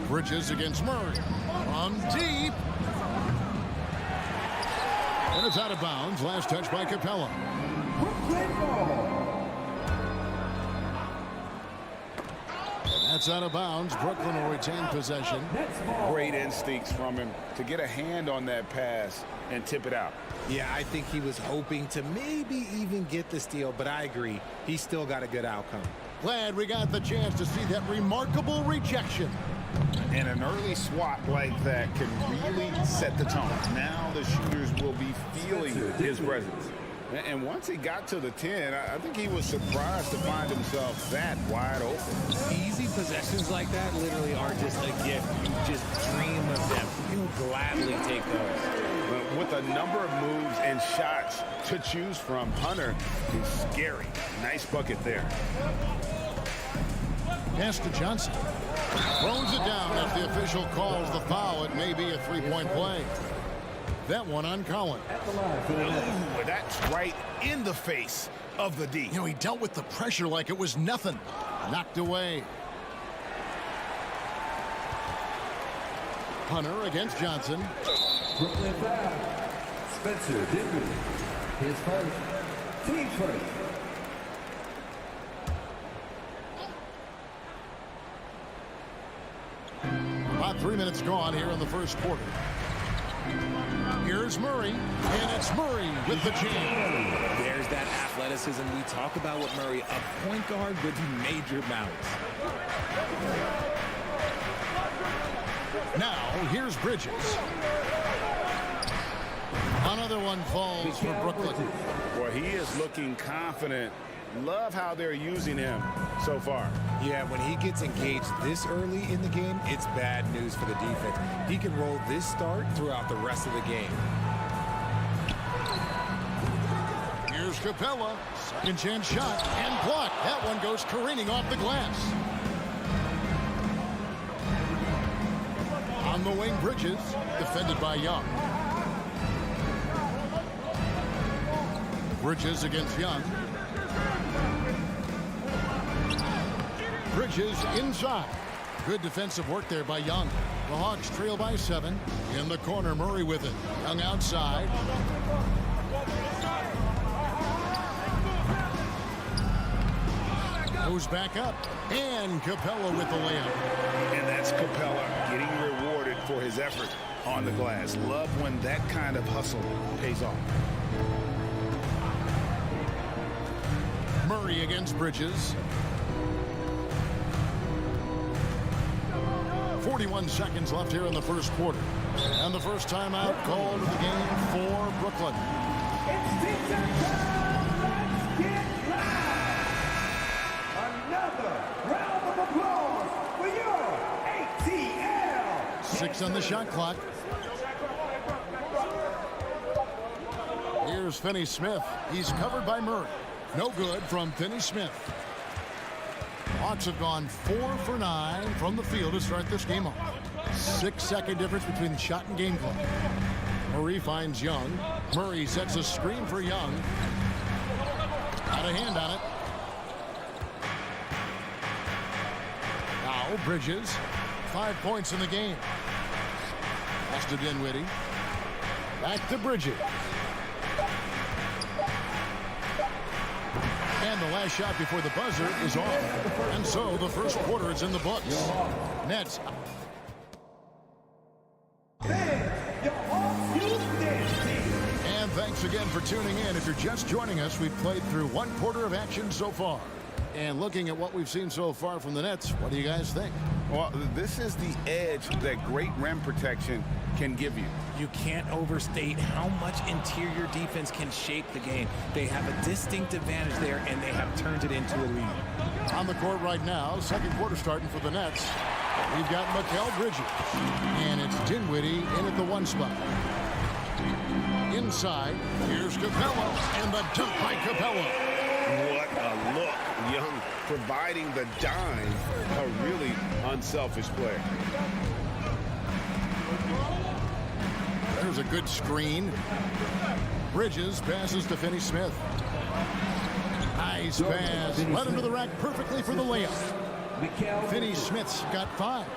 Bridges against Murray. From deep. And it's out of bounds. Last touch by Capella. That's out of bounds. Brooklyn will retain possession. Great instincts from him to get a hand on that pass and tip it out. Yeah, I think he was hoping to maybe even get the steal, but I agree. He still got a good outcome. Glad we got the chance to see that remarkable rejection. And an early swat like that can really set the tone. Now the shooters will be feeling his presence. And once he got to the 10, I think he was surprised to find himself that wide open. Easy possessions like that literally are just a gift. You just dream of them. You'll gladly take those. With a number of moves and shots to choose from, Hunter is scary. Nice bucket there. Pass to Johnson. Throws it down as the official calls the foul. It may be a three-point play. That one on Collins. Ooh, that's right in the face of the D. You know, he dealt with the pressure like it was nothing. Knocked away. Hunter against Johnson. Brooklyn foul. Spencer Dinwiddie. His first. Team first. About 3 minutes gone here in the first quarter. Here's Murray, and it's Murray with the jam. There's that athleticism. We talk about with Murray, a point guard with major mounts. Now, here's Bridges. Another one falls for Brooklyn. Well, he is looking confident. Love how they're using him so far. Yeah, when he gets engaged this early in the game, it's bad news for the defense. He can roll this start throughout the rest of the game. Here's Capella. Second chance shot and blocked. That one goes careening off the glass. On the wing, Bridges, defended by Young. Bridges against Young. Bridges inside. Good defensive work there by Young. The Hawks trail by 7. In the corner, Murray with it. Young outside. Goes back up. And Capella with the layup. And that's Capella getting rewarded for his effort on the glass. Love when that kind of hustle pays off. Murray against Bridges. 41 seconds left here in the first quarter. And the first timeout called to the game for Brooklyn. It's teacher time. Let's get live. Another round of applause for your ATL. 6 on the shot clock. Here's Finney-Smith. He's covered by Murray. No good from Finney-Smith. Hawks have gone 4 for 9 from the field to start this game off. 6-second difference between the shot and game clock. Murray finds Young. Murray sets a screen for Young. Got a hand on it. Now Bridges. 5 points in the game. Pass to Dinwiddie. Back to Bridges. And the last shot before the buzzer is off. And so the first quarter is in the books. Nets. And thanks again for tuning in. If you're just joining us, we've played through 1 quarter of action so far. And looking at what we've seen so far from the Nets, what do you guys think? Well, this is the edge that great rim protection can give you. You can't overstate how much interior defense can shape the game. They have a distinct advantage there, and they have turned it into a lead. On the court right now, second quarter starting for the Nets. We've got Mikal Bridges, and it's Dinwiddie in at the 1 spot. Inside, here's Capella, and the dunk by Capella. What a look. Young providing the dime. A really unselfish player. There's a good screen. Bridges passes to Finney-Smith. Nice pass. Led him to the rack perfectly for the layup. Finney-Smith's got 5.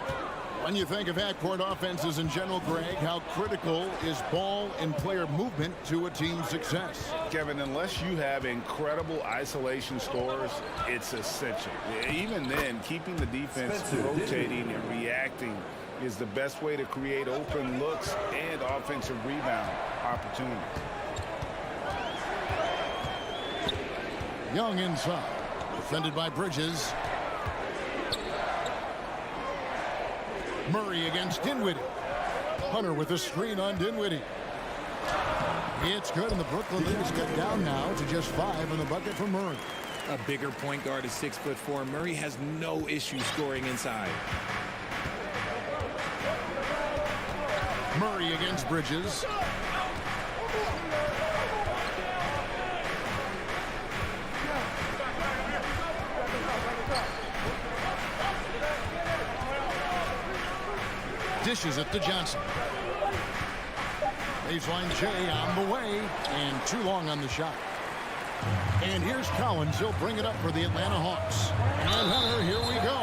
When you think of backcourt offenses in general, Greg, how critical is ball and player movement to a team's success? Kevin, unless you have incredible isolation scores, it's essential. Even then, keeping the defense rotating and reacting is the best way to create open looks and offensive rebound opportunities. Young inside. Defended by Bridges. Murray against Dinwiddie. Hunter with a screen on Dinwiddie. It's good, and the Brooklyn lead is cut down now to just 5 in the bucket for Murray. A bigger point guard is 6'4". Murray has no issue scoring inside. Murray against Bridges. Dishes it to Johnson. Baseline J on the way, and too long on the shot. And here's Collins. He'll bring it up for the Atlanta Hawks. And Hunter, here we go.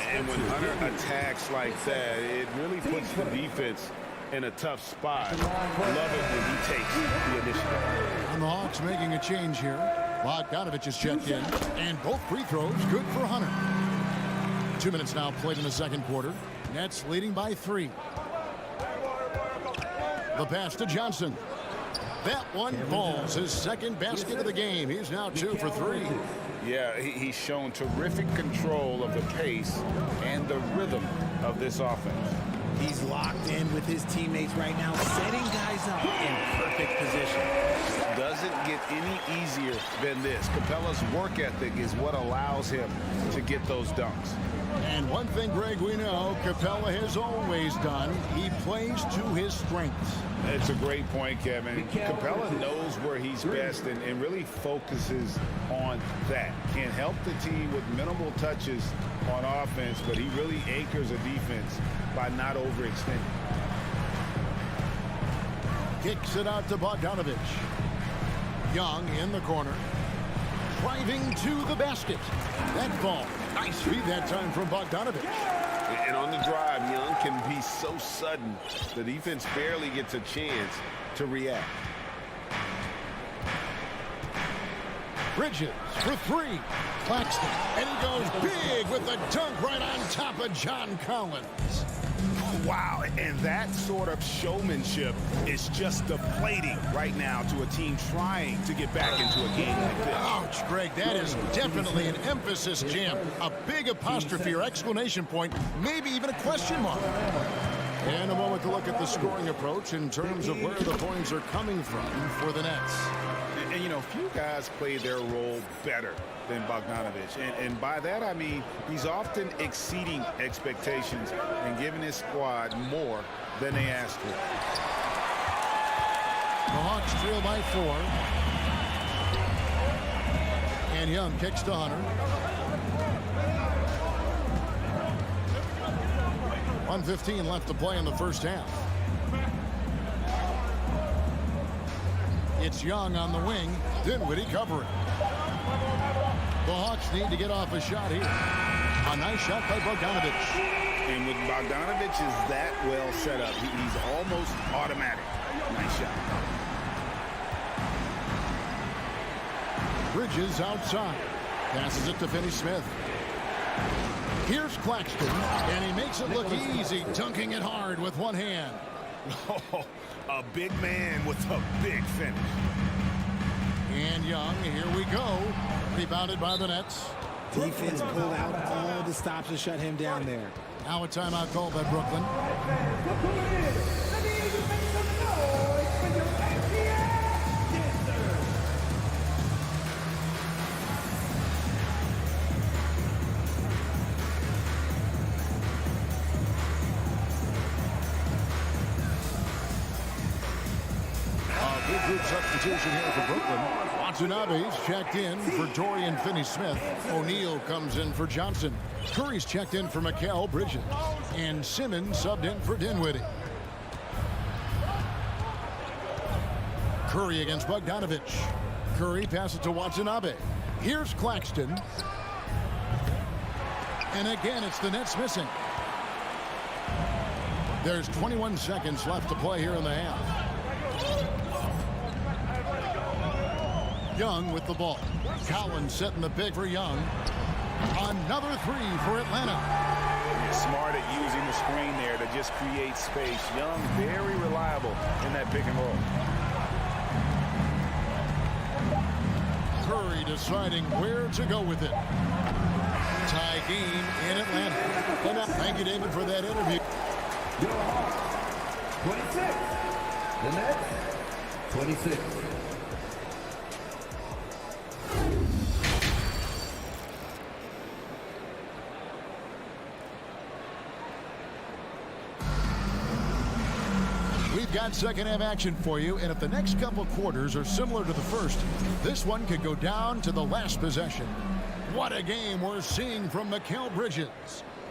And when Hunter attacks like that, it really puts the defense in a tough spot. I love it when he takes the initiative. And the Hawks making a change here. Bogdanovich is checked in, and both free throws good for Hunter. 2 minutes now played in the second quarter. Nets leading by 3. The pass to Johnson. That one falls. His second basket of the game. He's now 2 for 3. Yeah, he's shown terrific control of the pace and the rhythm of this offense. He's locked in with his teammates right now, setting guys up in perfect position. Doesn't get any easier than this. Capella's work ethic is what allows him to get those dunks. And one thing, Greg, we know Capella has always done. He plays to his strengths. It's a great point, Kevin. Capella knows where he's best and really focuses on that. Can help the team with minimal touches on offense, but he really anchors a defense by not overextending. Kicks it out to Bogdanovich. Young in the corner. Driving to the basket. That ball. Nice feed that time from Bogdanovich. And on the drive, Young can be so sudden, the defense barely gets a chance to react. Bridges for three. Claxton, and he goes big with the dunk right on top of John Collins. Wow, and that sort of showmanship is just deflating right now to a team trying to get back into a game like this. Ouch, Greg, that is definitely an emphasis jam. A big apostrophe or exclamation point, maybe even a question mark. And a moment to look at the scoring approach in terms of where the points are coming from for the Nets. And, you know, few guys play their role better than Bogdanovich. And by that, I mean he's often exceeding expectations and giving his squad more than they asked for. The Hawks trail by 4. And Young kicks to Hunter. 1:15 left to play in the first half. It's Young on the wing. Dinwiddie covering. The Hawks need to get off a shot here. A nice shot by Bogdanovich. And when Bogdanovich is that well set up, he's almost automatic. Nice shot. Bridges outside. Passes it to Finney-Smith. Here's Claxton, and he makes it look easy, dunking it hard with one hand. Oh, a big man with a big finish. And Young, here we go. Rebounded by the Nets. Defense pulled out all the stops to shut him down there. Now a timeout called by Brooklyn. Big group substitution here for Brooklyn. Watanabe's checked in for Dorian Finney-Smith. O'Neal comes in for Johnson. Curry's checked in for Mikal Bridges. And Simmons subbed in for Dinwiddie. Curry against Bogdanovich. Curry passes to Watanabe. Here's Claxton. And again, it's the Nets missing. There's 21 seconds left to play here in the half. Young with the ball. Collins setting the pick for Young. Another three for Atlanta. Smart at using the screen there to just create space. Young, very reliable in that pick and roll. Curry deciding where to go with it. Tie game in Atlanta. And thank you, David, for that interview. 26. The Nets, 26. We've got second half action for you, and if the next couple quarters are similar to the first, this one could go down to the last possession. What a game we're seeing from Mikal Bridges.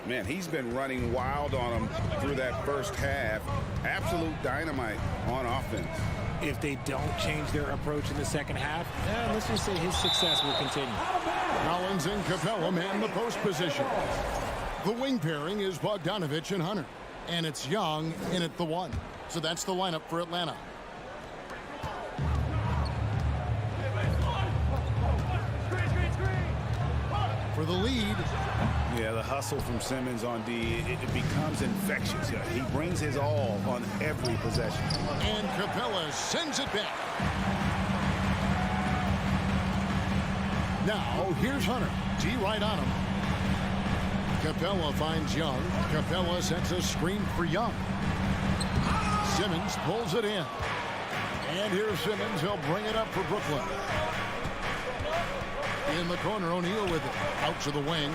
Man, he's been running wild on him through that first half. Absolute dynamite on offense. If they don't change their approach in the second half, let's just say his success will continue. Collins and Capella man the post position. The wing pairing is Bogdanovich and Hunter. And it's Young in at the 1. So that's the lineup for Atlanta. For the lead. Yeah, the hustle from Simmons on D, it becomes infectious. He brings his all on every possession. And Capella sends it back. Now, here's Hunter. D right on him. Capella finds Young. Capella sets a screen for Young. Simmons pulls it in. And here's Simmons. He'll bring it up for Brooklyn. In the corner, O'Neal with it. Out to the wing.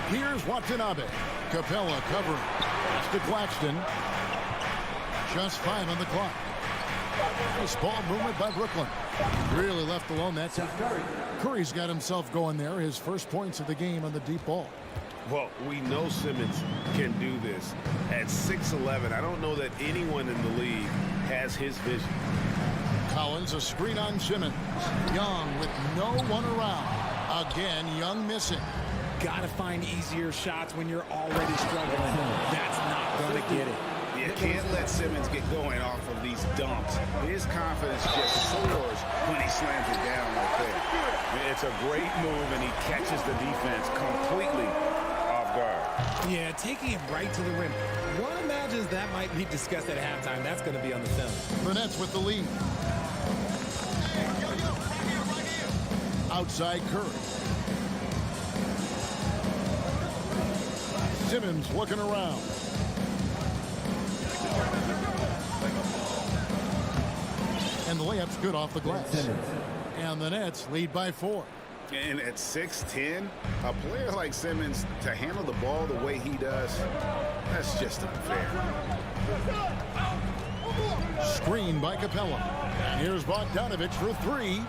Here's Watanabe. Capella covering. That's to Claxton. Just 5 on the clock. Nice ball movement by Brooklyn. Really left alone that time. Curry's got himself going there. His first points of the game on the deep ball. Well, we know Simmons can do this. At 6'11", I don't know that anyone in the league has his vision. Collins, a screen on Simmons. Young with no one around. Again, Young missing. got to find easier shots when you're already struggling. That's not going to get it. You can't let Simmons get going off of these dunks. His confidence just soars when he slams it down like that. It's a great move, and he catches the defense completely off guard. Yeah, taking it right to the rim. One imagines that might be discussed at halftime. That's going to be on the film. The Nets with the lead. Outside Curry. Simmons looking around. And the layup's good off the glass. And the Nets lead by 4. And at 6'10", a player like Simmons, to handle the ball the way he does, that's just unfair. Screen by Capella. And here's Bogdanovich for 3.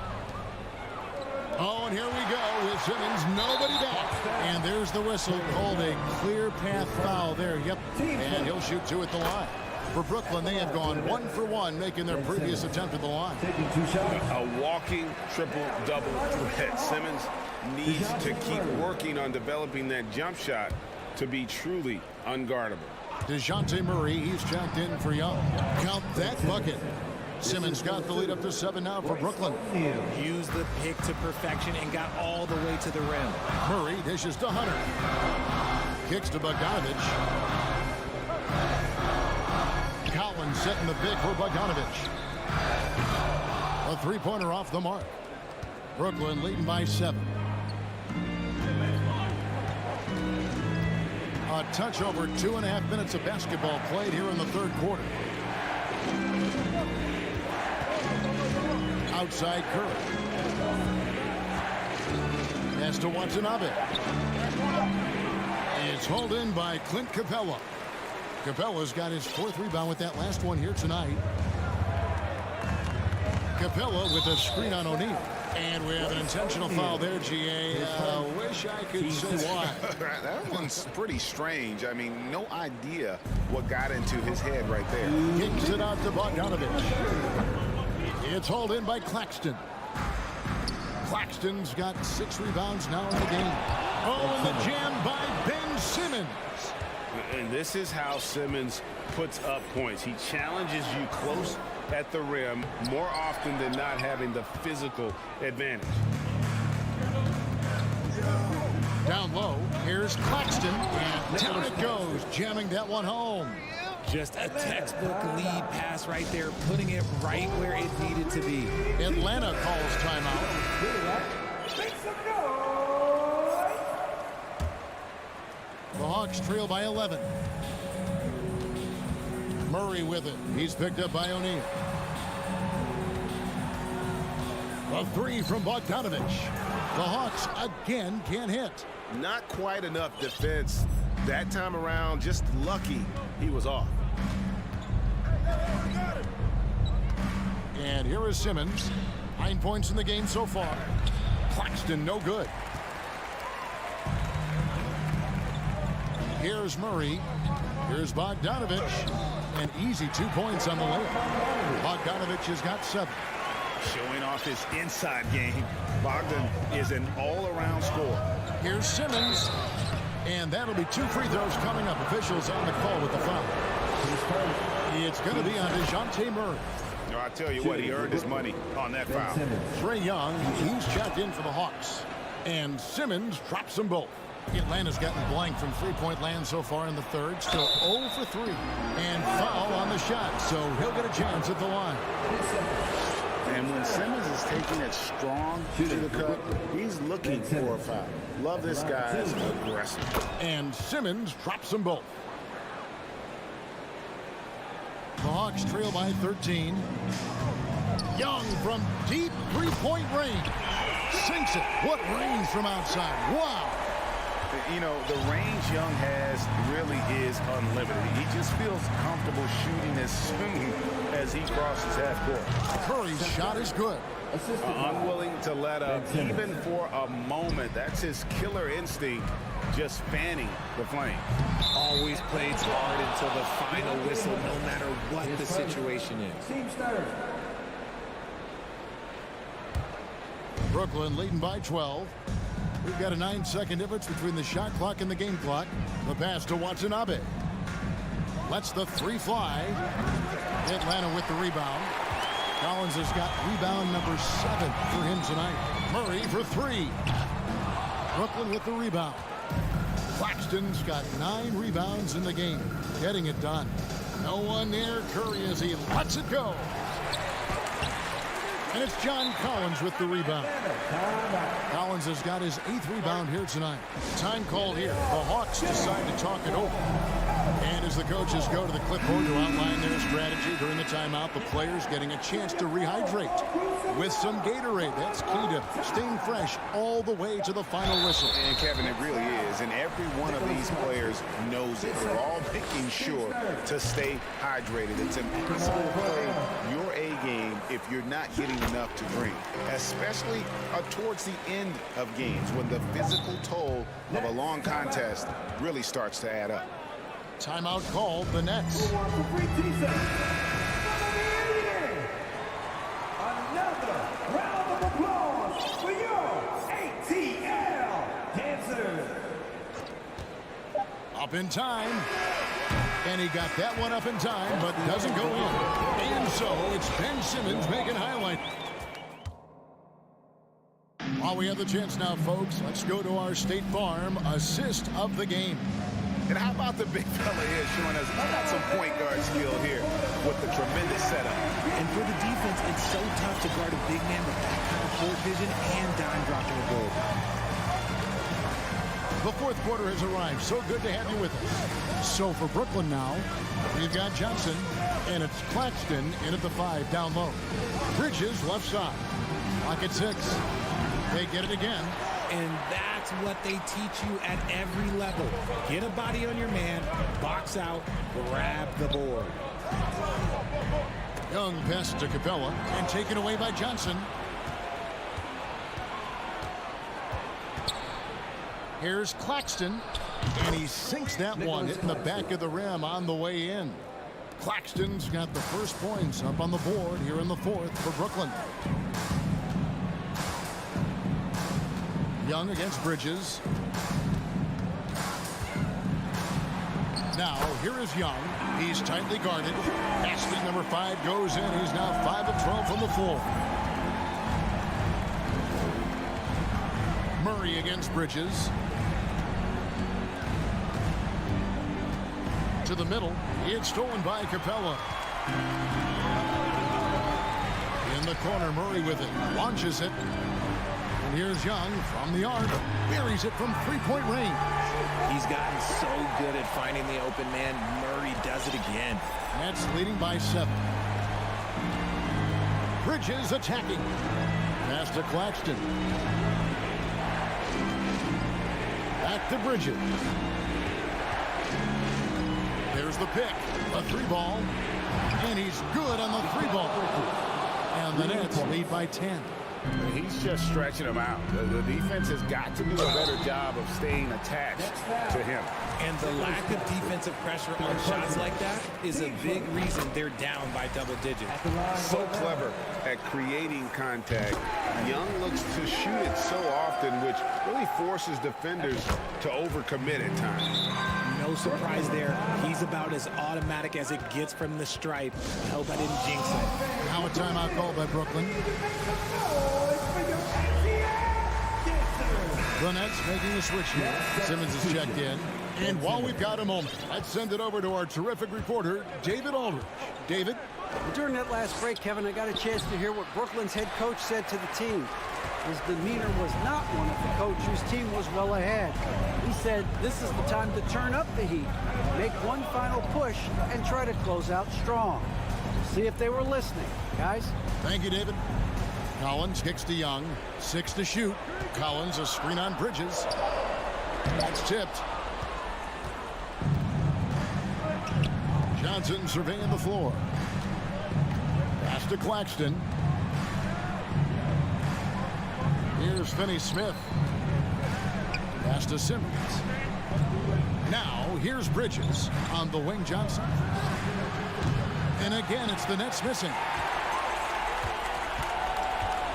Oh, and here we go with Simmons, nobody back. And there's the whistle, called a clear path foul there. Yep, and he'll shoot 2 at the line. For Brooklyn, they have gone 1 for 1, making their previous attempt at the line. A walking triple-double threat. Simmons needs to keep working on developing that jump shot to be truly unguardable. DeJounte Murray, he's checked in for Young. Count that bucket. Simmons got the lead up to 7 now for Brooklyn. Used the pick to perfection and got all the way to the rim. Murray dishes to Hunter. Kicks to Bogdanovich. Collins setting the pick for Bogdanovich. A three-pointer off the mark. Brooklyn leading by 7. A touch over 2.5 minutes of basketball played here in the third quarter. Outside Curry. Has to Watanabe. It's hauled in by Clint Capella. Capella's got his 4th rebound with that last one here tonight. Capella with a screen on O'Neal. And we have an intentional foul there, GA. Wish I could say why. That one's pretty strange. I mean, no idea what got into his head right there. Kicks it out to Bogdanovich. It's hauled in by Claxton. Claxton's got 6 rebounds now in the game. Oh, and the jam by Ben Simmons. And this is how Simmons puts up points. He challenges you close at the rim more often than not, having the physical advantage. Down low, here's Claxton, and down it goes, jamming that one home. Just a textbook lead pass right there, putting it right where it needed to be. Atlanta calls timeout. The Hawks trail by 11. Murray with it. He's picked up by O'Neal. A 3 from Bogdanovich. The Hawks again can't hit. Not quite enough defense that time around. Just lucky he was off. And here is Simmons. 9 points in the game so far. Claxton no good. Here's Murray. Here's Bogdanovich. An easy 2 points on the layup. Bogdanovich has got 7. Showing off his inside game. Bogdan is an all-around scorer. Here's Simmons. And that'll be 2 free throws coming up. Officials on the call with the foul. It's going to be on DeJounte Murray. No, I tell you what, he earned his money on that foul. Trae Young, he's checked in for the Hawks. And Simmons drops them both. Atlanta's gotten blank from three-point land so far in the third. Still 0 for 3. And foul on the shot, so he'll get a chance at the line. And when Simmons is taking it strong to the cup, he's looking for a foul. Love this guy's aggressive. And Simmons drops them both. The Hawks trail by 13. Young from deep three-point range. Sinks it. What range from outside. Wow. You know, the range Young has really is unlimited. He just feels comfortable shooting as soon as he crosses half court. Curry's shot is good. Unwilling to let up even for a moment. That's his killer instinct, just fanning the flame. Always plays hard until the final whistle, no matter what the situation is. Brooklyn leading by 12. We've got a 9-second difference between the shot clock and the game clock. The pass to Watanabe. Lets the three fly. Atlanta with the rebound. Collins has got rebound number 7 for him tonight. Murray for 3. Brooklyn with the rebound. Claxton's got 9 rebounds in the game. Getting it done. No one near Curry as he lets it go. And it's John Collins with the rebound. Collins has got his 8th rebound here tonight. Time called here. The Hawks decide to talk it over. And as the coaches go to the clipboard to outline their strategy during the timeout, the players getting a chance to rehydrate with some Gatorade. That's key to staying fresh all the way to the final whistle. And Kevin, it really is. And every one of these players knows it. They're all making sure to stay hydrated. It's impossible to play your A game if you're not getting enough to drink, especially towards the end of games when the physical toll of a long contest really starts to add up. Timeout called, the Nets. Another round of applause for your ATL dancers. Up in time. And he got that one up in time, but doesn't go in. And so it's Ben Simmons making highlight. While we have the chance now, folks, let's go to our State Farm assist of the game. And how about the big fella here showing us he's got some point guard skill here with the tremendous setup. And for the defense, it's so tough to guard a big man with that kind of court vision and dime dropping the ball. The fourth quarter has arrived. So good to have you with us. So for Brooklyn now, we've got Johnson, and it's Claxton in at the 5 down low. Bridges left side. Clock at 6. They get it again. And that's what they teach you at every level. Get a body on your man, box out, grab the board. Young pass to Capella and taken away by Johnson. Here's Claxton, and he sinks that one, hitting the back of the rim on the way in. Claxton's got the first points up on the board here in the fourth for Brooklyn. Young against Bridges. Now, here is Young. He's tightly guarded. Basket number 5 goes in. He's now 5 of 12 from the floor. Murray against Bridges. To the middle. It's stolen by Capella. In the corner, Murray with it. Launches it. And here's Young from the arc. Buries it from three-point range. He's gotten so good at finding the open man. Murray does it again. Nets leading by 7. Bridges attacking. Pass to Claxton. Back to Bridges. There's the pick. A 3-ball. And he's good on the 3-ball. And the Nets lead by 10. He's just stretching him out. The defense has got to do a better job of staying attached to him. And the lack of defensive pressure on shots like that is a big reason they're down by double digits. So clever at creating contact. Young looks to shoot it so often, which really forces defenders to overcommit at times. No surprise there. He's about as automatic as it gets from the stripe. I hope I didn't jinx it. Now a timeout called by Brooklyn. The Nets making a switch here. Simmons is checked in. And while we've got a moment, let's send it over to our terrific reporter, David Aldridge. David? During that last break, Kevin, I got a chance to hear what Brooklyn's head coach said to the team. His demeanor was not one of the coach whose team was well ahead. He said, this is the time to turn up the heat, make one final push, and try to close out strong. We'll see if they were listening, guys. Thank you, David. Collins kicks to Young. 6 to shoot. Collins, a screen on Bridges. That's tipped. Johnson surveying the floor. Pass to Claxton. Here's Finney-Smith. Pass to Simmons. Now, here's Bridges on the wing. Johnson. And again, it's the Nets missing.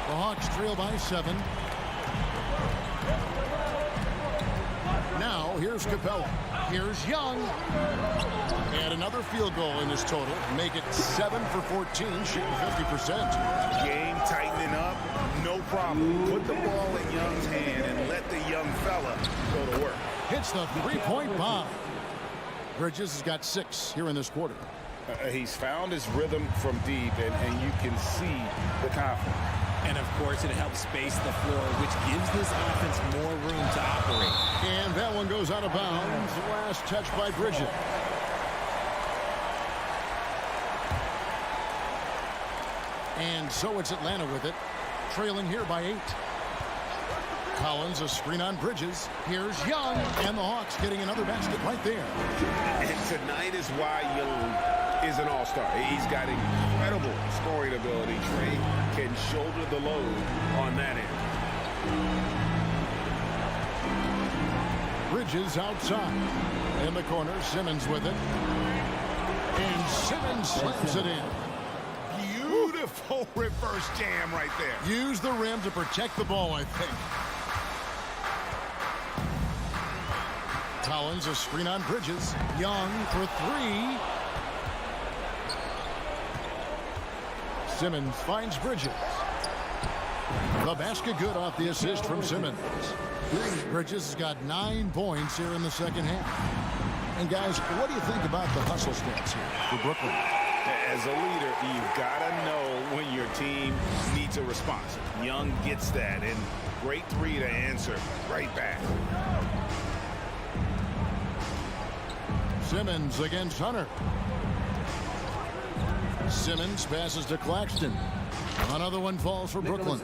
The Hawks trail by 7. Now here's Capella. Here's Young. And another field goal in this total. Make it 7 for 14, shooting 50%. Game tightening up, no problem. Put the ball in Young's hand and let the young fella go to work. Hits the three-point bomb. Bridges has got 6 here in this quarter. He's found his rhythm from deep, and you can see the confidence. And, of course, it helps space the floor, which gives this offense more room to operate. And that one goes out of bounds. Last touch by Bridges. And so it's Atlanta with it, trailing here by 8. Collins, a screen on Bridges. Here's Young, and the Hawks getting another basket right there. And tonight is why Young is an all-star. He's got incredible scoring ability. Trey can shoulder the load on that end. Bridges outside. In the corner, Simmons with it. And Simmons slams it in. Beautiful reverse jam right there. Use the rim to protect the ball, I think. Collins, a screen on Bridges. Young for 3. Simmons finds Bridges. The basket good off the assist from Simmons. Bridges has got 9 points here in the second half. And guys, what do you think about the hustle stats here for Brooklyn? As a leader, you've got to know when your team needs a response. Young gets that, and great 3 to answer right back. Simmons against Hunter. Simmons passes to Claxton. Another one falls for Brooklyn.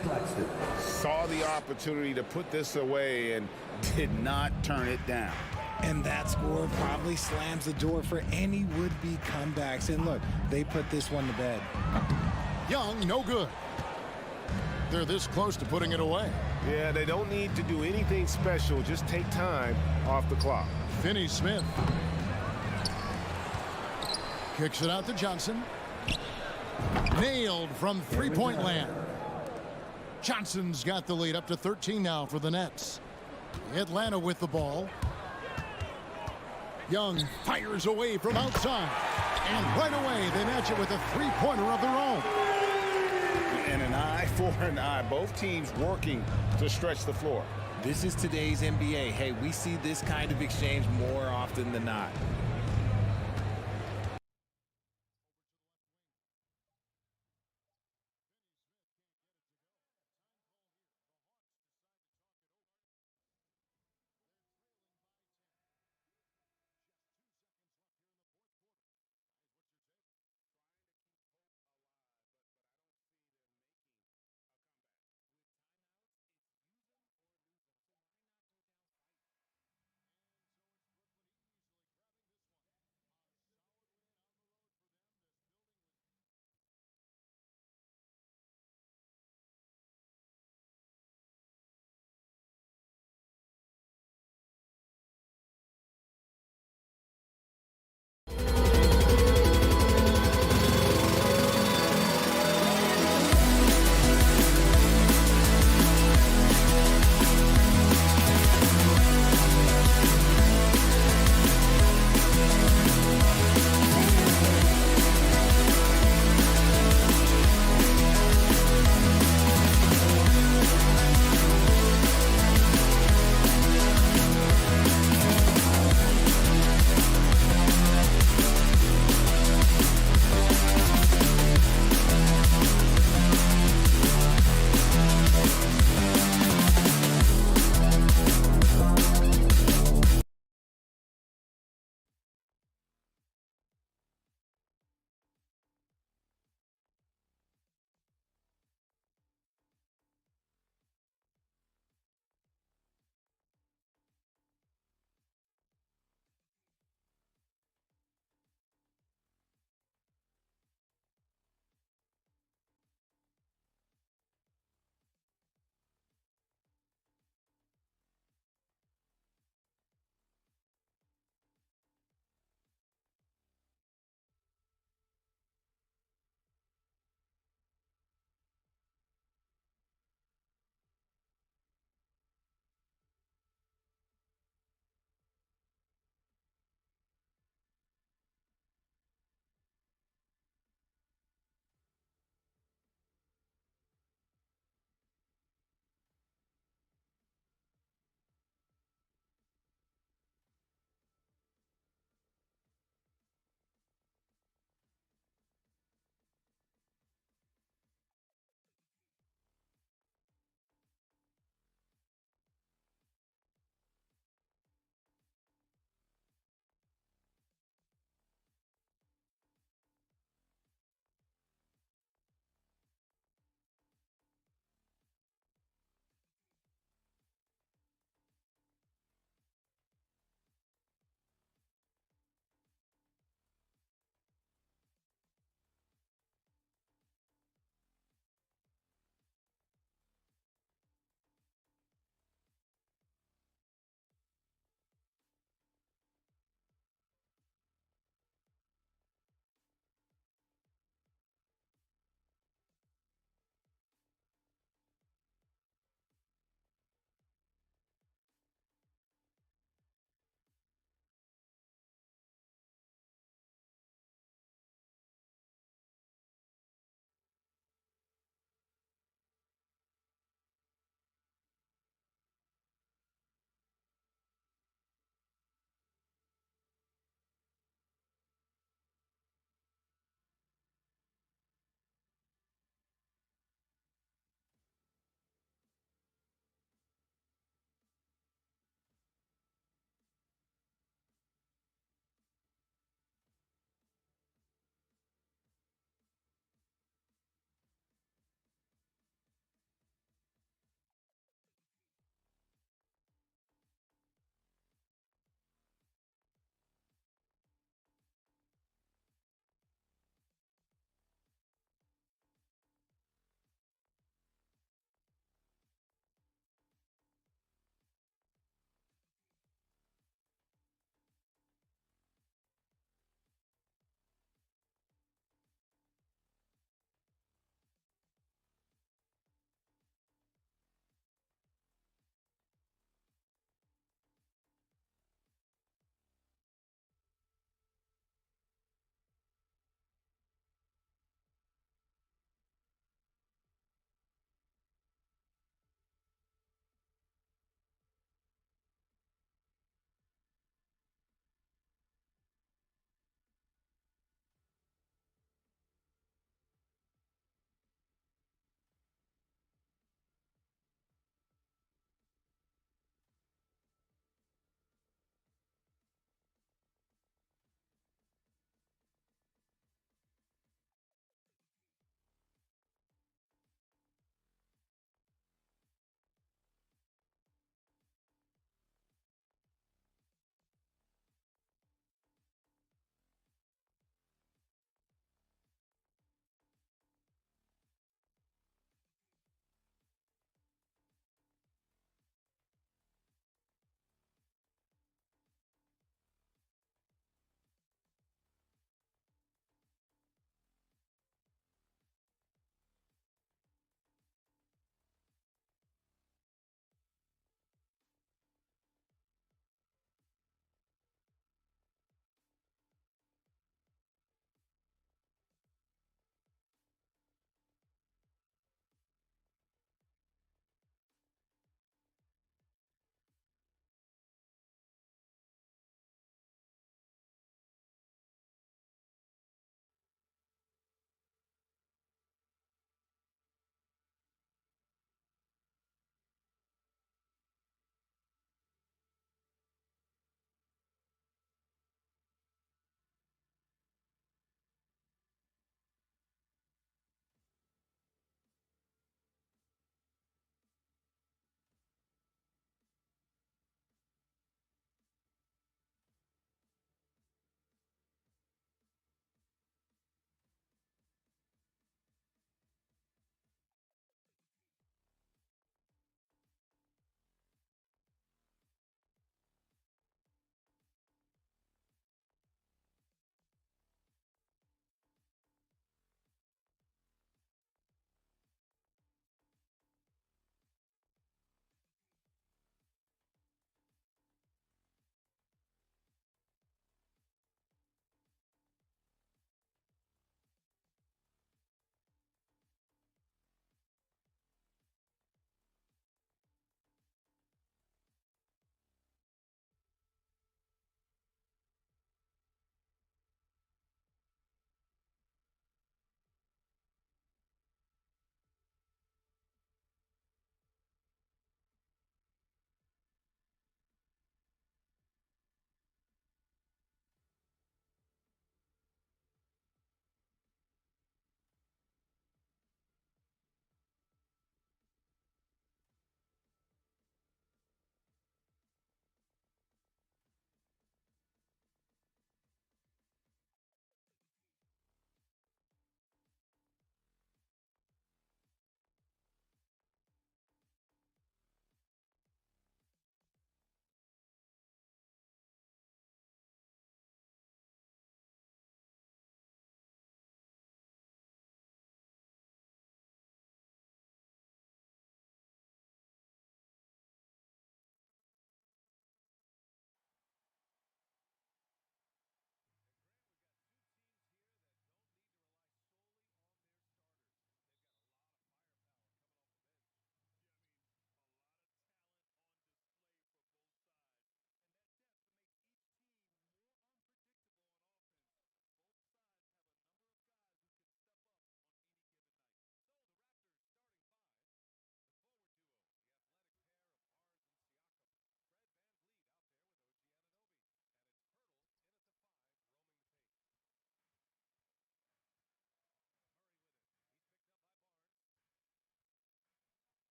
Saw the opportunity to put this away and did not turn it down. And that score probably slams the door for any would-be comebacks. And look, they put this one to bed. Young, no good. They're this close to putting it away. Yeah, they don't need to do anything special. Just take time off the clock. Finney-Smith. Kicks it out to Johnson. Nailed from three-point land. Johnson's got the lead up to 13 now for the Nets. Atlanta with the ball. Young fires away from outside. And right away, they match it with a three-pointer of their own. And an eye for an eye. Both teams working to stretch the floor. This is today's NBA. Hey, we see this kind of exchange more often than not.